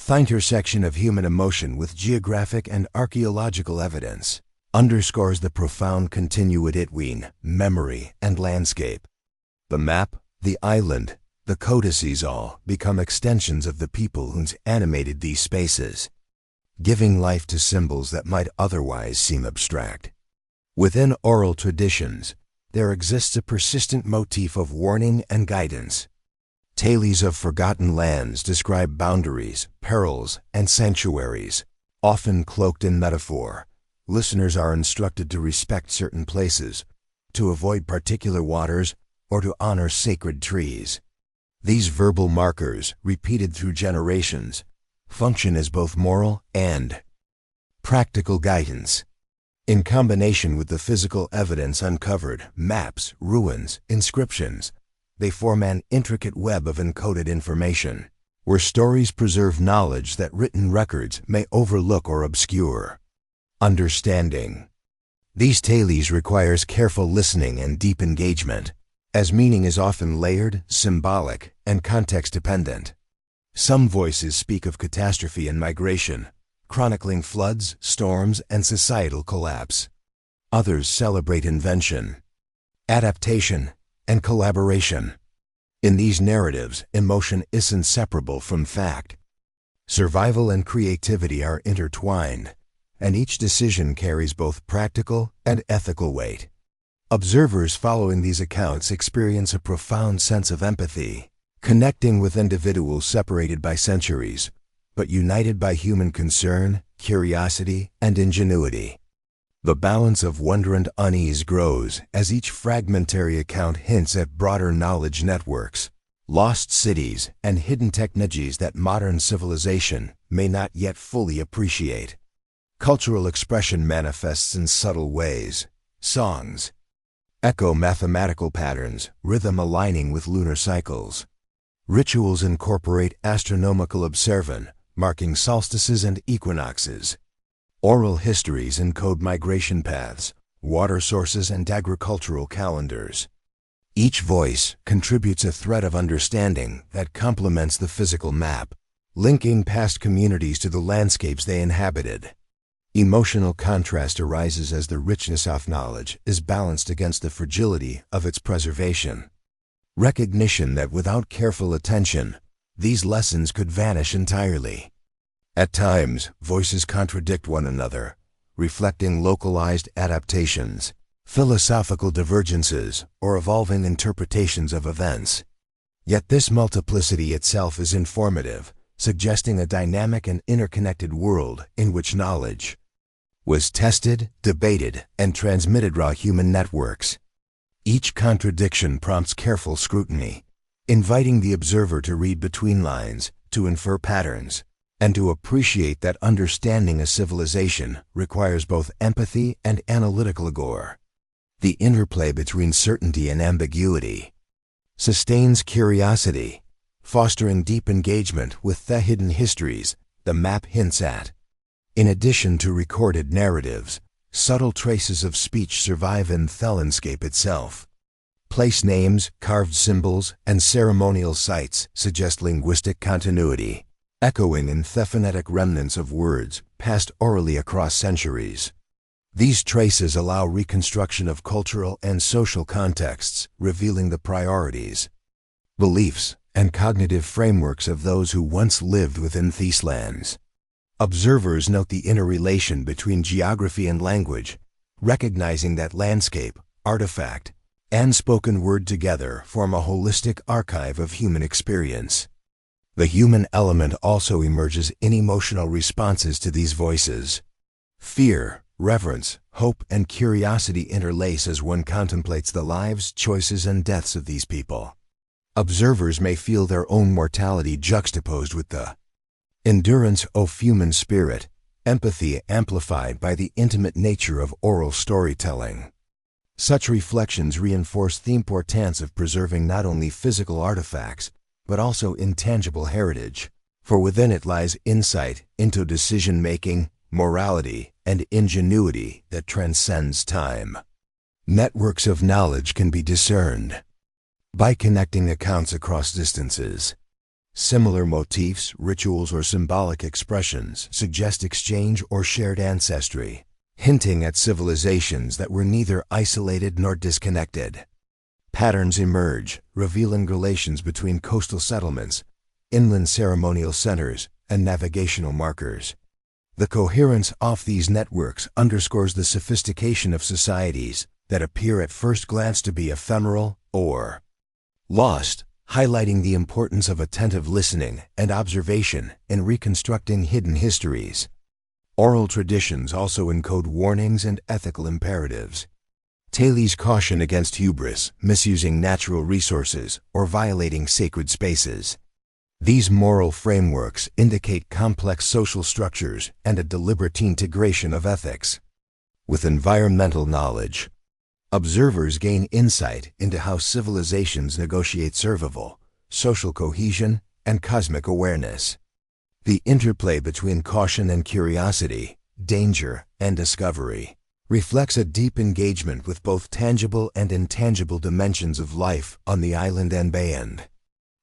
The intersection of human emotion with geographic and archaeological evidence underscores the profound continuity between memory and landscape. The map, the island, the codices all become extensions of the people who animated these spaces, giving life to symbols that might otherwise seem abstract. Within oral traditions, there exists a persistent motif of warning and guidance. Tales of forgotten lands describe boundaries, perils, and sanctuaries. Often cloaked in metaphor, listeners are instructed to respect certain places, to avoid particular waters, or to honor sacred trees. These verbal markers, repeated through generations, function as both moral and practical guidance. In combination with the physical evidence uncovered, maps, ruins, inscriptions, they form an intricate web of encoded information, where stories preserve knowledge that written records may overlook or obscure. Understanding. These tales requires careful listening and deep engagement, as meaning is often layered, symbolic, and context-dependent. Some voices speak of catastrophe and migration, chronicling floods, storms, and societal collapse. Others celebrate invention, adaptation, and collaboration. In these narratives, emotion is inseparable from fact. Survival and creativity are intertwined, and each decision carries both practical and ethical weight. Observers following these accounts experience a profound sense of empathy, connecting with individuals separated by centuries, but united by human concern, curiosity, and ingenuity. The balance of wonder and unease grows as each fragmentary account hints at broader knowledge networks, lost cities, and hidden technologies that modern civilization may not yet fully appreciate. Cultural expression manifests in subtle ways. Songs echo mathematical patterns, rhythm aligning with lunar cycles. Rituals incorporate astronomical observance, marking solstices and equinoxes. Oral histories encode migration paths, water sources, and agricultural calendars. Each voice contributes a thread of understanding that complements the physical map, linking past communities to the landscapes they inhabited. Emotional contrast arises as the richness of knowledge is balanced against the fragility of its preservation. Recognition that without careful attention, these lessons could vanish entirely. At times, voices contradict one another, reflecting localized adaptations, philosophical divergences, or evolving interpretations of events. Yet this multiplicity itself is informative, suggesting a dynamic and interconnected world in which knowledge was tested, debated, and transmitted through human networks. Each contradiction prompts careful scrutiny, inviting the observer to read between lines, to infer patterns, and to appreciate that understanding a civilization requires both empathy and analytical rigor. The interplay between certainty and ambiguity sustains curiosity, fostering deep engagement with the hidden histories the map hints at. In addition to recorded narratives, subtle traces of speech survive in the landscape itself. Place names, carved symbols, and ceremonial sites suggest linguistic continuity, echoing in the phonetic remnants of words passed orally across centuries. These traces allow reconstruction of cultural and social contexts, revealing the priorities, beliefs, and cognitive frameworks of those who once lived within these lands. Observers note the interrelation between geography and language, recognizing that landscape, artifact, and spoken word together form a holistic archive of human experience. The human element also emerges in emotional responses to these voices. Fear, reverence, hope, and curiosity interlace as one contemplates the lives, choices, and deaths of these people. Observers may feel their own mortality juxtaposed with the endurance of human spirit, empathy amplified by the intimate nature of oral storytelling. Such reflections reinforce the importance of preserving not only physical artifacts, but also intangible heritage, for within it lies insight into decision-making, morality, and ingenuity that transcends time. Networks of knowledge can be discerned by connecting accounts across distances. Similar motifs, rituals, or symbolic expressions suggest exchange or shared ancestry, hinting at civilizations that were neither isolated nor disconnected. Patterns emerge, revealing relations between coastal settlements, inland ceremonial centers, and navigational markers. The coherence of these networks underscores the sophistication of societies that appear at first glance to be ephemeral or lost, highlighting the importance of attentive listening and observation in reconstructing hidden histories. Oral traditions also encode warnings and ethical imperatives, Thales' caution against hubris, misusing natural resources, or violating sacred spaces. These moral frameworks indicate complex social structures and a deliberate integration of ethics. With environmental knowledge, observers gain insight into how civilizations negotiate survival, social cohesion, and cosmic awareness. The interplay between caution and curiosity, danger and discovery, reflects a deep engagement with both tangible and intangible dimensions of life on the island and beyond.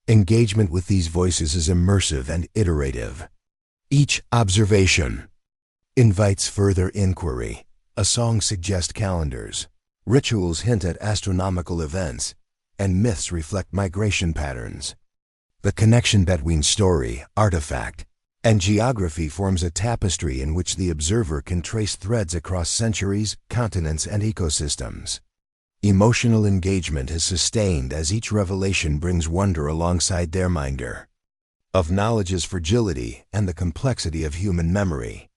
Engagement with these voices is immersive and iterative. Each observation invites further inquiry. A song suggests calendars, rituals hint at astronomical events, and myths reflect migration patterns. The connection between story, artifact, and geography forms a tapestry in which the observer can trace threads across centuries, continents, and ecosystems. Emotional engagement is sustained as each revelation brings wonder alongside their reminder of knowledge's fragility and the complexity of human memory.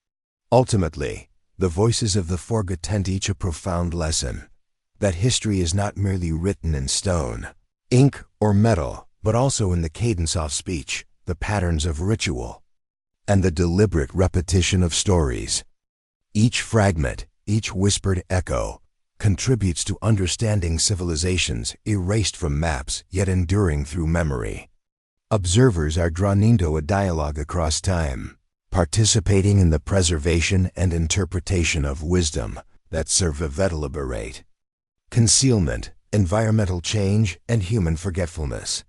Ultimately, the voices of the Forgotten teach a profound lesson, that history is not merely written in stone, ink, or metal, but also in the cadence of speech, the patterns of ritual, and the deliberate repetition of stories. Each fragment, each whispered echo, contributes to understanding civilizations erased from maps yet enduring through memory. Observers are drawn into a dialogue across time, participating in the preservation and interpretation of wisdom that serve to liberate concealment, environmental change, and human forgetfulness.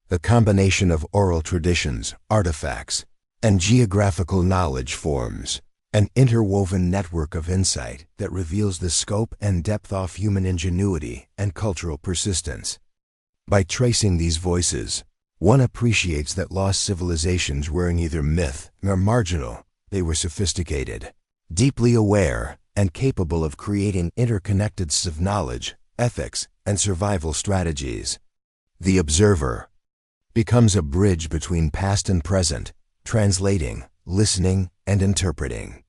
The combination of oral traditions, artifacts, and geographical knowledge forms an interwoven network of insight that reveals the scope and depth of human ingenuity and cultural persistence. By tracing these voices, one appreciates that lost civilizations were neither myth nor marginal. They were sophisticated, deeply aware, and capable of creating interconnected systems of knowledge, ethics, and survival strategies. The observer becomes a bridge between past and present, translating, listening, and interpreting.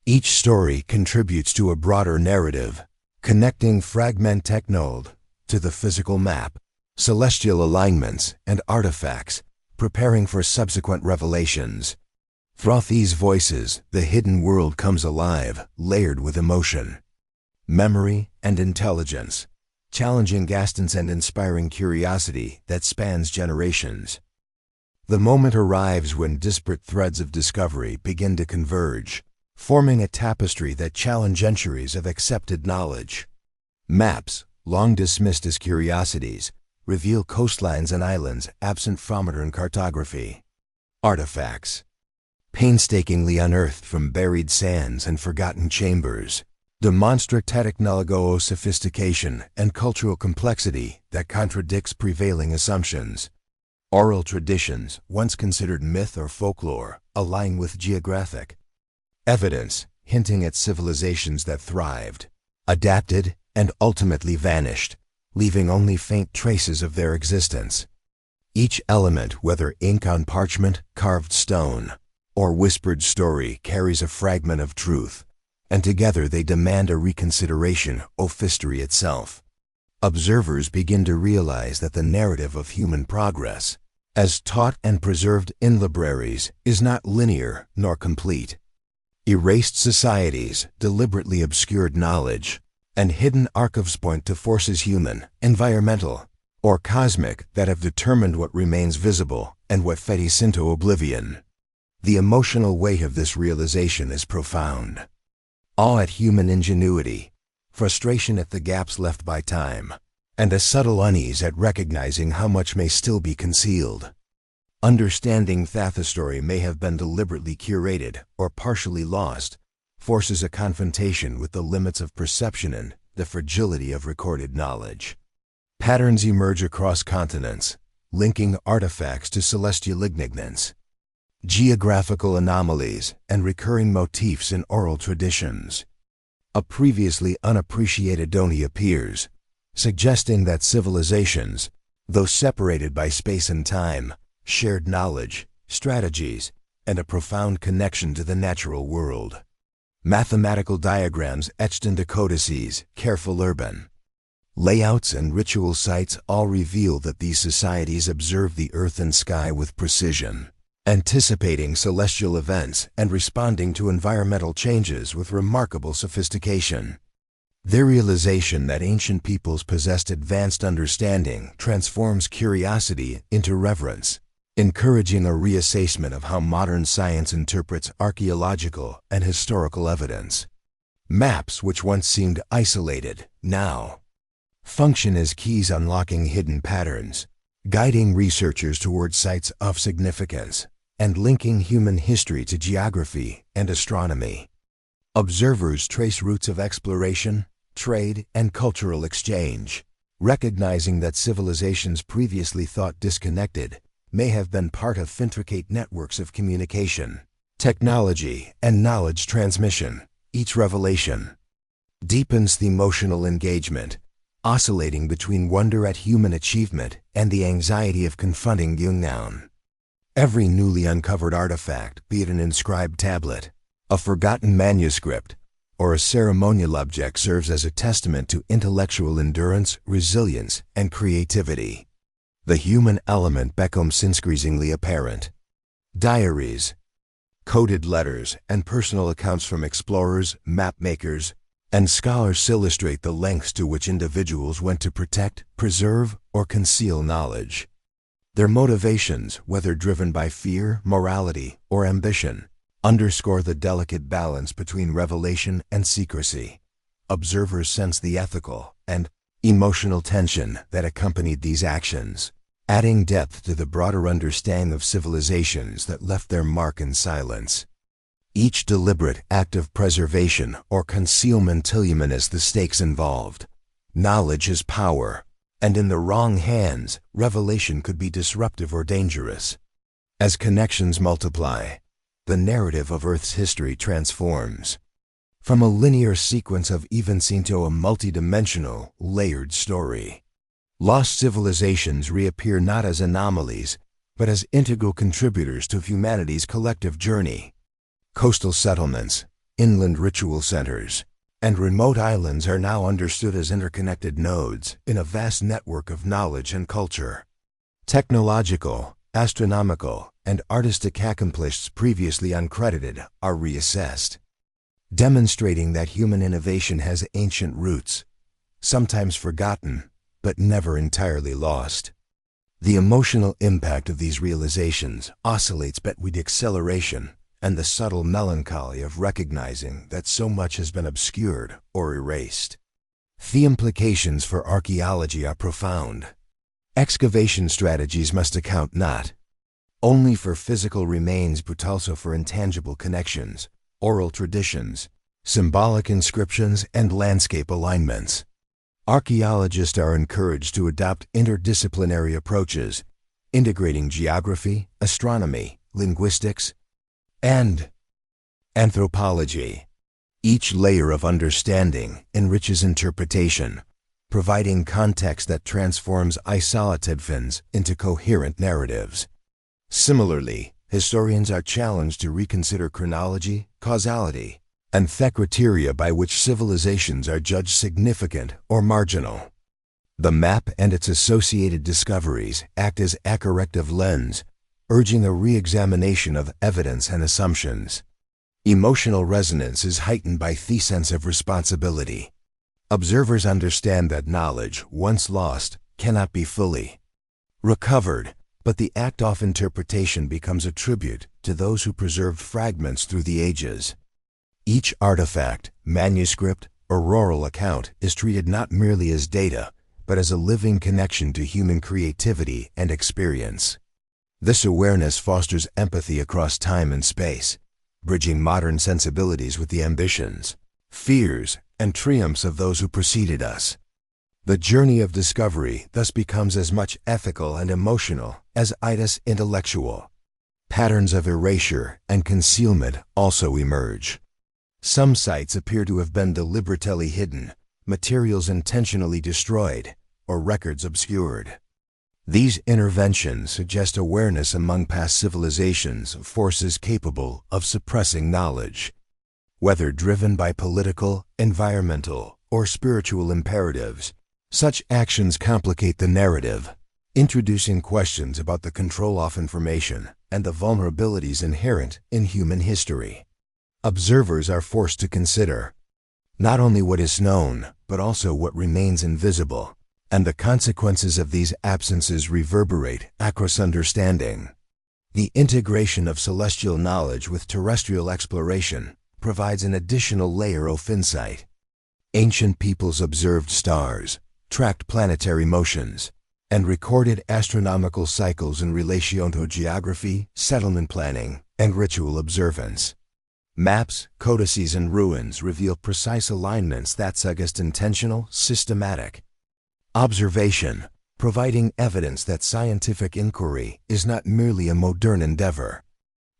Each story contributes to a broader narrative, connecting fragment technode to the physical map, celestial alignments, and artifacts, preparing for subsequent revelations. Through these voices, the hidden world comes alive, layered with emotion, memory, and intelligence, challenging guidance and inspiring curiosity that spans generations. The moment arrives when disparate threads of discovery begin to converge, forming a tapestry that challenges centuries of accepted knowledge. Maps, long dismissed as curiosities, reveal coastlines and islands absent from modern cartography. Artifacts, painstakingly unearthed from buried sands and forgotten chambers, demonstrate technological sophistication and cultural complexity that contradicts prevailing assumptions. Oral traditions, once considered myth or folklore, align with geographic evidence, hinting at civilizations that thrived, adapted, and ultimately vanished, leaving only faint traces of their existence. Each element, whether ink on parchment, carved stone, or whispered story, carries a fragment of truth, and together they demand a reconsideration of history itself. Observers begin to realize that the narrative of human progress, as taught and preserved in libraries, is not linear nor complete. Erased societies, deliberately obscured knowledge, and hidden archives point to forces human, environmental, or cosmic that have determined what remains visible and what fades into oblivion. The emotional weight of this realization is profound. Awe at human ingenuity, frustration at the gaps left by time, and a subtle unease at recognizing how much may still be concealed. Understanding that the story may have been deliberately curated or partially lost forces a confrontation with the limits of perception and the fragility of recorded knowledge. Patterns emerge across continents, linking artifacts to celestial ignitions, geographical anomalies, and recurring motifs in oral traditions. A previously unappreciated doni appears, suggesting that civilizations, though separated by space and time, shared knowledge, strategies, and a profound connection to the natural world. Mathematical diagrams etched into codices, careful urban layouts and ritual sites all reveal that these societies observe the earth and sky with precision, anticipating celestial events and responding to environmental changes with remarkable sophistication. Their realization that ancient peoples possessed advanced understanding transforms curiosity into reverence, encouraging a reassessment of how modern science interprets archaeological and historical evidence. Maps which once seemed isolated, now function as keys unlocking hidden patterns, guiding researchers towards sites of significance, and linking human history to geography and astronomy. Observers trace routes of exploration, trade, and cultural exchange, recognizing that civilizations previously thought disconnected may have been part of intricate networks of communication, technology, and knowledge transmission. Each revelation deepens the emotional engagement, oscillating between wonder at human achievement and the anxiety of confronting the unknown. Every newly uncovered artifact, be it an inscribed tablet, a forgotten manuscript, or a ceremonial object, serves as a testament to intellectual endurance, resilience, and creativity. The human element becomes increasingly apparent. Diaries, coded letters, and personal accounts from explorers, map-makers, and scholars illustrate the lengths to which individuals went to protect, preserve, or conceal knowledge. Their motivations, whether driven by fear, morality, or ambition, underscore the delicate balance between revelation and secrecy. Observers sense the ethical and emotional tension that accompanied these actions, adding depth to the broader understanding of civilizations that left their mark in silence. Each deliberate act of preservation or concealment illuminates the stakes involved. Knowledge is power, and in the wrong hands, revelation could be disruptive or dangerous. As connections multiply, the narrative of Earth's history transforms, from a linear sequence of events into a multidimensional, layered story. Lost civilizations reappear not as anomalies, but as integral contributors to humanity's collective journey. Coastal settlements, inland ritual centers, and remote islands are now understood as interconnected nodes in a vast network of knowledge and culture. Technological, astronomical, and artistic accomplishments previously uncredited are reassessed, demonstrating that human innovation has ancient roots, sometimes forgotten, but never entirely lost. The emotional impact of these realizations oscillates between acceleration and the subtle melancholy of recognizing that so much has been obscured or erased. The implications for archaeology are profound. Excavation strategies must account not only for physical remains but also for intangible connections, oral traditions, symbolic inscriptions, and landscape alignments. Archaeologists are encouraged to adopt interdisciplinary approaches, integrating geography, astronomy, linguistics, and anthropology. Each layer of understanding enriches interpretation, providing context that transforms isolated events into coherent narratives. Similarly, historians are challenged to reconsider chronology, causality, and the criteria by which civilizations are judged significant or marginal. The map and its associated discoveries act as a corrective lens, urging a re-examination of evidence and assumptions. Emotional resonance is heightened by the sense of responsibility. Observers understand that knowledge, once lost, cannot be fully recovered, but the act of interpretation becomes a tribute to those who preserved fragments through the ages. Each artifact, manuscript, or oral account is treated not merely as data, but as a living connection to human creativity and experience. This awareness fosters empathy across time and space, bridging modern sensibilities with the ambitions, fears, and triumphs of those who preceded us. The journey of discovery thus becomes as much ethical and emotional as it is intellectual. Patterns of erasure and concealment also emerge. Some sites appear to have been deliberately hidden, materials intentionally destroyed, or records obscured. These interventions suggest awareness among past civilizations of forces capable of suppressing knowledge. Whether driven by political, environmental, or spiritual imperatives, such actions complicate the narrative, introducing questions about the control of information and the vulnerabilities inherent in human history. Observers are forced to consider not only what is known, but also what remains invisible, and the consequences of these absences reverberate across understanding. The integration of celestial knowledge with terrestrial exploration provides an additional layer of insight. Ancient peoples observed stars, tracked planetary motions, and recorded astronomical cycles in relation to geography, settlement planning, and ritual observance. Maps, codices, and ruins reveal precise alignments that suggest intentional, systematic observation, providing evidence that scientific inquiry is not merely a modern endeavor.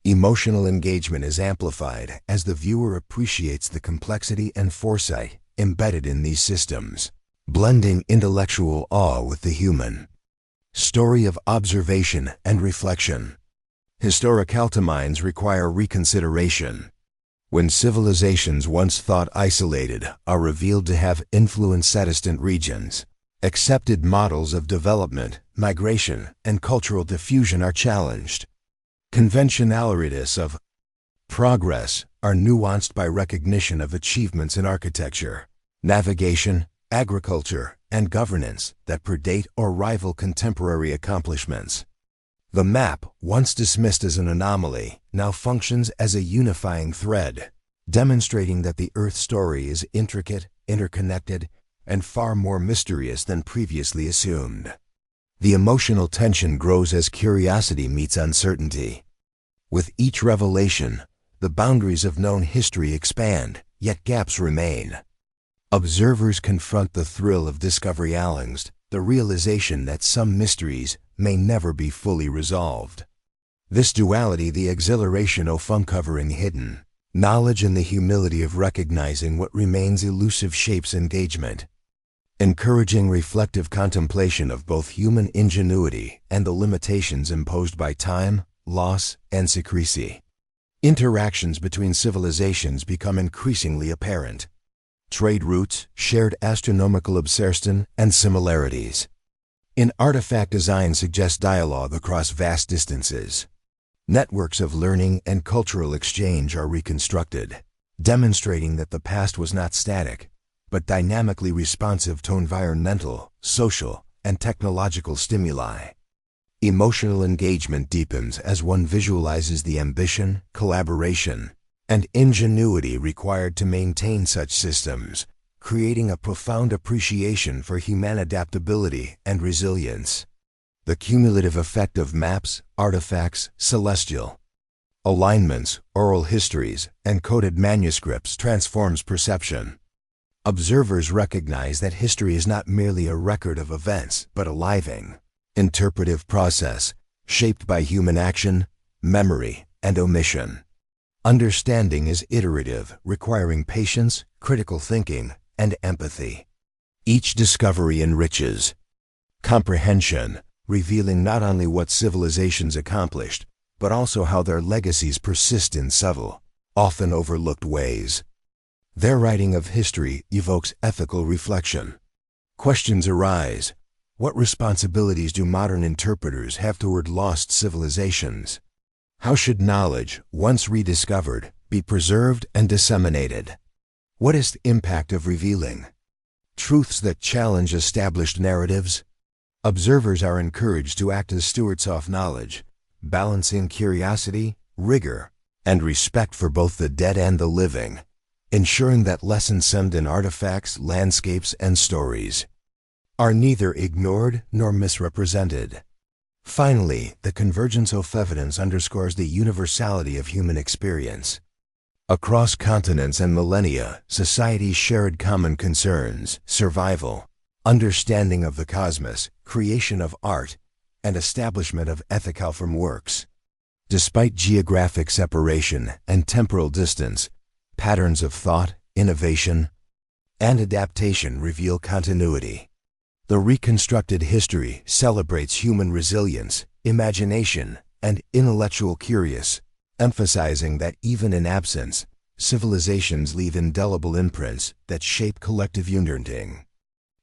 Emotional engagement is amplified as the viewer appreciates the complexity and foresight embedded in these systems, blending intellectual awe with the human story of observation and reflection. Historical minds require reconsideration. When civilizations once thought isolated are revealed to have influenced distant regions, accepted models of development, migration, and cultural diffusion are challenged. Conventionalities of progress are nuanced by recognition of achievements in architecture, navigation, agriculture, and governance that predate or rival contemporary accomplishments. The map, once dismissed as an anomaly, now functions as a unifying thread, demonstrating that the Earth's story is intricate, interconnected, and far more mysterious than previously assumed. The emotional tension grows as curiosity meets uncertainty. With each revelation, the boundaries of known history expand, yet gaps remain. Observers confront the thrill of discovery alongside the realization that some mysteries may never be fully resolved. This duality, the exhilaration of uncovering hidden knowledge and the humility of recognizing what remains elusive, shapes engagement, encouraging reflective contemplation of both human ingenuity and the limitations imposed by time, loss, and secrecy. Interactions between civilizations become increasingly apparent. Trade routes, shared astronomical observation, and similarities in artifact design suggest dialogue across vast distances. Networks of learning and cultural exchange are reconstructed, demonstrating that the past was not static, but dynamically responsive to environmental, social, and technological stimuli. Emotional engagement deepens as one visualizes the ambition, collaboration, and ingenuity required to maintain such systems, creating a profound appreciation for human adaptability and resilience. The cumulative effect of maps, artifacts, celestial alignments, oral histories, and coded manuscripts transforms perception. Observers recognize that history is not merely a record of events, but a living, interpretive process shaped by human action, memory, and omission. Understanding is iterative, requiring patience, critical thinking, and empathy. Each discovery enriches comprehension, revealing not only what civilizations accomplished, but also how their legacies persist in subtle, often overlooked ways. Their writing of history evokes ethical reflection. Questions arise. What responsibilities do modern interpreters have toward lost civilizations? How should knowledge, once rediscovered, be preserved and disseminated? What is the impact of revealing truths that challenge established narratives? Observers are encouraged to act as stewards of knowledge, balancing curiosity, rigor, and respect for both the dead and the living, ensuring that lessons summed in artifacts, landscapes, and stories are neither ignored nor misrepresented. Finally, the convergence of evidence underscores the universality of human experience. Across continents and millennia, societies shared common concerns: survival, understanding of the cosmos, creation of art, and establishment of ethical frameworks. Despite geographic separation and temporal distance, patterns of thought, innovation, and adaptation reveal continuity. The reconstructed history celebrates human resilience, imagination, and intellectual curiosity, emphasizing that even in absence, civilizations leave indelible imprints that shape collective unity.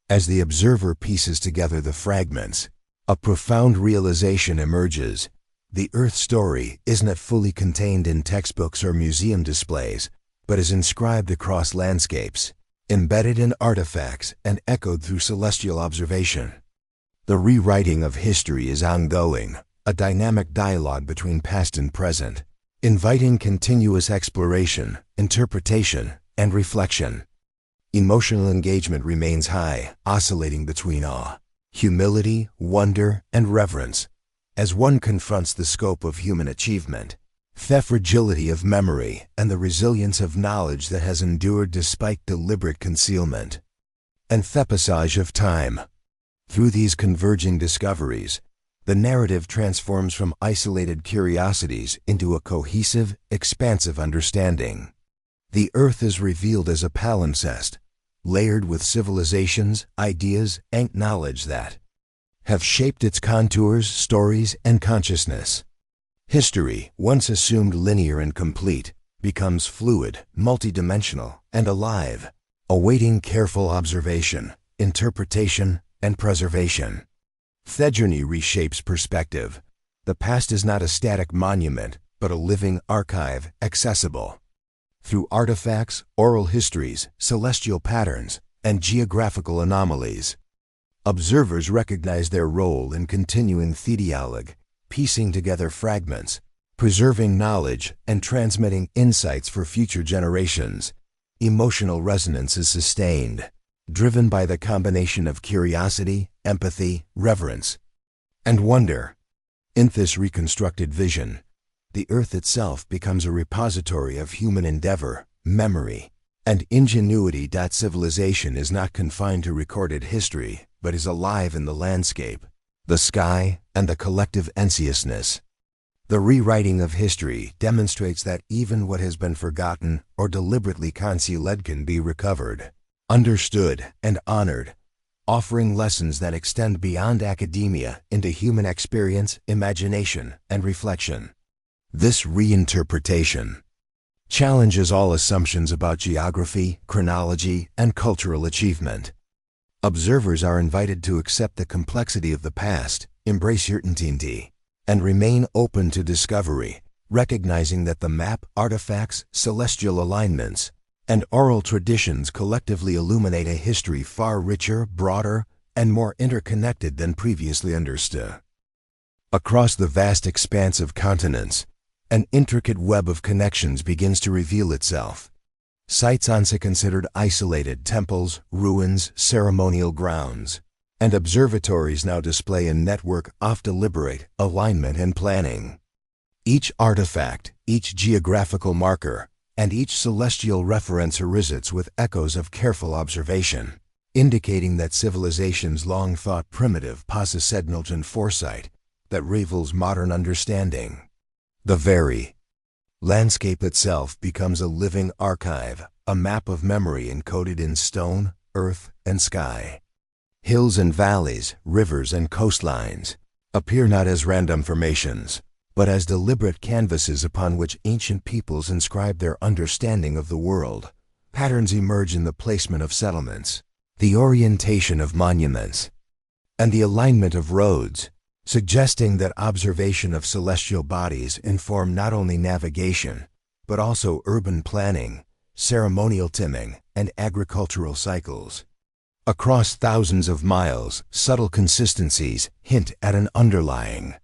As the observer pieces together the fragments, a profound realization emerges. The Earth story isn't fully contained in textbooks or museum displays, but is inscribed across landscapes, embedded in artifacts, and echoed through celestial observation. The rewriting of history is ongoing, a dynamic dialogue between past and present, inviting continuous exploration, interpretation, and reflection. Emotional engagement remains high, oscillating between awe, humility, wonder, and reverence, as one confronts the scope of human achievement, the fragility of memory, and the resilience of knowledge that has endured despite deliberate concealment, and the passage of time. Through these converging discoveries, the narrative transforms from isolated curiosities into a cohesive, expansive understanding. The Earth is revealed as a palimpsest, layered with civilizations, ideas, and knowledge that have shaped its contours, stories, and consciousness. History, once assumed linear and complete, becomes fluid, multidimensional, and alive, awaiting careful observation, interpretation, and preservation. The journey reshapes perspective. The past is not a static monument, but a living archive, accessible through artifacts, oral histories, celestial patterns, and geographical anomalies. Observers recognize their role in continuing the dialogue, piecing together fragments, preserving knowledge, and transmitting insights for future generations. Emotional resonance is sustained, driven by the combination of curiosity, empathy, reverence, and wonder. In this reconstructed vision, the Earth itself becomes a repository of human endeavor, memory, and ingenuity. Civilization is not confined to recorded history, but is alive in the landscape, the sky, and the collective consciousness. The rewriting of history demonstrates that even what has been forgotten or deliberately concealed can be recovered, understood, and honored, offering lessons that extend beyond academia into human experience, imagination, and reflection. This reinterpretation challenges all assumptions about geography, chronology, and cultural achievement. Observers are invited to accept the complexity of the past, embrace uncertainty, and remain open to discovery, recognizing that the map, artifacts, celestial alignments, and oral traditions collectively illuminate a history far richer, broader, and more interconnected than previously understood. Across the vast expanse of continents, an intricate web of connections begins to reveal itself. Sites once considered isolated temples, ruins, ceremonial grounds, and observatories now display a network of deliberate alignment and planning. Each artifact, each geographical marker, and each celestial reference originates with echoes of careful observation, indicating that civilizations long thought primitive possessed intelligent foresight that rivals modern understanding. The very landscape itself becomes a living archive, a map of memory encoded in stone, earth, and sky. Hills and valleys, rivers and coastlines appear not as random formations, but as deliberate canvases upon which ancient peoples inscribed their understanding of the world. Patterns emerge in the placement of settlements, the orientation of monuments, and the alignment of roads, suggesting that observation of celestial bodies inform not only navigation, but also urban planning, ceremonial timing, and agricultural cycles. Across thousands of miles, subtle consistencies hint at an underlying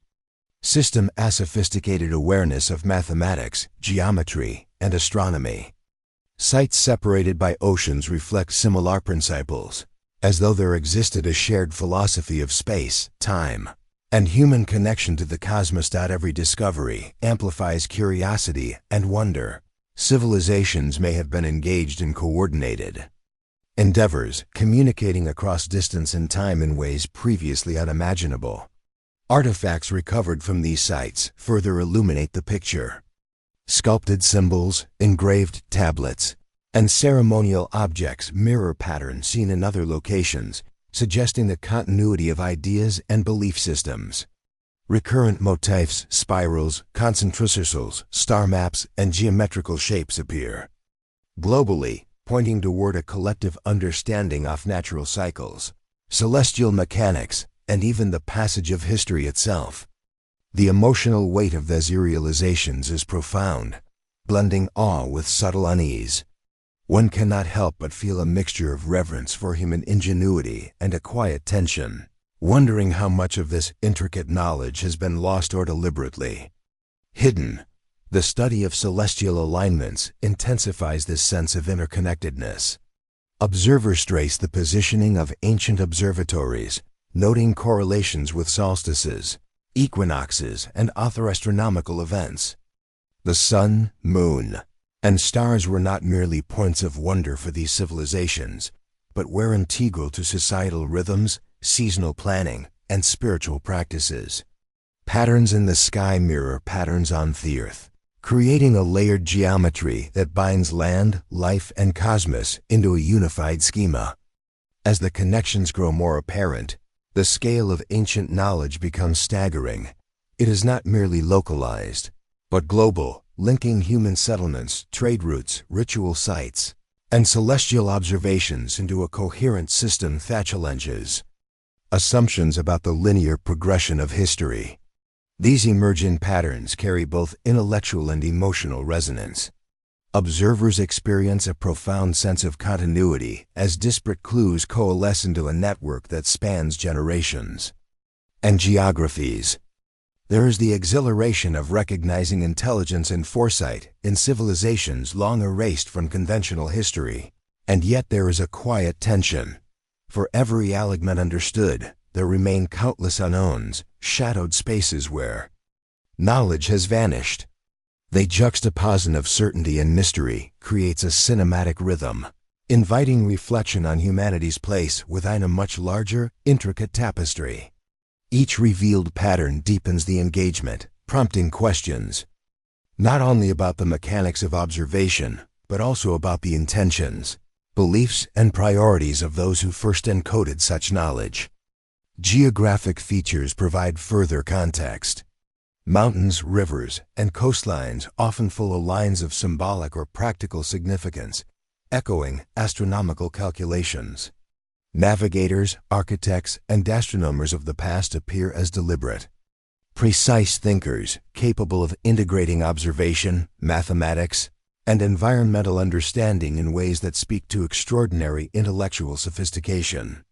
system, a sophisticated awareness of mathematics, geometry, and astronomy. Sites separated by oceans reflect similar principles, as though there existed a shared philosophy of space, time, and human connection to the cosmos. Every discovery amplifies curiosity and wonder. Civilizations may have been engaged in coordinated endeavors, communicating across distance and time in ways previously unimaginable. Artifacts recovered from these sites further illuminate the picture. Sculpted symbols, engraved tablets, and ceremonial objects mirror patterns seen in other locations, suggesting the continuity of ideas and belief systems. Recurrent motifs, spirals, concentric circles, star maps, and geometrical shapes appear, globally, pointing toward a collective understanding of natural cycles, celestial mechanics, and even the passage of history itself. The emotional weight of these realizations is profound, blending awe with subtle unease. One cannot help but feel a mixture of reverence for human ingenuity and a quiet tension, wondering how much of this intricate knowledge has been lost or deliberately hidden. The study of celestial alignments intensifies this sense of interconnectedness. Observers trace the positioning of ancient observatories, noting correlations with solstices, equinoxes, and other astronomical events. The sun, moon, and stars were not merely points of wonder for these civilizations, but were integral to societal rhythms, seasonal planning, and spiritual practices. Patterns in the sky mirror patterns on the earth, creating a layered geometry that binds land, life, and cosmos into a unified schema. As the connections grow more apparent, the scale of ancient knowledge becomes staggering. It is not merely localized, but global, linking human settlements, trade routes, ritual sites, and celestial observations into a coherent system that challenges assumptions about the linear progression of history. These emergent patterns carry both intellectual and emotional resonance. Observers experience a profound sense of continuity as disparate clues coalesce into a network that spans generations and geographies. There is the exhilaration of recognizing intelligence and foresight in civilizations long erased from conventional history. And yet there is a quiet tension. For every element understood, there remain countless unknowns, shadowed spaces where knowledge has vanished. The juxtaposition of certainty and mystery creates a cinematic rhythm, inviting reflection on humanity's place within a much larger, intricate tapestry. Each revealed pattern deepens the engagement, prompting questions, not only about the mechanics of observation, but also about the intentions, beliefs, and priorities of those who first encoded such knowledge. Geographic features provide further context. Mountains, rivers, and coastlines often follow lines of symbolic or practical significance, echoing astronomical calculations. Navigators, architects, and astronomers of the past appear as deliberate, precise thinkers capable of integrating observation, mathematics, and environmental understanding in ways that speak to extraordinary intellectual sophistication.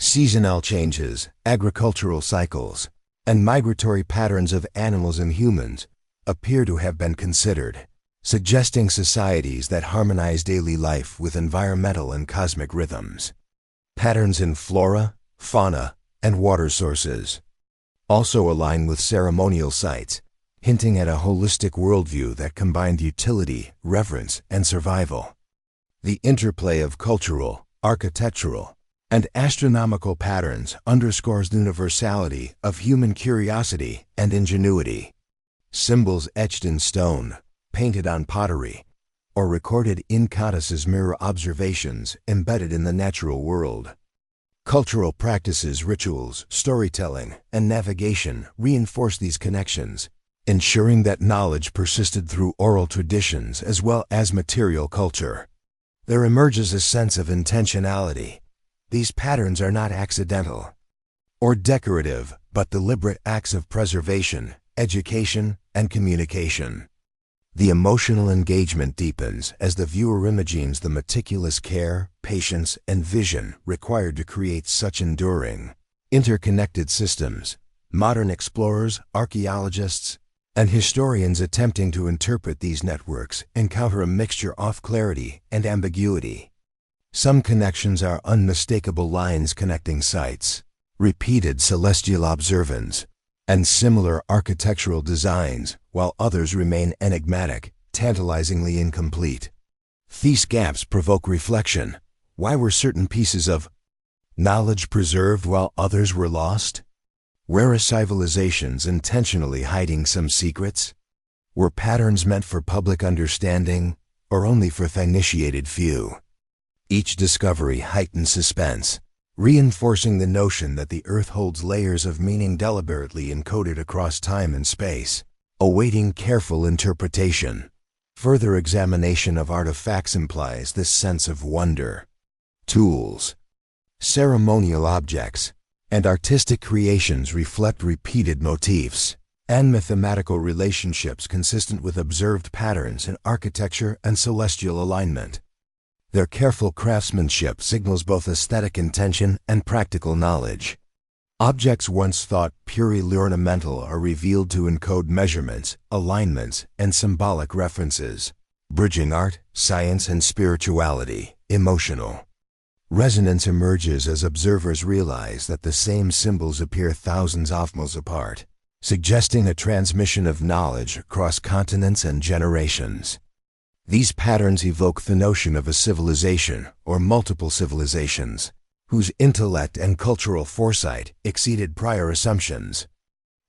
Seasonal changes, agricultural cycles, and migratory patterns of animals and humans appear to have been considered, suggesting societies that harmonize daily life with environmental and cosmic rhythms. Patterns in flora, fauna, and water sources also align with ceremonial sites, hinting at a holistic worldview that combined utility, reverence, and survival. The interplay of cultural, architectural, and astronomical patterns underscores the universality of human curiosity and ingenuity. Symbols etched in stone, painted on pottery, or recorded in codices mirror observations embedded in the natural world. Cultural practices, rituals, storytelling, and navigation reinforce these connections, ensuring that knowledge persisted through oral traditions as well as material culture. There emerges a sense of intentionality. These patterns are not accidental or decorative, but deliberate acts of preservation, education, and communication. The emotional engagement deepens as the viewer imagines the meticulous care, patience, and vision required to create such enduring, interconnected systems. Modern explorers, archaeologists, and historians attempting to interpret these networks encounter a mixture of clarity and ambiguity. Some connections are unmistakable lines connecting sites, repeated celestial observances, and similar architectural designs, while others remain enigmatic, tantalizingly incomplete. These gaps provoke reflection. Why were certain pieces of knowledge preserved while others were lost? Were civilizations intentionally hiding some secrets? Were patterns meant for public understanding, or only for the initiated few? Each discovery heightens suspense, reinforcing the notion that the Earth holds layers of meaning deliberately encoded across time and space, awaiting careful interpretation. Further examination of artifacts implies this sense of wonder. Tools, ceremonial objects, and artistic creations reflect repeated motifs and mathematical relationships consistent with observed patterns in architecture and celestial alignment. Their careful craftsmanship signals both aesthetic intention and practical knowledge. Objects once thought purely ornamental are revealed to encode measurements, alignments, and symbolic references, bridging art, science, and spirituality. Emotional resonance emerges as observers realize that the same symbols appear thousands of miles apart, suggesting a transmission of knowledge across continents and generations. These patterns evoke the notion of a civilization or multiple civilizations, whose intellect and cultural foresight exceeded prior assumptions.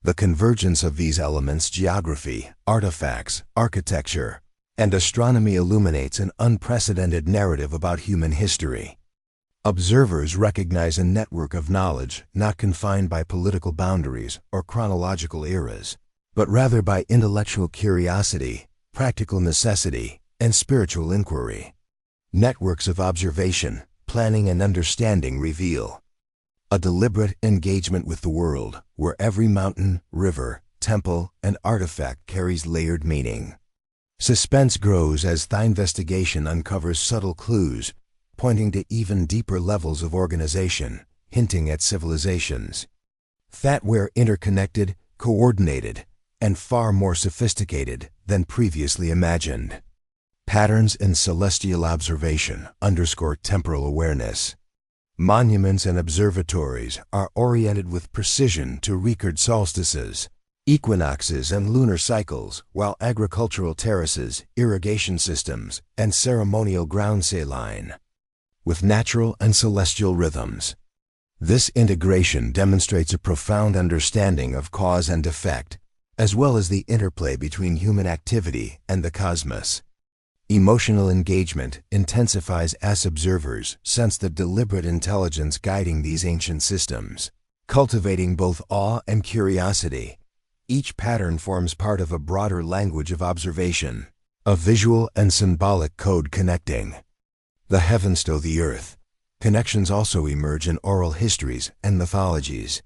The convergence of these elements, geography, artifacts, architecture, and astronomy, illuminates an unprecedented narrative about human history. Observers recognize a network of knowledge not confined by political boundaries or chronological eras, but rather by intellectual curiosity, practical necessity, and spiritual inquiry. Networks of observation, planning, and understanding reveal a deliberate engagement with the world, where every mountain, river, temple, and artifact carries layered meaning. Suspense grows as the investigation uncovers subtle clues, pointing to even deeper levels of organization, hinting at civilizations that were interconnected, coordinated, and far more sophisticated than previously imagined. Patterns in celestial observation underscore temporal awareness. Monuments and observatories are oriented with precision to record solstices, equinoxes, and lunar cycles, while agricultural terraces, irrigation systems, and ceremonial grounds align with natural and celestial rhythms. This integration demonstrates a profound understanding of cause and effect, as well as the interplay between human activity and the cosmos. Emotional engagement intensifies as observers sense the deliberate intelligence guiding these ancient systems, cultivating both awe and curiosity. Each pattern forms part of a broader language of observation, a visual and symbolic code connecting the heavens to the earth. Connections also emerge in oral histories and mythologies.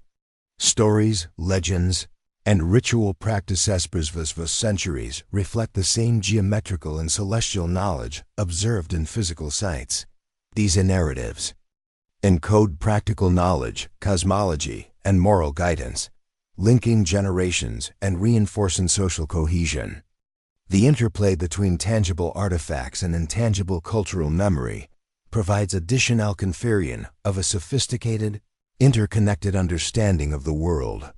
Stories, legends, and ritual practices for centuries reflect the same geometrical and celestial knowledge observed in physical sites. These narratives encode practical knowledge, cosmology, and moral guidance, linking generations and reinforcing social cohesion. The interplay between tangible artifacts and intangible cultural memory provides additional confirmation of a sophisticated, interconnected understanding of the world.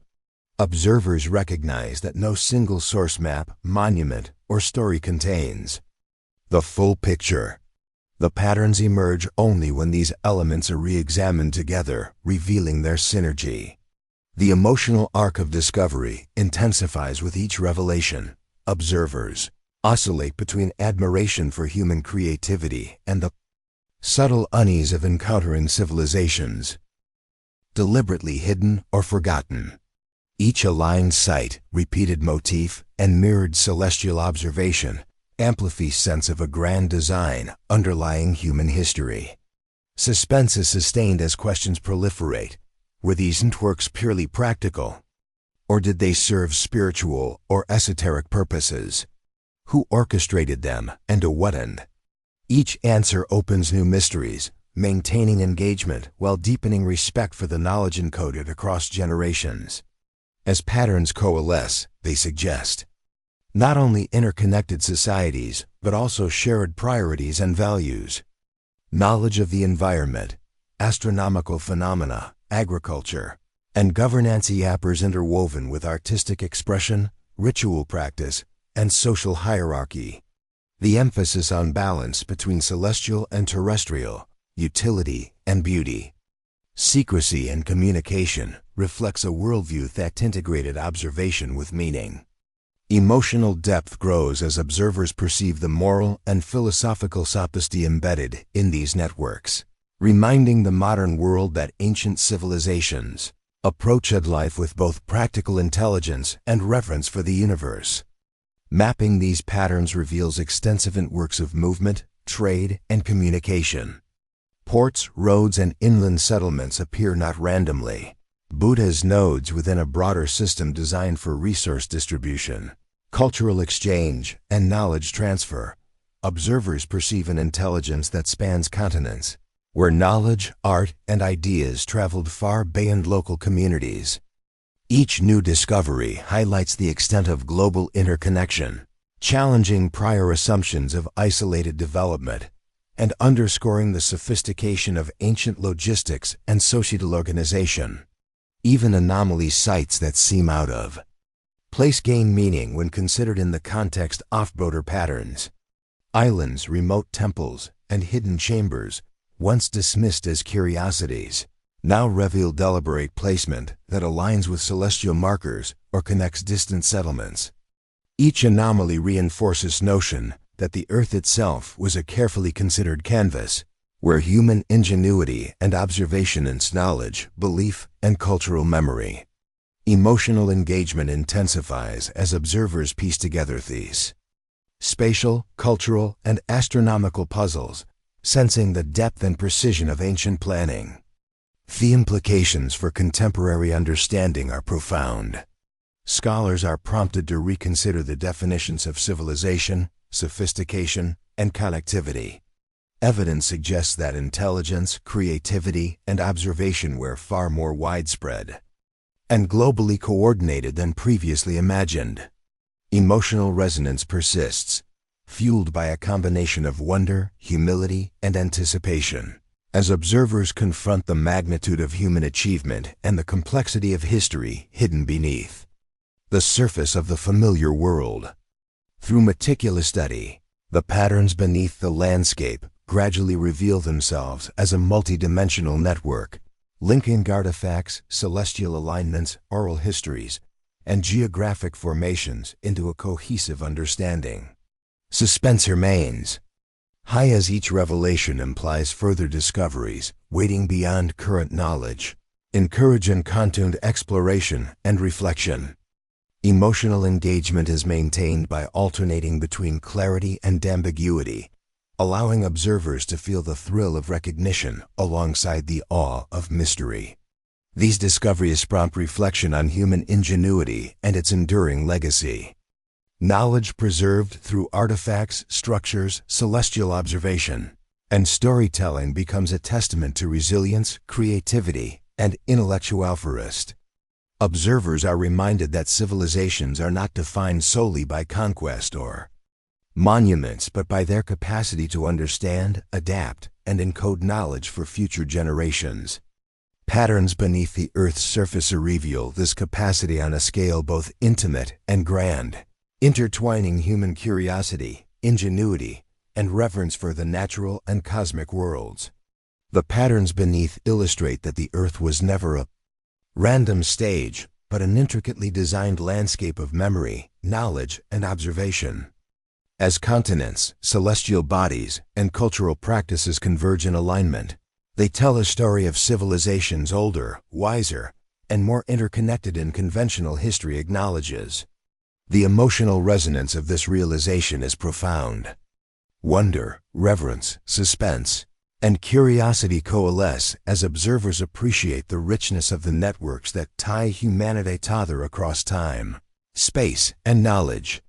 Observers recognize that no single source map, monument, or story contains the full picture. The patterns emerge only when these elements are re-examined together, revealing their synergy. The emotional arc of discovery intensifies with each revelation. Observers oscillate between admiration for human creativity and the subtle unease of encountering civilizations deliberately hidden or forgotten. Each aligned site, repeated motif, and mirrored celestial observation amplifies sense of a grand design underlying human history. Suspense is sustained as questions proliferate. Were these networks purely practical, or did they serve spiritual or esoteric purposes? Who orchestrated them, and to what end? Each answer opens new mysteries, maintaining engagement while deepening respect for the knowledge encoded across generations. As patterns coalesce, they suggest not only interconnected societies, but also shared priorities and values. Knowledge of the environment, astronomical phenomena, agriculture, and governance appars interwoven with artistic expression, ritual practice, and social hierarchy. The emphasis on balance between celestial and terrestrial, utility and beauty, secrecy and communication reflects a worldview that integrated observation with meaning. Emotional depth grows as observers perceive the moral and philosophical subtlety embedded in these networks, reminding the modern world that ancient civilizations approached life with both practical intelligence and reverence for the universe. Mapping these patterns reveals extensive networks of movement, trade, and communication. Ports, roads, and inland settlements appear not randomly, but as nodes within a broader system designed for resource distribution, cultural exchange, and knowledge transfer. Observers perceive an intelligence that spans continents, where knowledge, art, and ideas traveled far beyond local communities. Each new discovery highlights the extent of global interconnection, challenging prior assumptions of isolated development, and underscoring the sophistication of ancient logistics and societal organization. Even anomaly sites that seem out of place gain meaning when considered in the context of broader patterns. Islands, remote temples, and hidden chambers, once dismissed as curiosities, now reveal deliberate placement that aligns with celestial markers or connects distant settlements. Each anomaly reinforces notion that the Earth itself was a carefully considered canvas, where human ingenuity and observation ins knowledge, belief, and cultural memory. Emotional engagement intensifies as observers piece together these spatial, cultural, and astronomical puzzles, sensing the depth and precision of ancient planning. The implications for contemporary understanding are profound. Scholars are prompted to reconsider the definitions of civilization, sophistication, and connectivity. Evidence suggests that intelligence, creativity, and observation were far more widespread and globally coordinated than previously imagined. Emotional resonance persists, fueled by a combination of wonder, humility, and anticipation, as observers confront the magnitude of human achievement and the complexity of history hidden beneath the surface of the familiar world. Through meticulous study, the patterns beneath the landscape gradually reveal themselves as a multidimensional network, linking artifacts, celestial alignments, oral histories, and geographic formations into a cohesive understanding. Suspense remains high as each revelation implies further discoveries waiting beyond current knowledge, encouraging continued exploration and reflection. Emotional engagement is maintained by alternating between clarity and ambiguity, allowing observers to feel the thrill of recognition alongside the awe of mystery. These discoveries prompt reflection on human ingenuity and its enduring legacy. Knowledge preserved through artifacts, structures, celestial observation, and storytelling becomes a testament to resilience, creativity, and intellectual forest. Observers are reminded that civilizations are not defined solely by conquest or monuments, but by their capacity to understand, adapt, and encode knowledge for future generations. Patterns beneath the Earth's surface reveal this capacity on a scale both intimate and grand, intertwining human curiosity, ingenuity, and reverence for the natural and cosmic worlds. The patterns beneath illustrate that the Earth was never a random stage, but an intricately designed landscape of memory, knowledge, and observation. As continents, celestial bodies, and cultural practices converge in alignment, they tell a story of civilizations older, wiser, and more interconnected than conventional history acknowledges. The emotional resonance of this realization is profound. Wonder, reverence, suspense, and curiosity coalesce as observers appreciate the richness of the networks that tie humanity together across time, space, and knowledge.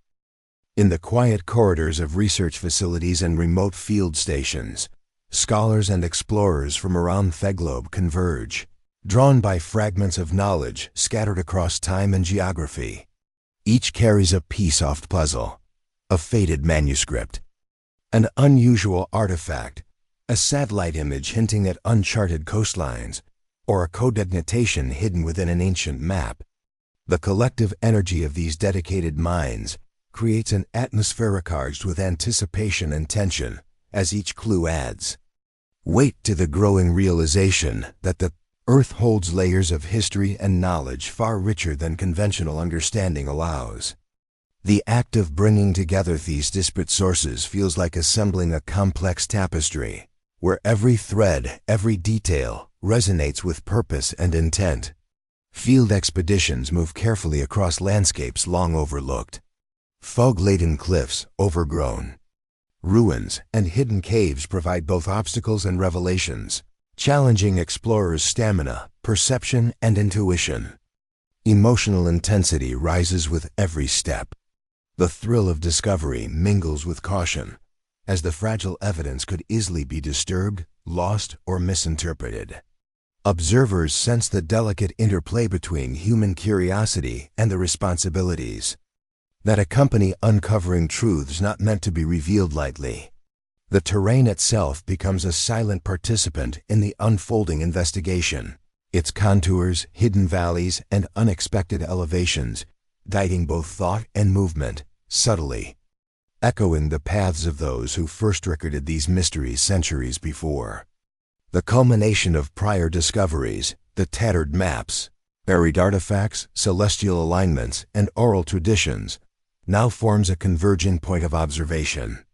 In the quiet corridors of research facilities and remote field stations, scholars and explorers from around the globe converge, drawn by fragments of knowledge scattered across time and geography. Each carries a piece of the puzzle, a faded manuscript, an unusual artifact, a satellite image hinting at uncharted coastlines, or a coded notation hidden within an ancient map. The collective energy of these dedicated minds creates an atmosphere charged with anticipation and tension, as each clue adds weight to the growing realization that the Earth holds layers of history and knowledge far richer than conventional understanding allows. The act of bringing together these disparate sources feels like assembling a complex tapestry, where every thread, every detail, resonates with purpose and intent. Field expeditions move carefully across landscapes long overlooked, Fog-laden cliffs, overgrown ruins, and hidden caves provide both obstacles and revelations, challenging explorers' stamina, perception, and intuition. Emotional intensity rises with every step. The thrill of discovery mingles with caution, as the fragile evidence could easily be disturbed, lost, or misinterpreted. Observers sense the delicate interplay between human curiosity and the responsibilities that accompany uncovering truths not meant to be revealed lightly. The terrain itself becomes a silent participant in the unfolding investigation, its contours, hidden valleys, and unexpected elevations guiding both thought and movement, subtly echoing the paths of those who first recorded these mysteries centuries before. The culmination of prior discoveries, the tattered maps, buried artifacts, celestial alignments, and oral traditions, now forms a converging point of observation.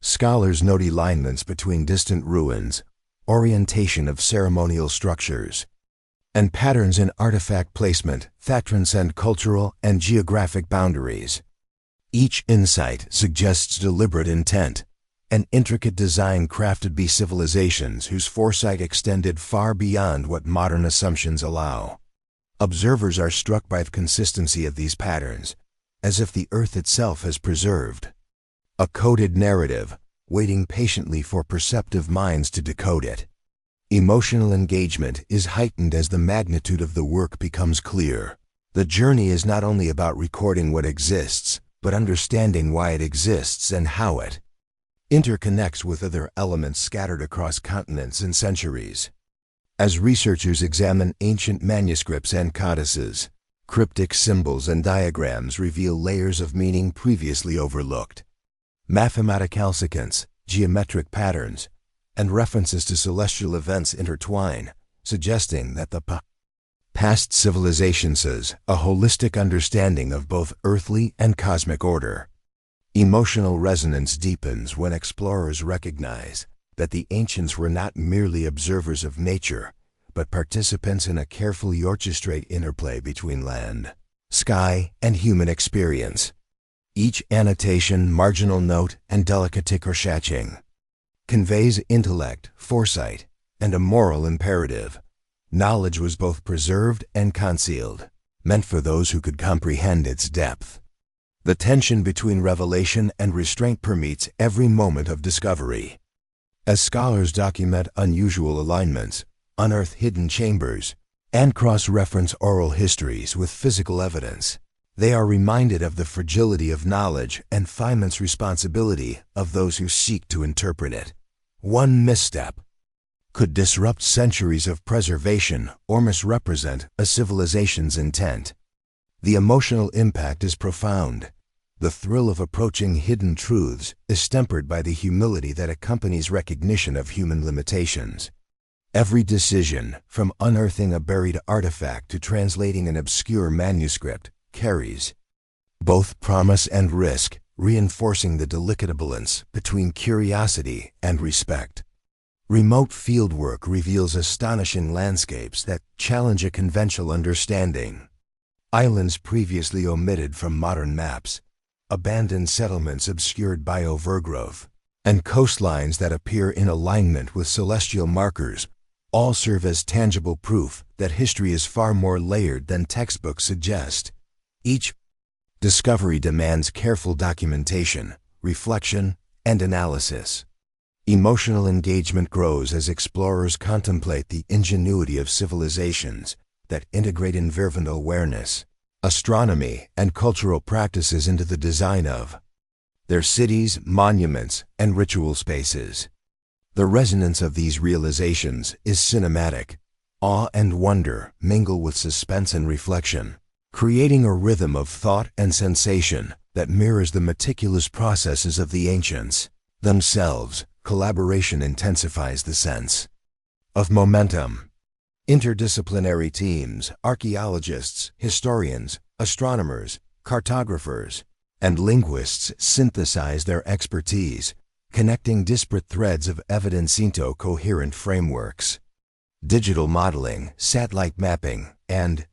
Scholars note alignments between distant ruins, orientation of ceremonial structures, and patterns in artifact placement that transcend cultural and geographic boundaries. Each insight suggests deliberate intent, an intricate design crafted by civilizations whose foresight extended far beyond what modern assumptions allow. Observers are struck by the consistency of these patterns, as if the Earth itself has preserved a coded narrative, waiting patiently for perceptive minds to decode it. Emotional engagement is heightened as the magnitude of the work becomes clear. The journey is not only about recording what exists, but understanding why it exists and how it interconnects with other elements scattered across continents and centuries. As researchers examine ancient manuscripts and codices, cryptic symbols and diagrams reveal layers of meaning previously overlooked. Mathematical sequence, geometric patterns, and references to celestial events intertwine, suggesting that the past civilization has a holistic understanding of both earthly and cosmic order. Emotional resonance deepens when explorers recognize that the ancients were not merely observers of nature, but participants in a carefully orchestrated interplay between land, sky, and human experience. Each annotation, marginal note, and delicate researching conveys intellect, foresight, and a moral imperative. Knowledge was both preserved and concealed, meant for those who could comprehend its depth. The tension between revelation and restraint permeates every moment of discovery. As scholars document unusual alignments, unearth hidden chambers, and cross-reference oral histories with physical evidence, they are reminded of the fragility of knowledge and Feynman's responsibility of those who seek to interpret it. One misstep could disrupt centuries of preservation or misrepresent a civilization's intent. The emotional impact is profound. The thrill of approaching hidden truths is tempered by the humility that accompanies recognition of human limitations. Every decision, from unearthing a buried artifact to translating an obscure manuscript, carries both promise and risk, reinforcing the delicate balance between curiosity and respect. Remote fieldwork reveals astonishing landscapes that challenge a conventional understanding. Islands previously omitted from modern maps, abandoned settlements obscured by overgrowth, and coastlines that appear in alignment with celestial markers all serve as tangible proof that history is far more layered than textbooks suggest. Each discovery demands careful documentation, reflection, and analysis. Emotional engagement grows as explorers contemplate the ingenuity of civilizations that integrate environmental awareness, astronomy, and cultural practices into the design of their cities, monuments, and ritual spaces. The resonance of these realizations is cinematic. Awe and wonder mingle with suspense and reflection, creating a rhythm of thought and sensation that mirrors the meticulous processes of the ancients themselves. Collaboration intensifies the sense of momentum. Interdisciplinary teams, archaeologists, historians, astronomers, cartographers, and linguists synthesize their expertise, connecting disparate threads of evidence into coherent frameworks. Digital modeling, satellite mapping, and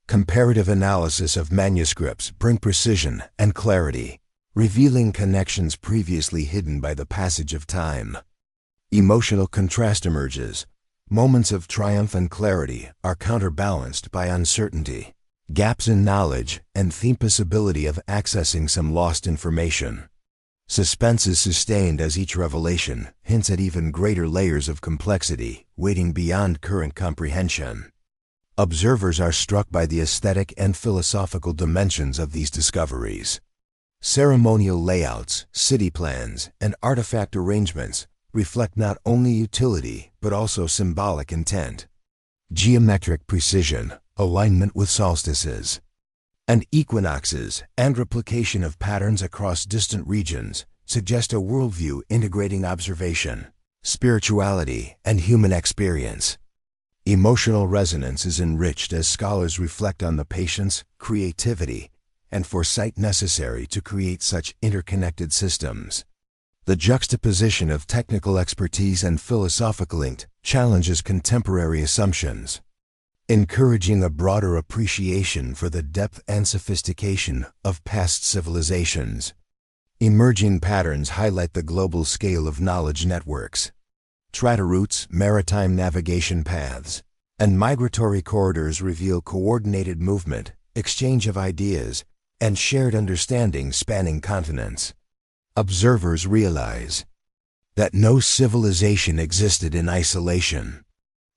comparative analysis of manuscripts bring precision and clarity, revealing connections previously hidden by the passage of time. Emotional contrast emerges. Moments of triumph and clarity are counterbalanced by uncertainty, gaps in knowledge, and Thempa's ability of accessing some lost information. Suspense is sustained as each revelation hints at even greater layers of complexity waiting beyond current comprehension. Observers are struck by the aesthetic and philosophical dimensions of these discoveries. Ceremonial layouts, city plans, and artifact arrangements reflect not only utility but also symbolic intent. Geometric precision, alignment with solstices and equinoxes, and replication of patterns across distant regions suggest a worldview integrating observation, spirituality, and human experience. Emotional resonance is enriched as scholars reflect on the patience, creativity, and foresight necessary to create such interconnected systems. The juxtaposition of technical expertise and philosophical intent challenges contemporary assumptions, encouraging a broader appreciation for the depth and sophistication of past civilizations. Emerging patterns highlight the global scale of knowledge networks. Trade routes, maritime navigation paths, and migratory corridors reveal coordinated movement, exchange of ideas, and shared understanding spanning continents. Observers realize that no civilization existed in isolation.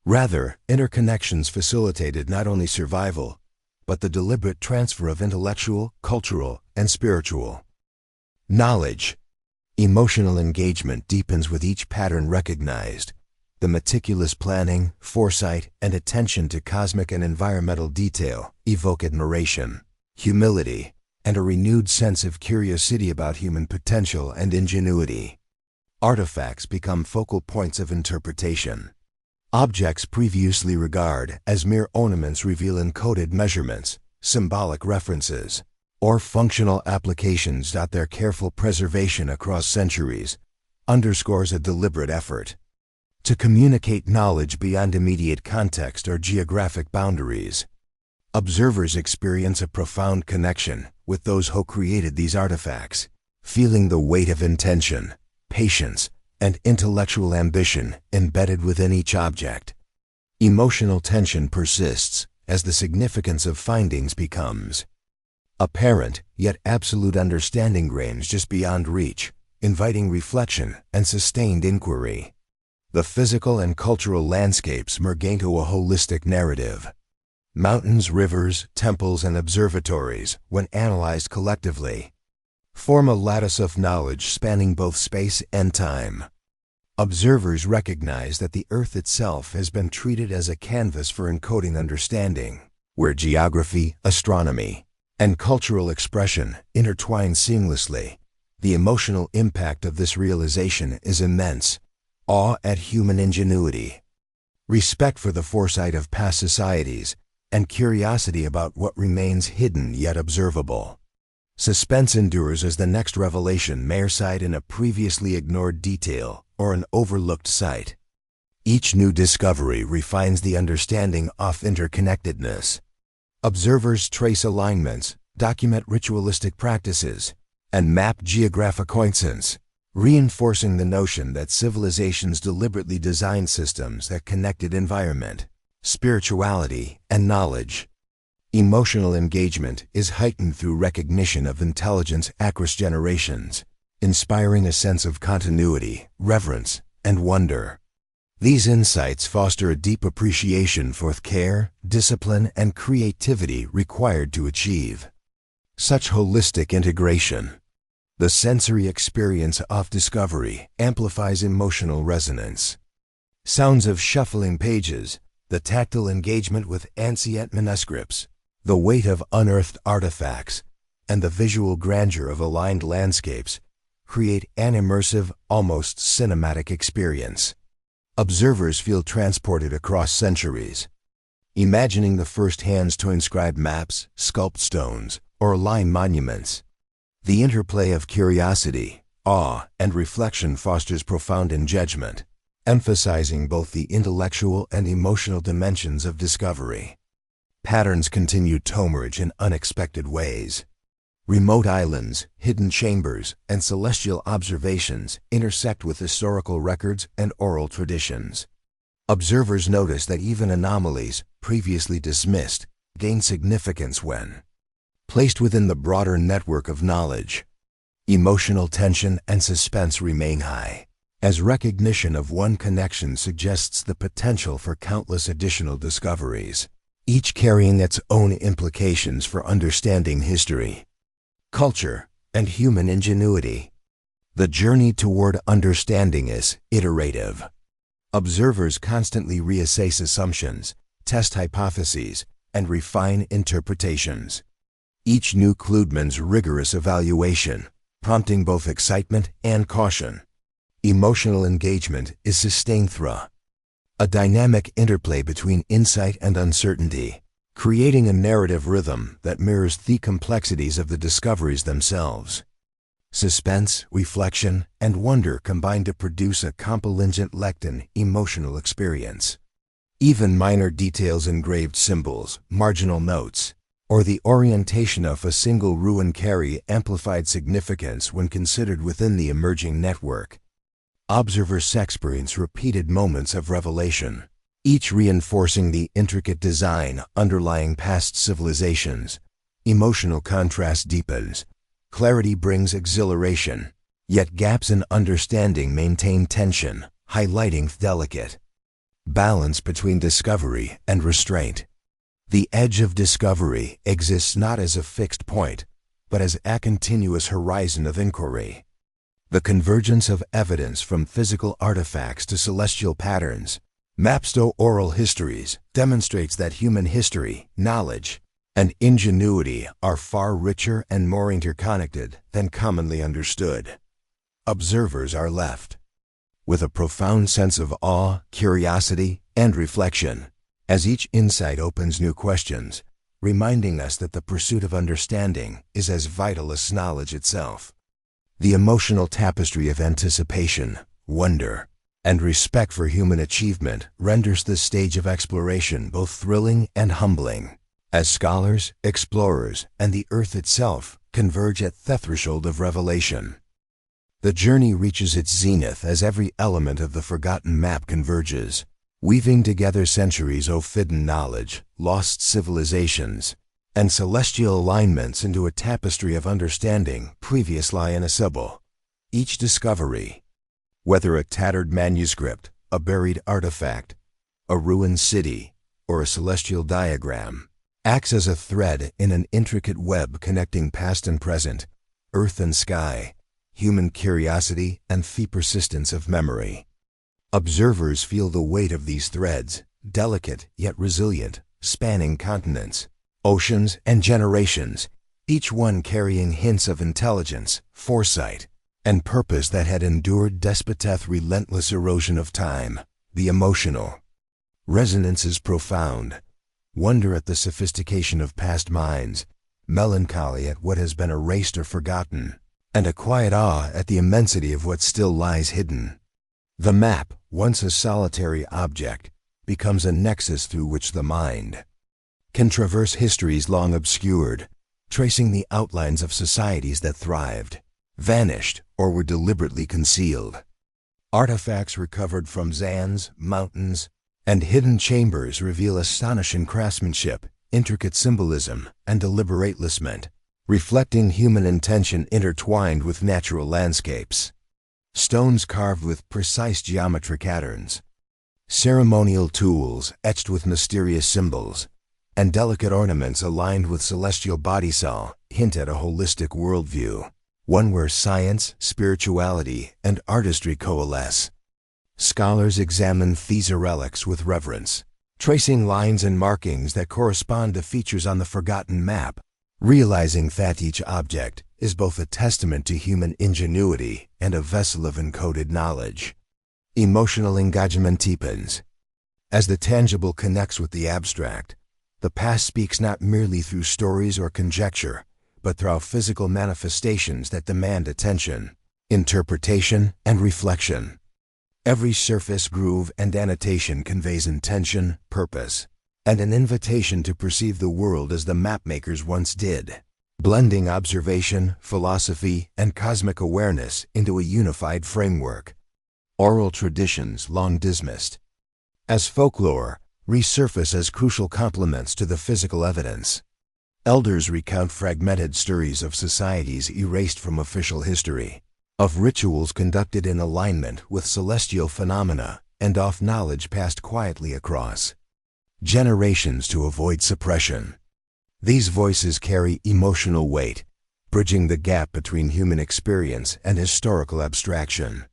Rather, interconnections facilitated not only survival, but the deliberate transfer of intellectual, cultural, and spiritual knowledge. Emotional engagement deepens with each pattern recognized. The meticulous planning, foresight, and attention to cosmic and environmental detail evoke admiration, humility, and a renewed sense of curiosity about human potential and ingenuity. Artifacts become focal points of interpretation. Objects previously regarded as mere ornaments reveal encoded measurements, symbolic references, or functional applications. Their careful preservation across centuries underscores a deliberate effort to communicate knowledge beyond immediate context or geographic boundaries. Observers experience a profound connection with those who created these artifacts, feeling the weight of intention, patience, and intellectual ambition embedded within each object. Emotional tension persists as the significance of findings becomes apparent, yet absolute understanding reigns just beyond reach, inviting reflection and sustained inquiry. The physical and cultural landscapes merge into a holistic narrative. Mountains, rivers, temples, and observatories, when analyzed collectively, form a lattice of knowledge spanning both space and time. Observers recognize that the Earth itself has been treated as a canvas for encoding understanding, where geography, astronomy, and cultural expression intertwine seamlessly. The emotional impact of this realization is immense. Awe at human ingenuity, respect for the foresight of past societies, and curiosity about what remains hidden yet observable. Suspense endures as the next revelation may reside in a previously ignored detail or an overlooked site. Each new discovery refines the understanding of interconnectedness. Observers trace alignments, document ritualistic practices, and map geographic coincidence, reinforcing the notion that civilizations deliberately designed systems that connected environment, spirituality, and knowledge. Emotional engagement is heightened through recognition of intelligence across generations, inspiring a sense of continuity, reverence, and wonder. These insights foster a deep appreciation for the care, discipline, and creativity required to achieve such holistic integration. The sensory experience of discovery amplifies emotional resonance. Sounds of shuffling pages, the tactile engagement with ancient manuscripts, the weight of unearthed artifacts, and the visual grandeur of aligned landscapes create an immersive, almost cinematic experience. Observers feel transported across centuries, imagining the first hands to inscribe maps, sculpt stones, or align monuments. The interplay of curiosity, awe, and reflection fosters profound engagement, emphasizing both the intellectual and emotional dimensions of discovery. Patterns continue to emerge in unexpected ways. Remote islands, hidden chambers, and celestial observations intersect with historical records and oral traditions. Observers notice that even anomalies, previously dismissed, gain significance when placed within the broader network of knowledge. Emotional tension and suspense remain high, as recognition of one connection suggests the potential for countless additional discoveries, each carrying its own implications for understanding history, culture, and human ingenuity. The journey toward understanding is iterative. Observers constantly reassess assumptions, test hypotheses, and refine interpretations. Each new clue demands rigorous evaluation, prompting both excitement and caution. Emotional engagement is sustained through a dynamic interplay between insight and uncertainty, creating a narrative rhythm that mirrors the complexities of the discoveries themselves. Suspense, reflection, and wonder combine to produce a compelling emotional experience. Even minor details, engraved symbols, marginal notes, or the orientation of a single ruin carry amplified significance when considered within the emerging network. Observers experience repeated moments of revelation, each reinforcing the intricate design underlying past civilizations. Emotional contrast deepens. Clarity brings exhilaration, yet gaps in understanding maintain tension, highlighting the delicate balance between discovery and restraint. The edge of discovery exists not as a fixed point, but as a continuous horizon of inquiry. The convergence of evidence from physical artifacts to celestial patterns, maps to oral histories, demonstrates that human history, knowledge, and ingenuity are far richer and more interconnected than commonly understood. Observers are left with a profound sense of awe, curiosity, and reflection, as each insight opens new questions, reminding us that the pursuit of understanding is as vital as knowledge itself. The emotional tapestry of anticipation, wonder, and respect for human achievement renders this stage of exploration both thrilling and humbling, as scholars, explorers, and the Earth itself converge at the threshold of revelation. The journey reaches its zenith as every element of the forgotten map converges, weaving together centuries of hidden knowledge, lost civilizations, and celestial alignments into a tapestry of understanding previously inaccessible. Each discovery, whether a tattered manuscript, a buried artifact, a ruined city, or a celestial diagram, acts as a thread in an intricate web connecting past and present, earth and sky, human curiosity, and the persistence of memory. Observers feel the weight of these threads, delicate yet resilient, spanning continents, oceans, and generations, each one carrying hints of intelligence, foresight, and purpose that had endured despite relentless erosion of time. The emotional resonance is profound. Wonder at the sophistication of past minds, melancholy at what has been erased or forgotten, and a quiet awe at the immensity of what still lies hidden. The map, once a solitary object, becomes a nexus through which the mind can traverse histories long obscured, tracing the outlines of societies that thrived, vanished, or were deliberately concealed. Artifacts recovered from Zands, mountains, and hidden chambers reveal astonishing craftsmanship, intricate symbolism, and deliberate placement, reflecting human intention intertwined with natural landscapes. Stones carved with precise geometric patterns, ceremonial tools etched with mysterious symbols, and delicate ornaments aligned with celestial bodicel hint at a holistic worldview, one where science, spirituality, and artistry coalesce. Scholars examine these relics with reverence, tracing lines and markings that correspond to features on the forgotten map, realizing that each object is both a testament to human ingenuity and a vessel of encoded knowledge. Emotional engagement deepens. As the tangible connects with the abstract, the past speaks not merely through stories or conjecture, but through physical manifestations that demand attention, interpretation, and reflection. Every surface groove and annotation conveys intention, purpose, and an invitation to perceive the world as the mapmakers once did. blending observation, philosophy, and cosmic awareness into a unified framework. Oral traditions long dismissed as folklore resurface as crucial complements to the physical evidence. Elders recount fragmented stories of societies erased from official history, of rituals conducted in alignment with celestial phenomena, and of knowledge passed quietly across generations to avoid suppression. These voices carry emotional weight, bridging the gap between human experience and historical abstraction.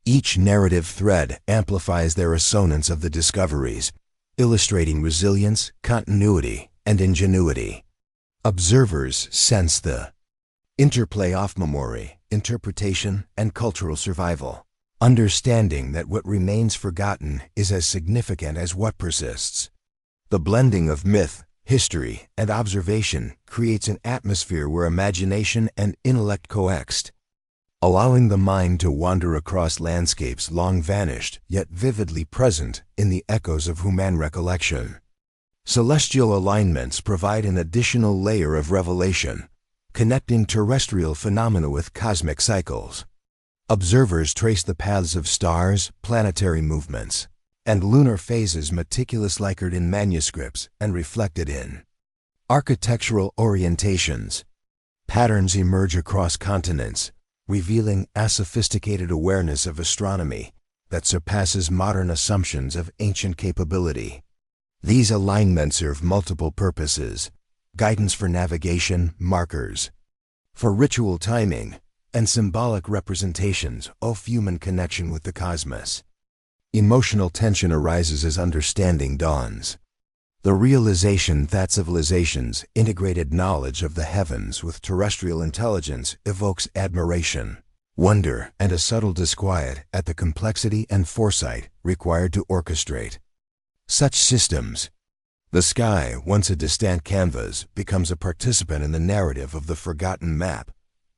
Each narrative thread amplifies their resonance of the discoveries, illustrating resilience, continuity, and ingenuity. Observers sense the interplay of memory, interpretation, and cultural survival, understanding that what remains forgotten is as significant as what persists. The blending of myth, history, and observation creates an atmosphere where imagination and intellect coexist, allowing the mind to wander across landscapes long vanished yet vividly present in the echoes of human recollection. Celestial alignments provide an additional layer of revelation, connecting terrestrial phenomena with cosmic cycles. Observers trace the paths of stars, planetary movements, and lunar phases meticulously lacquered in manuscripts and reflected in architectural orientations. Patterns emerge across continents, revealing a sophisticated awareness of astronomy that surpasses modern assumptions of ancient capability. These alignments serve multiple purposes: guidance for navigation, markers for ritual timing, and symbolic representations of human connection with the cosmos. Emotional tension arises as understanding dawns. The realization that civilizations integrated knowledge of the heavens with terrestrial intelligence evokes admiration, wonder, and a subtle disquiet at the complexity and foresight required to orchestrate such systems. The sky, once a distant canvas, becomes a participant in the narrative of the forgotten map,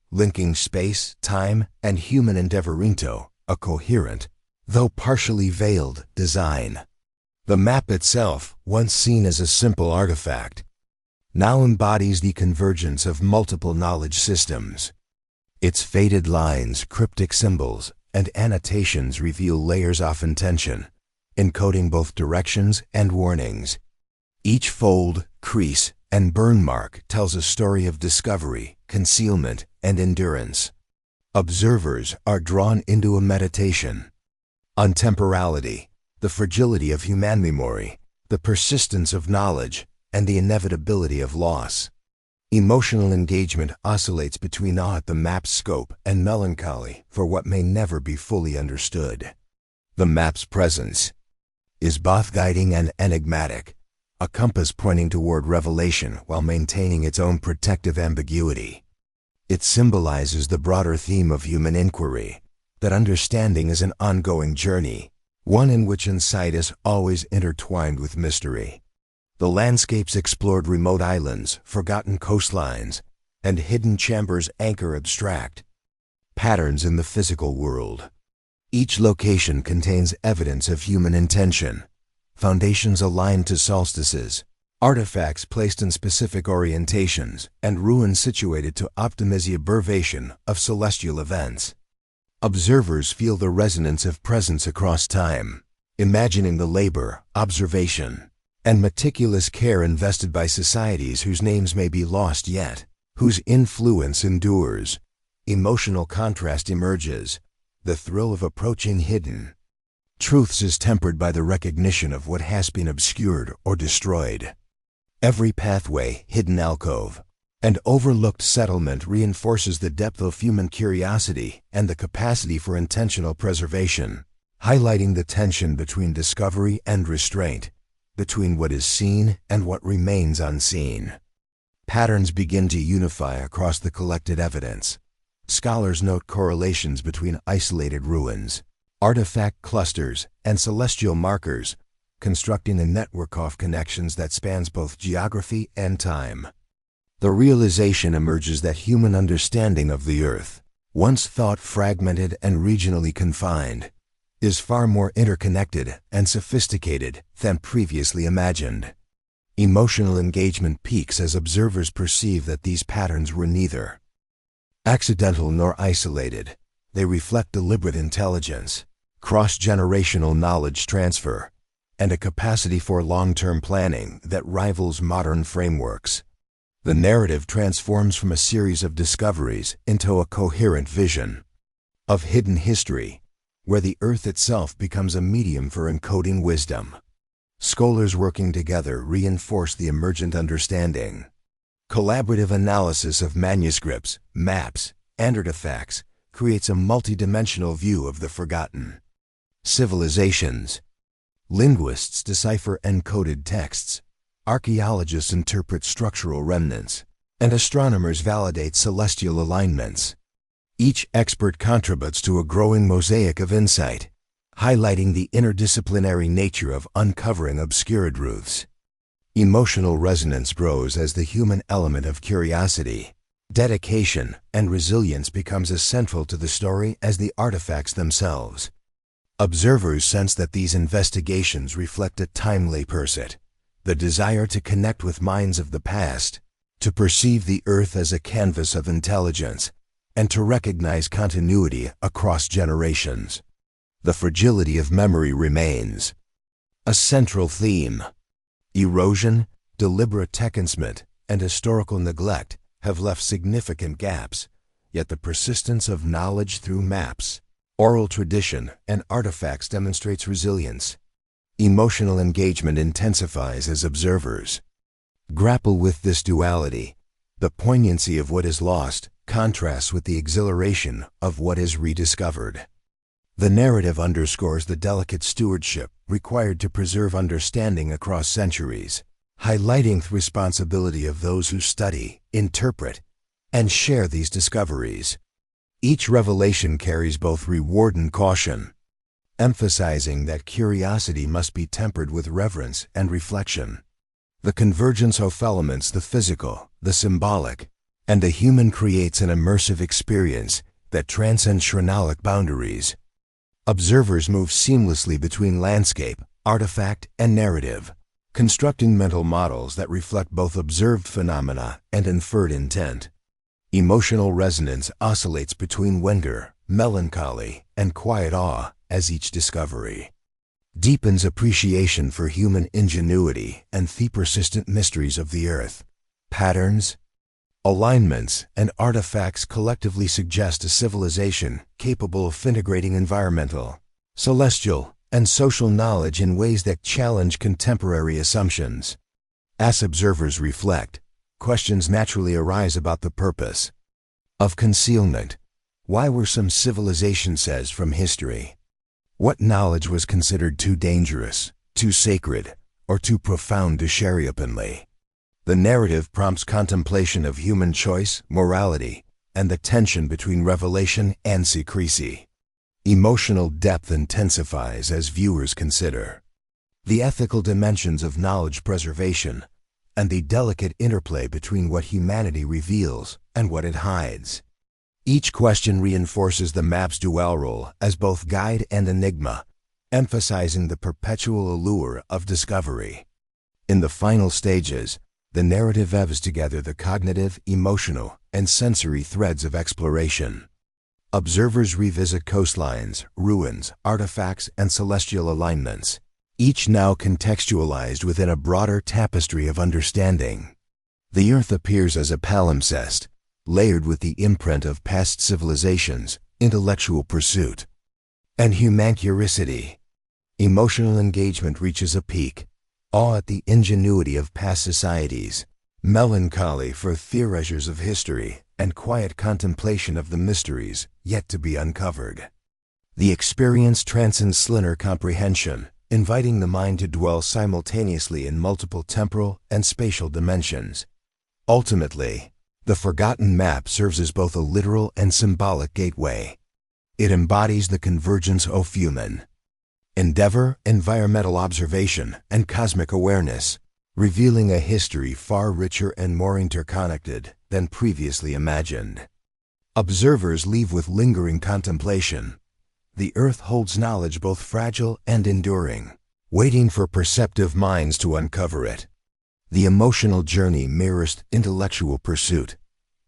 linking space, time, and human endeavor into a coherent, though partially veiled, design. The map itself, once seen as a simple artifact, now embodies the convergence of multiple knowledge systems. Its faded lines, cryptic symbols, and annotations reveal layers of intention, encoding both directions and warnings. Each fold, crease, and burn mark tells a story of discovery, concealment, and endurance. Observers are drawn into a meditation on temporality, the fragility of human memory, the persistence of knowledge, and the inevitability of loss. Emotional engagement oscillates between awe at the map's scope and melancholy for what may never be fully understood. The map's presence is both guiding and enigmatic, a compass pointing toward revelation while maintaining its own protective ambiguity. It symbolizes the broader theme of human inquiry, that understanding is an ongoing journey, one in which insight is always intertwined with mystery. The landscapes explored remote islands, forgotten coastlines, and hidden chambers anchor abstract patterns in the physical world. Each location contains evidence of human intention, foundations aligned to solstices, artifacts placed in specific orientations, and ruins situated to optimize the observation of celestial events. Observers feel the resonance of presence across time, imagining the labor, observation, and meticulous care invested by societies whose names may be lost yet, whose influence endures. Emotional contrast emerges, the thrill of approaching hidden truths is tempered by the recognition of what has been obscured or destroyed. Every pathway, hidden alcove, and overlooked settlement reinforces the depth of human curiosity and the capacity for intentional preservation, highlighting the tension between discovery and restraint, between what is seen and what remains unseen. Patterns begin to unify across the collected evidence. Scholars note correlations between isolated ruins, artifact clusters, and celestial markers, constructing a network of connections that spans both geography and time. The realization emerges that human understanding of the Earth, once thought fragmented and regionally confined, is far more interconnected and sophisticated than previously imagined. Emotional engagement peaks as observers perceive that these patterns were neither accidental nor isolated. They reflect deliberate intelligence, cross-generational knowledge transfer, and a capacity for long-term planning that rivals modern frameworks. The narrative transforms from a series of discoveries into a coherent vision of hidden history, where the Earth itself becomes a medium for encoding wisdom. Scholars working together reinforce the emergent understanding. Collaborative analysis of manuscripts, maps, and artifacts creates a multidimensional view of the forgotten civilizations. Linguists decipher encoded texts, archaeologists interpret structural remnants, and astronomers validate celestial alignments. Each expert contributes to a growing mosaic of insight, highlighting the interdisciplinary nature of uncovering obscure truths. Emotional resonance grows as the human element of curiosity, dedication, and resilience becomes as central to the story as the artifacts themselves. Observers sense that these investigations reflect a timely pursuit, the desire to connect with minds of the past, to perceive the Earth as a canvas of intelligence, and to recognize continuity across generations. The fragility of memory remains a central theme. Erosion, deliberate technicement, and historical neglect have left significant gaps, yet the persistence of knowledge through maps, oral tradition, and artifacts demonstrates resilience. Emotional engagement intensifies as observers grapple with this duality. The poignancy of what is lost contrasts with the exhilaration of what is rediscovered. The narrative underscores the delicate stewardship required to preserve understanding across centuries, highlighting the responsibility of those who study, interpret, and share these discoveries. Each revelation carries both reward and caution, emphasizing that curiosity must be tempered with reverence and reflection. The convergence of elements, the physical, the symbolic, and the human, creates an immersive experience that transcends chronological boundaries. Observers move seamlessly between landscape, artifact, and narrative, constructing mental models that reflect both observed phenomena and inferred intent. Emotional resonance oscillates between wonder, melancholy, and quiet awe as each discovery deepens appreciation for human ingenuity and the persistent mysteries of the Earth. Patterns, alignments, and artifacts collectively suggest a civilization capable of integrating environmental, celestial, and social knowledge in ways that challenge contemporary assumptions. As observers reflect, questions naturally arise about the purpose of concealment. Why were some civilizations seized from history? What knowledge was considered too dangerous, too sacred, or too profound to share openly? The narrative prompts contemplation of human choice, morality, and the tension between revelation and secrecy. Emotional depth intensifies as viewers consider the ethical dimensions of knowledge preservation and the delicate interplay between what humanity reveals and what it hides. Each question reinforces the map's dual role as both guide and enigma, emphasizing the perpetual allure of discovery. In the final stages, the narrative weaves together the cognitive, emotional, and sensory threads of exploration. Observers revisit coastlines, ruins, artifacts, and celestial alignments, each now contextualized within a broader tapestry of understanding. The Earth appears as a palimpsest, layered with the imprint of past civilizations, intellectual pursuit, and human curiosity. Emotional engagement reaches a peak, awe at the ingenuity of past societies, melancholy for theories of history, and quiet contemplation of the mysteries yet to be uncovered. The experience transcends linear comprehension, inviting the mind to dwell simultaneously in multiple temporal and spatial dimensions. Ultimately, the forgotten map serves as both a literal and symbolic gateway. It embodies the convergence of human endeavor, environmental observation, and cosmic awareness, revealing a history far richer and more interconnected than previously imagined. Observers leave with lingering contemplation. The Earth holds knowledge both fragile and enduring, waiting for perceptive minds to uncover it. The emotional journey mirrors intellectual pursuit,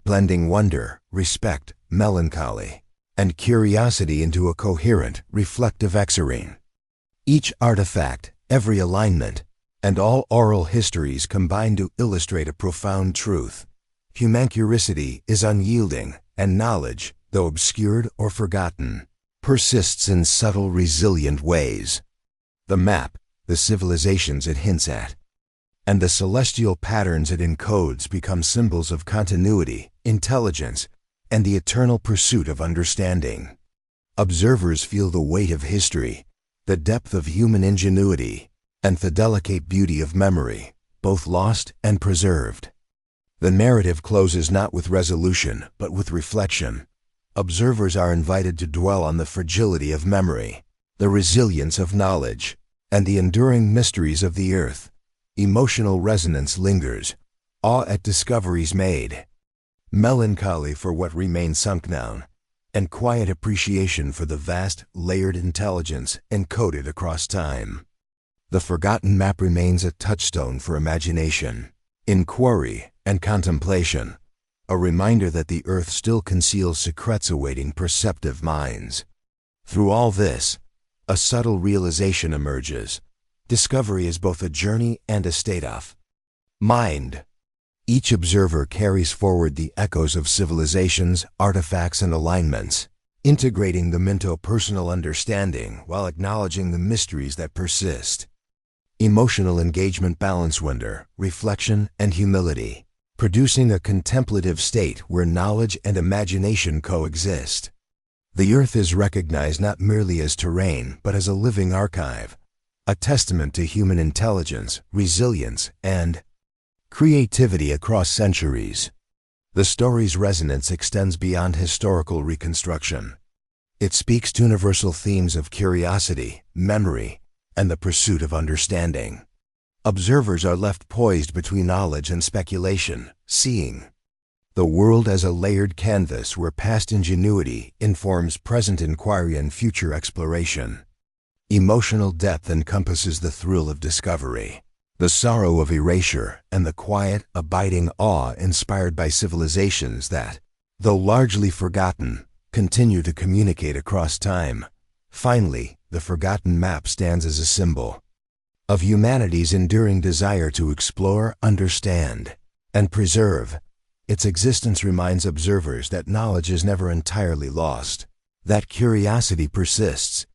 blending wonder, respect, melancholy, and curiosity into a coherent, reflective exarene. Each artifact, every alignment, and all oral histories combine to illustrate a profound truth. Human curiosity is unyielding, and knowledge, though obscured or forgotten, persists in subtle, resilient ways. The map, the civilizations it hints at, and the celestial patterns it encodes become symbols of continuity, intelligence, and the eternal pursuit of understanding. Observers feel the weight of history, the depth of human ingenuity, and the delicate beauty of memory, both lost and preserved. The narrative closes not with resolution, but with reflection. Observers are invited to dwell on the fragility of memory, the resilience of knowledge, and the enduring mysteries of the earth. Emotional resonance lingers, awe at discoveries made, melancholy for what remains sunk down, and quiet appreciation for the vast, layered intelligence encoded across time. The forgotten map remains a touchstone for imagination, inquiry, and contemplation, a reminder that the earth still conceals secrets awaiting perceptive minds. Through all this, a subtle realization emerges. Discovery is both a journey and a state of mind. Each observer carries forward the echoes of civilizations, artifacts, and alignments, integrating them into personal understanding while acknowledging the mysteries that persist. Emotional engagement balance wonder, reflection, and humility, producing a contemplative state where knowledge and imagination coexist. The earth is recognized not merely as terrain, but as a living archive, a testament to human intelligence, resilience, and creativity across centuries. The story's resonance extends beyond historical reconstruction. It speaks to universal themes of curiosity, memory, and the pursuit of understanding. Observers are left poised between knowledge and speculation, seeing the world as a layered canvas where past ingenuity informs present inquiry and future exploration. Emotional depth encompasses the thrill of discovery, the sorrow of erasure, and the quiet, abiding awe inspired by civilizations that, though largely forgotten, continue to communicate across time. Finally, the forgotten map stands as a symbol of humanity's enduring desire to explore, understand, and preserve. Its existence reminds observers that knowledge is never entirely lost, that curiosity persists,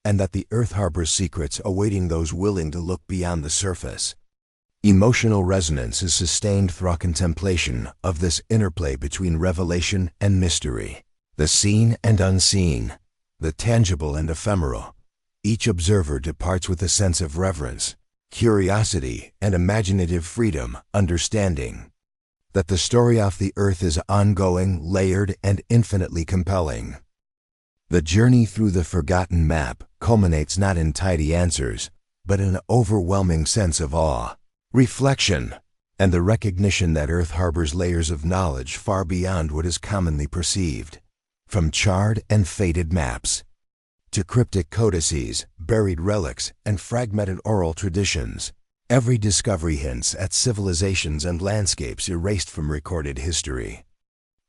and that the earth harbors secrets awaiting those willing to look beyond the surface. Emotional resonance is sustained through contemplation of this interplay between revelation and mystery, the seen and unseen, the tangible and ephemeral. Each observer departs with a sense of reverence, curiosity, and imaginative freedom, understanding that the story of the earth is ongoing, layered, and infinitely compelling. The journey through the forgotten map culminates not in tidy answers, but in an overwhelming sense of awe, reflection, and the recognition that Earth harbors layers of knowledge far beyond what is commonly perceived. From charred and faded maps to cryptic codices, buried relics, and fragmented oral traditions, every discovery hints at civilizations and landscapes erased from recorded history.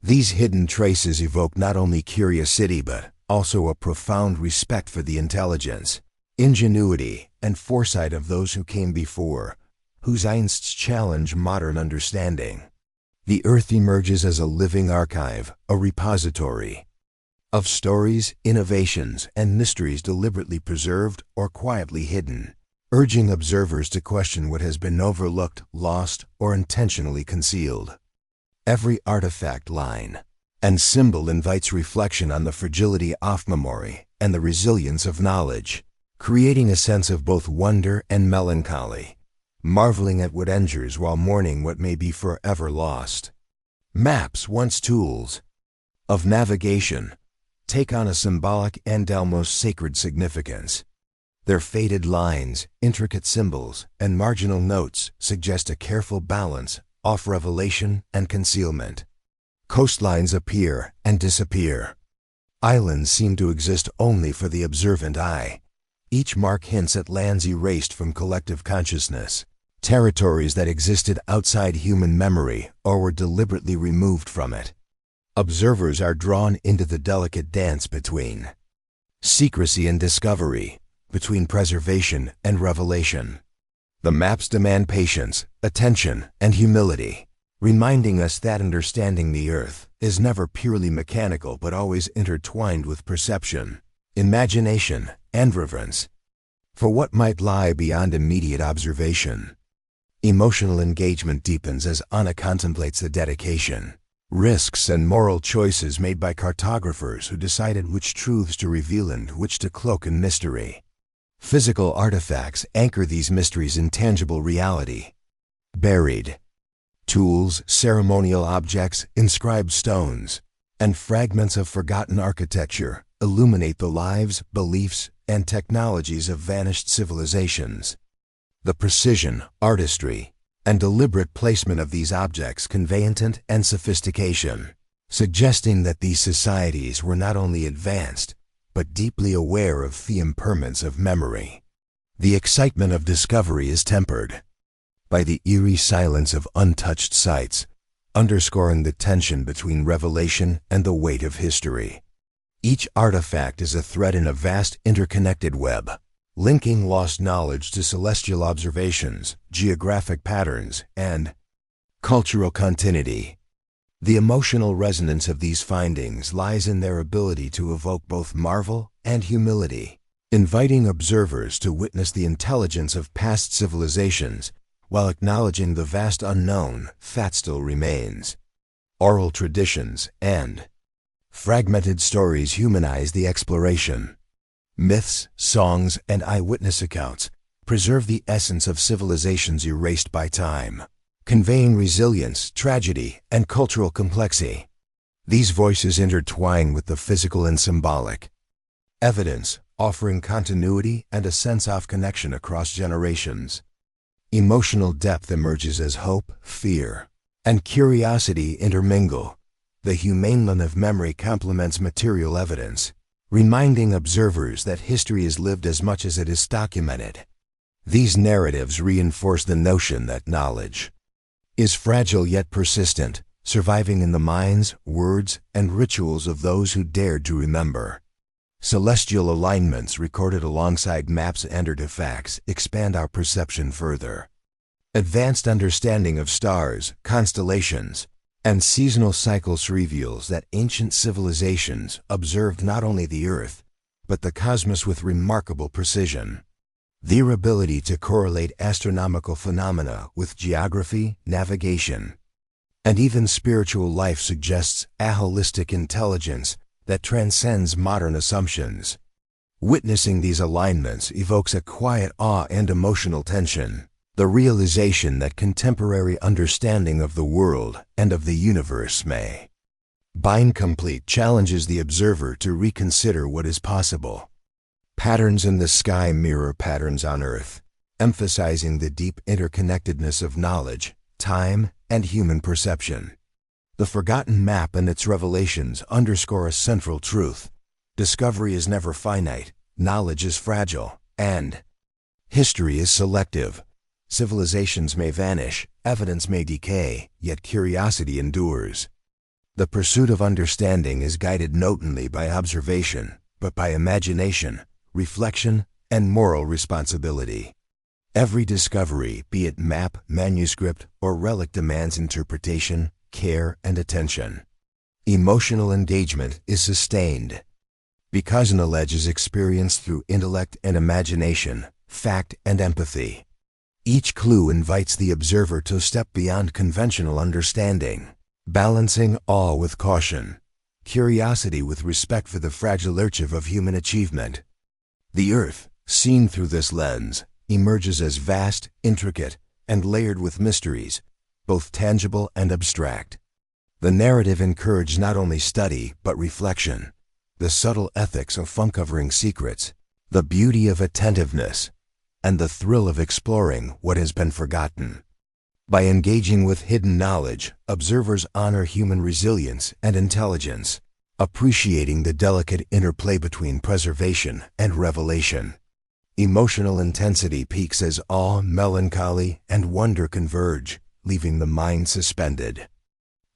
These hidden traces evoke not only curiosity but also a profound respect for the intelligence, ingenuity, and foresight of those who came before, whose instincts challenge modern understanding. The earth emerges as a living archive, a repository of stories, innovations, and mysteries deliberately preserved or quietly hidden, urging observers to question what has been overlooked, lost, or intentionally concealed. Every artifact, line, and symbol invites reflection on the fragility of memory and the resilience of knowledge, creating a sense of both wonder and melancholy, marveling at what endures while mourning what may be forever lost. Maps, once tools of navigation, take on a symbolic and almost sacred significance. Their faded lines, intricate symbols, and marginal notes suggest a careful balance of revelation and concealment. Coastlines appear and disappear. Islands seem to exist only for the observant eye. Each mark hints at lands erased from collective consciousness, territories that existed outside human memory or were deliberately removed from it. Observers are drawn into the delicate dance between secrecy and discovery, between preservation and revelation. The maps demand patience, attention, and humility, reminding us that understanding the Earth is never purely mechanical but always intertwined with perception, imagination, and reverence for what might lie beyond immediate observation. Emotional engagement deepens as Anna contemplates the dedication, risks, and moral choices made by cartographers who decided which truths to reveal and which to cloak in mystery. Physical artifacts anchor these mysteries in tangible reality. Buried tools, ceremonial objects, inscribed stones, and fragments of forgotten architecture illuminate the lives, beliefs, and technologies of vanished civilizations. The precision, artistry, and deliberate placement of these objects convey intent and sophistication, suggesting that these societies were not only advanced, but deeply aware of the impermanence of memory. The excitement of discovery is tempered by the eerie silence of untouched sites, underscoring the tension between revelation and the weight of history. Each artifact is a thread in a vast interconnected web, linking lost knowledge to celestial observations, geographic patterns, and cultural continuity. The emotional resonance of these findings lies in their ability to evoke both marvel and humility, inviting observers to witness the intelligence of past civilizations while acknowledging the vast unknown that still remains. Oral traditions and fragmented stories humanize the exploration. Myths, songs, and eyewitness accounts preserve the essence of civilizations erased by time, conveying resilience, tragedy, and cultural complexity. These voices intertwine with the physical and symbolic evidence, offering continuity and a sense of connection across generations. Emotional depth emerges as hope, fear, and curiosity intermingle. The humane lens of memory complements material evidence, reminding observers that history is lived as much as it is documented. These narratives reinforce the notion that knowledge is fragile yet persistent, surviving in the minds, words, and rituals of those who dared to remember. Celestial alignments recorded alongside maps and artifacts expand our perception further. Advanced understanding of stars, constellations, and seasonal cycles reveals that ancient civilizations observed not only the Earth, but the cosmos with remarkable precision. Their ability to correlate astronomical phenomena with geography, navigation, and even spiritual life suggests a holistic intelligence that transcends modern assumptions. Witnessing these alignments evokes a quiet awe and emotional tension, the realization that contemporary understanding of the world and of the universe may bind complete challenges the observer to reconsider what is possible. Patterns in the sky mirror patterns on Earth, emphasizing the deep interconnectedness of knowledge, time, and human perception. The forgotten map and its revelations underscore a central truth. Discovery is never finite, knowledge is fragile, and history is selective. Civilizations may vanish, evidence may decay, yet curiosity endures. The pursuit of understanding is guided not only by observation, but by imagination, reflection, and moral responsibility. Every discovery, be it map, manuscript, or relic, demands interpretation, care, and attention. Emotional engagement is sustained because knowledge is experienced through intellect and imagination, fact and empathy. Each clue invites the observer to step beyond conventional understanding, balancing awe with caution, curiosity with respect for the fragile archive of human achievement. The Earth, seen through this lens, emerges as vast, intricate, and layered with mysteries, both tangible and abstract. The narrative encouraged not only study, but reflection, the subtle ethics of uncovering secrets, the beauty of attentiveness, and the thrill of exploring what has been forgotten. By engaging with hidden knowledge, observers honor human resilience and intelligence, appreciating the delicate interplay between preservation and revelation. Emotional intensity peaks as awe, melancholy, and wonder converge, leaving the mind suspended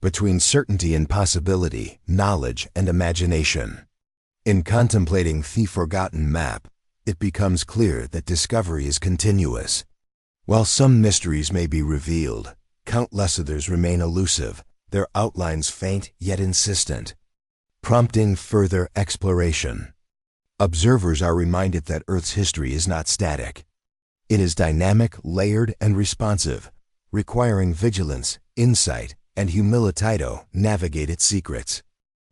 between certainty and possibility, knowledge and imagination. In contemplating the forgotten map, it becomes clear that discovery is continuous. While some mysteries may be revealed, countless others remain elusive, their outlines faint yet insistent, prompting further exploration. Observers are reminded that Earth's history is not static. It is dynamic, layered, and responsive, requiring vigilance, insight, and humility to navigate its secrets.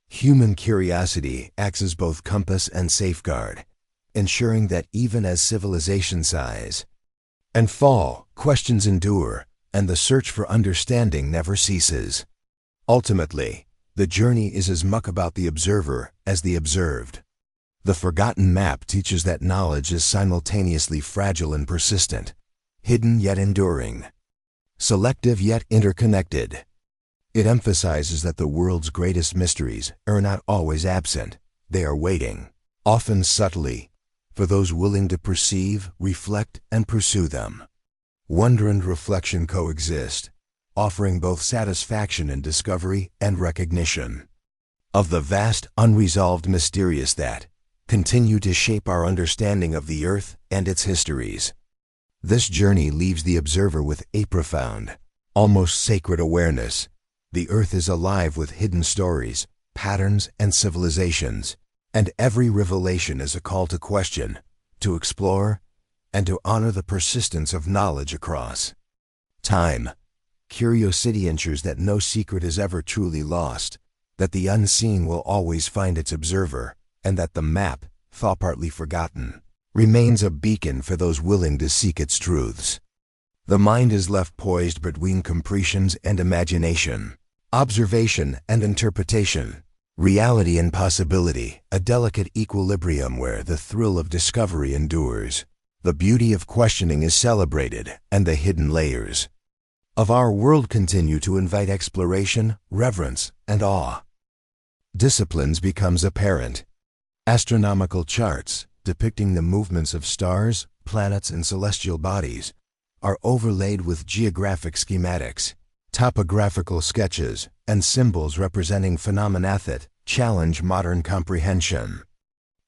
Human curiosity acts as both compass and safeguard, ensuring that even as civilizations rise and fall, questions endure, and the search for understanding never ceases. Ultimately, the journey is as much about the observer as the observed. The forgotten map teaches that knowledge is simultaneously fragile and persistent, hidden yet enduring, selective yet interconnected. It emphasizes that the world's greatest mysteries are not always absent. They are waiting, often subtly, for those willing to perceive, reflect, and pursue them. Wonder and reflection coexist, offering both satisfaction in discovery and recognition of the vast, unresolved mysterious that continue to shape our understanding of the Earth and its histories. This journey leaves the observer with a profound, almost sacred awareness. The Earth is alive with hidden stories, patterns, and civilizations, and every revelation is a call to question, to explore, and to honor the persistence of knowledge across time. Curiosity ensures that no secret is ever truly lost, that the unseen will always find its observer, and that the map, though partly forgotten, remains a beacon for those willing to seek its truths. The mind is left poised between completions and imagination, observation and interpretation, reality and possibility, a delicate equilibrium where the thrill of discovery endures, the beauty of questioning is celebrated, and the hidden layers of our world continue to invite exploration, reverence, and awe. Disciplines becomes apparent. Astronomical charts, depicting the movements of stars, planets, and celestial bodies, are overlaid with geographic schematics, topographical sketches, and symbols representing phenomena that challenge modern comprehension.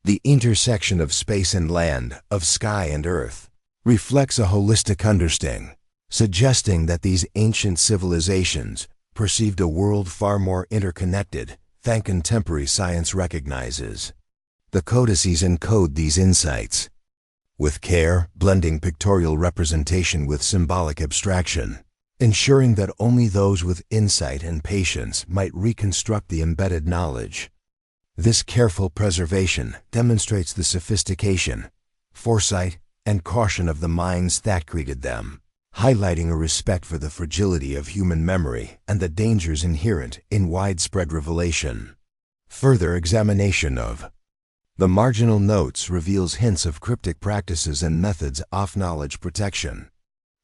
The intersection of space and land, of sky and earth, reflects a holistic understanding, suggesting that these ancient civilizations perceived a world far more interconnected than contemporary science recognizes. The codices encode these insights with care, blending pictorial representation with symbolic abstraction, ensuring that only those with insight and patience might reconstruct the embedded knowledge. This careful preservation demonstrates the sophistication, foresight, and caution of the minds that created them, highlighting a respect for the fragility of human memory and the dangers inherent in widespread revelation. Further examination of the marginal notes reveals hints of cryptic practices and methods of knowledge protection.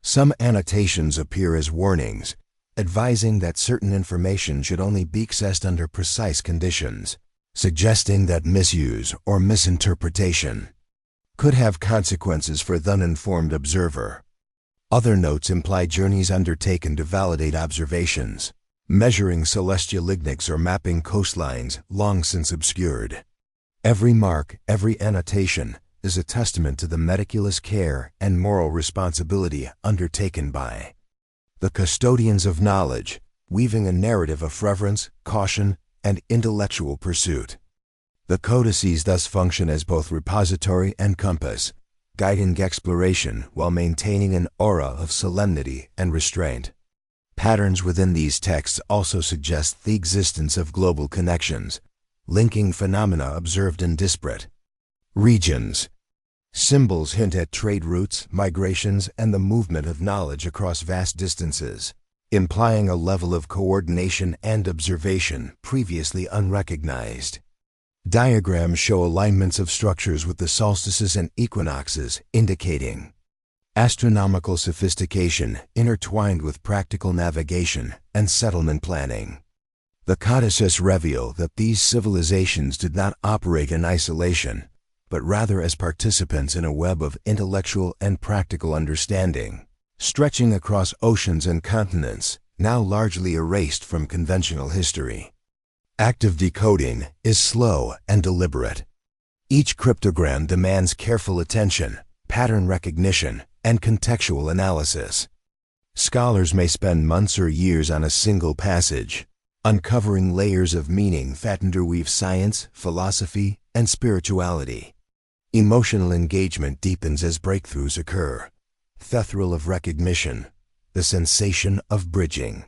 Some annotations appear as warnings, advising that certain information should only be accessed under precise conditions, suggesting that misuse or misinterpretation could have consequences for the uninformed observer. Other notes imply journeys undertaken to validate observations, measuring celestial ignites or mapping coastlines long since obscured. Every mark, every annotation, is a testament to the meticulous care and moral responsibility undertaken by the custodians of knowledge, weaving a narrative of reverence, caution, and intellectual pursuit. The codices thus function as both repository and compass, guiding exploration while maintaining an aura of solemnity and restraint. Patterns within these texts also suggest the existence of global connections, linking phenomena observed in disparate regions. Symbols hint at trade routes, migrations, and the movement of knowledge across vast distances, implying a level of coordination and observation previously unrecognized. Diagrams show alignments of structures with the solstices and equinoxes, indicating astronomical sophistication intertwined with practical navigation and settlement planning. The codices reveal that these civilizations did not operate in isolation, but rather as participants in a web of intellectual and practical understanding, stretching across oceans and continents, now largely erased from conventional history. Active decoding is slow and deliberate. Each cryptogram demands careful attention, pattern recognition, and contextual analysis. Scholars may spend months or years on a single passage, uncovering layers of meaning that interweave science, philosophy, and spirituality. Emotional engagement deepens as breakthroughs occur. The thrill of recognition, the sensation of bridging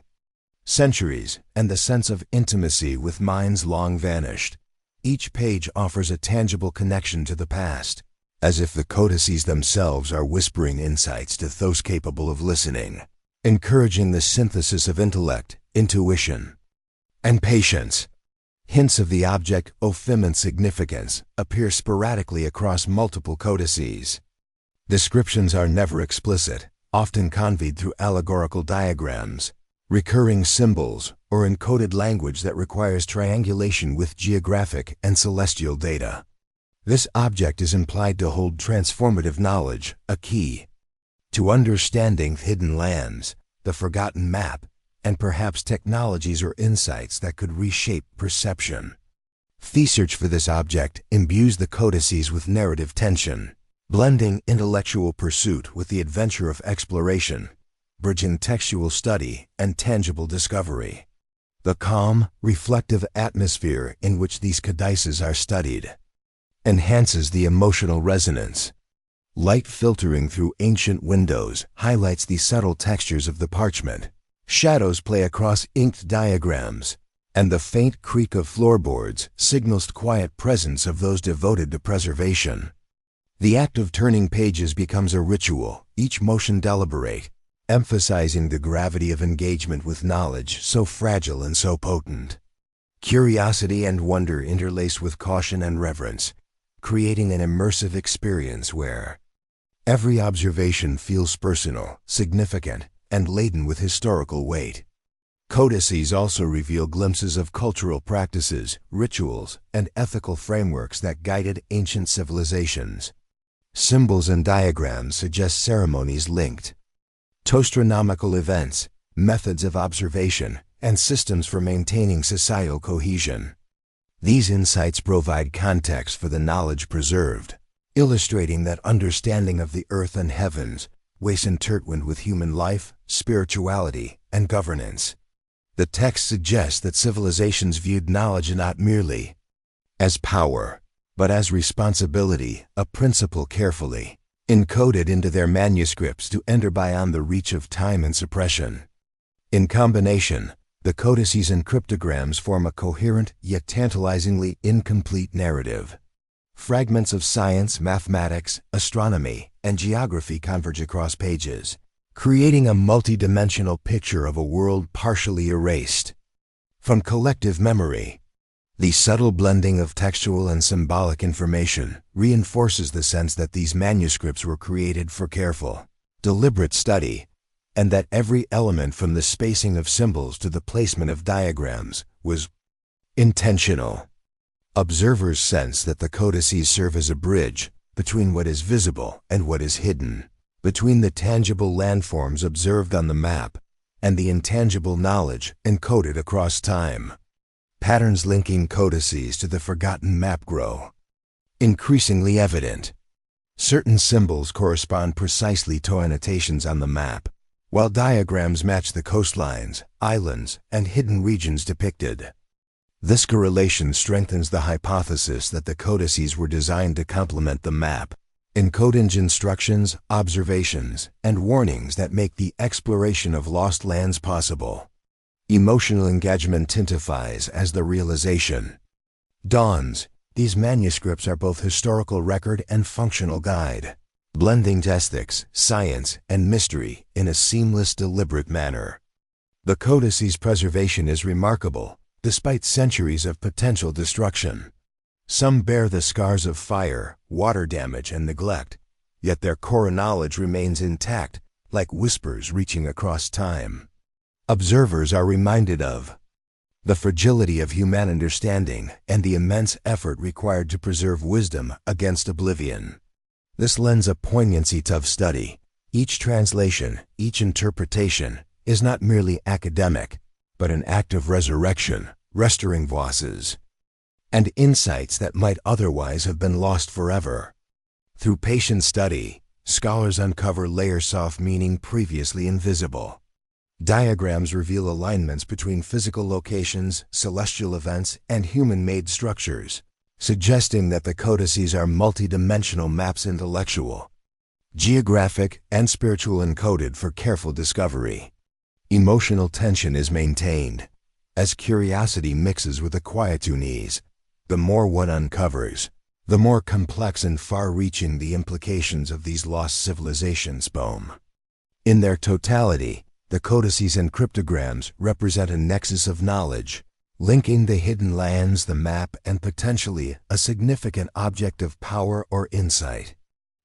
centuries, and the sense of intimacy with minds long vanished. Each page offers a tangible connection to the past, as if the codices themselves are whispering insights to those capable of listening, encouraging the synthesis of intellect, intuition, and patience. Hints of the object Ophimant significance appear sporadically across multiple codices. Descriptions are never explicit, often conveyed through allegorical diagrams, recurring symbols, or encoded language that requires triangulation with geographic and celestial data. This object is implied to hold transformative knowledge, a key to understanding hidden lands, the forgotten map, and perhaps technologies or insights that could reshape perception. The search for this object imbues the codices with narrative tension, blending intellectual pursuit with the adventure of exploration, bridging textual study and tangible discovery. The calm, reflective atmosphere in which these codices are studied enhances the emotional resonance. Light filtering through ancient windows highlights the subtle textures of the parchment. Shadows play across inked diagrams, and the faint creak of floorboards signals the quiet presence of those devoted to preservation. The act of turning pages becomes a ritual, each motion deliberate, emphasizing the gravity of engagement with knowledge so fragile and so potent. Curiosity and wonder interlace with caution and reverence, creating an immersive experience where every observation feels personal, significant, and laden with historical weight. Codices also reveal glimpses of cultural practices, rituals, and ethical frameworks that guided ancient civilizations. Symbols and diagrams suggest ceremonies linked to astronomical events, methods of observation, and systems for maintaining societal cohesion. These insights provide context for the knowledge preserved, illustrating that understanding of the earth and heavens was intertwined with human life, spirituality, and governance. The text suggests that civilizations viewed knowledge not merely as power, but as responsibility, a principle carefully encoded into their manuscripts to enter beyond the reach of time and suppression. In combination, the codices and cryptograms form a coherent yet tantalizingly incomplete narrative. Fragments of science, mathematics, astronomy, and geography converge across pages, creating a multi-dimensional picture of a world partially erased from collective memory. The subtle blending of textual and symbolic information reinforces the sense that these manuscripts were created for careful, deliberate study, and that every element from the spacing of symbols to the placement of diagrams was intentional. Observers sense that the codices serve as a bridge between what is visible and what is hidden, between the tangible landforms observed on the map and the intangible knowledge encoded across time. Patterns linking codices to the forgotten map grow increasingly evident. Certain symbols correspond precisely to annotations on the map, while diagrams match the coastlines, islands, and hidden regions depicted. This correlation strengthens the hypothesis that the codices were designed to complement the map, encoding instructions, observations, and warnings that make the exploration of lost lands possible. Emotional engagement intensifies as the realization dawns. These manuscripts are both historical record and functional guide, blending ethics, science, and mystery in a seamless, deliberate manner. The codices' preservation is remarkable, despite centuries of potential destruction. Some bear the scars of fire, water damage, and neglect, yet their core knowledge remains intact, like whispers reaching across time. Observers are reminded of the fragility of human understanding, and the immense effort required to preserve wisdom against oblivion. This lends a poignancy to study. Each translation, each interpretation, is not merely academic, but an act of resurrection, restoring voices and insights that might otherwise have been lost forever. Through patient study, scholars uncover layers of meaning previously invisible. Diagrams reveal alignments between physical locations, celestial events, and human-made structures, suggesting that the codices are multidimensional maps, intellectual, geographic, and spiritual, encoded for careful discovery. Emotional tension is maintained. As curiosity mixes with a quiet unease, the more one uncovers, the more complex and far-reaching the implications of these lost civilizations become. In their totality, the codices and cryptograms represent a nexus of knowledge, linking the hidden lands, the map, and potentially a significant object of power or insight.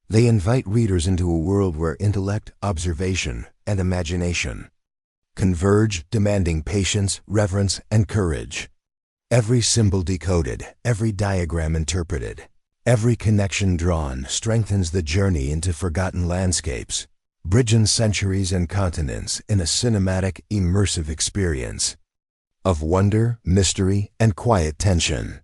They invite readers into a world where intellect, observation, and imagination converge, demanding patience, reverence, and courage. Every symbol decoded, every diagram interpreted, every connection drawn strengthens the journey into forgotten landscapes, bridging centuries and continents in a cinematic, immersive experience of wonder, mystery, and quiet tension.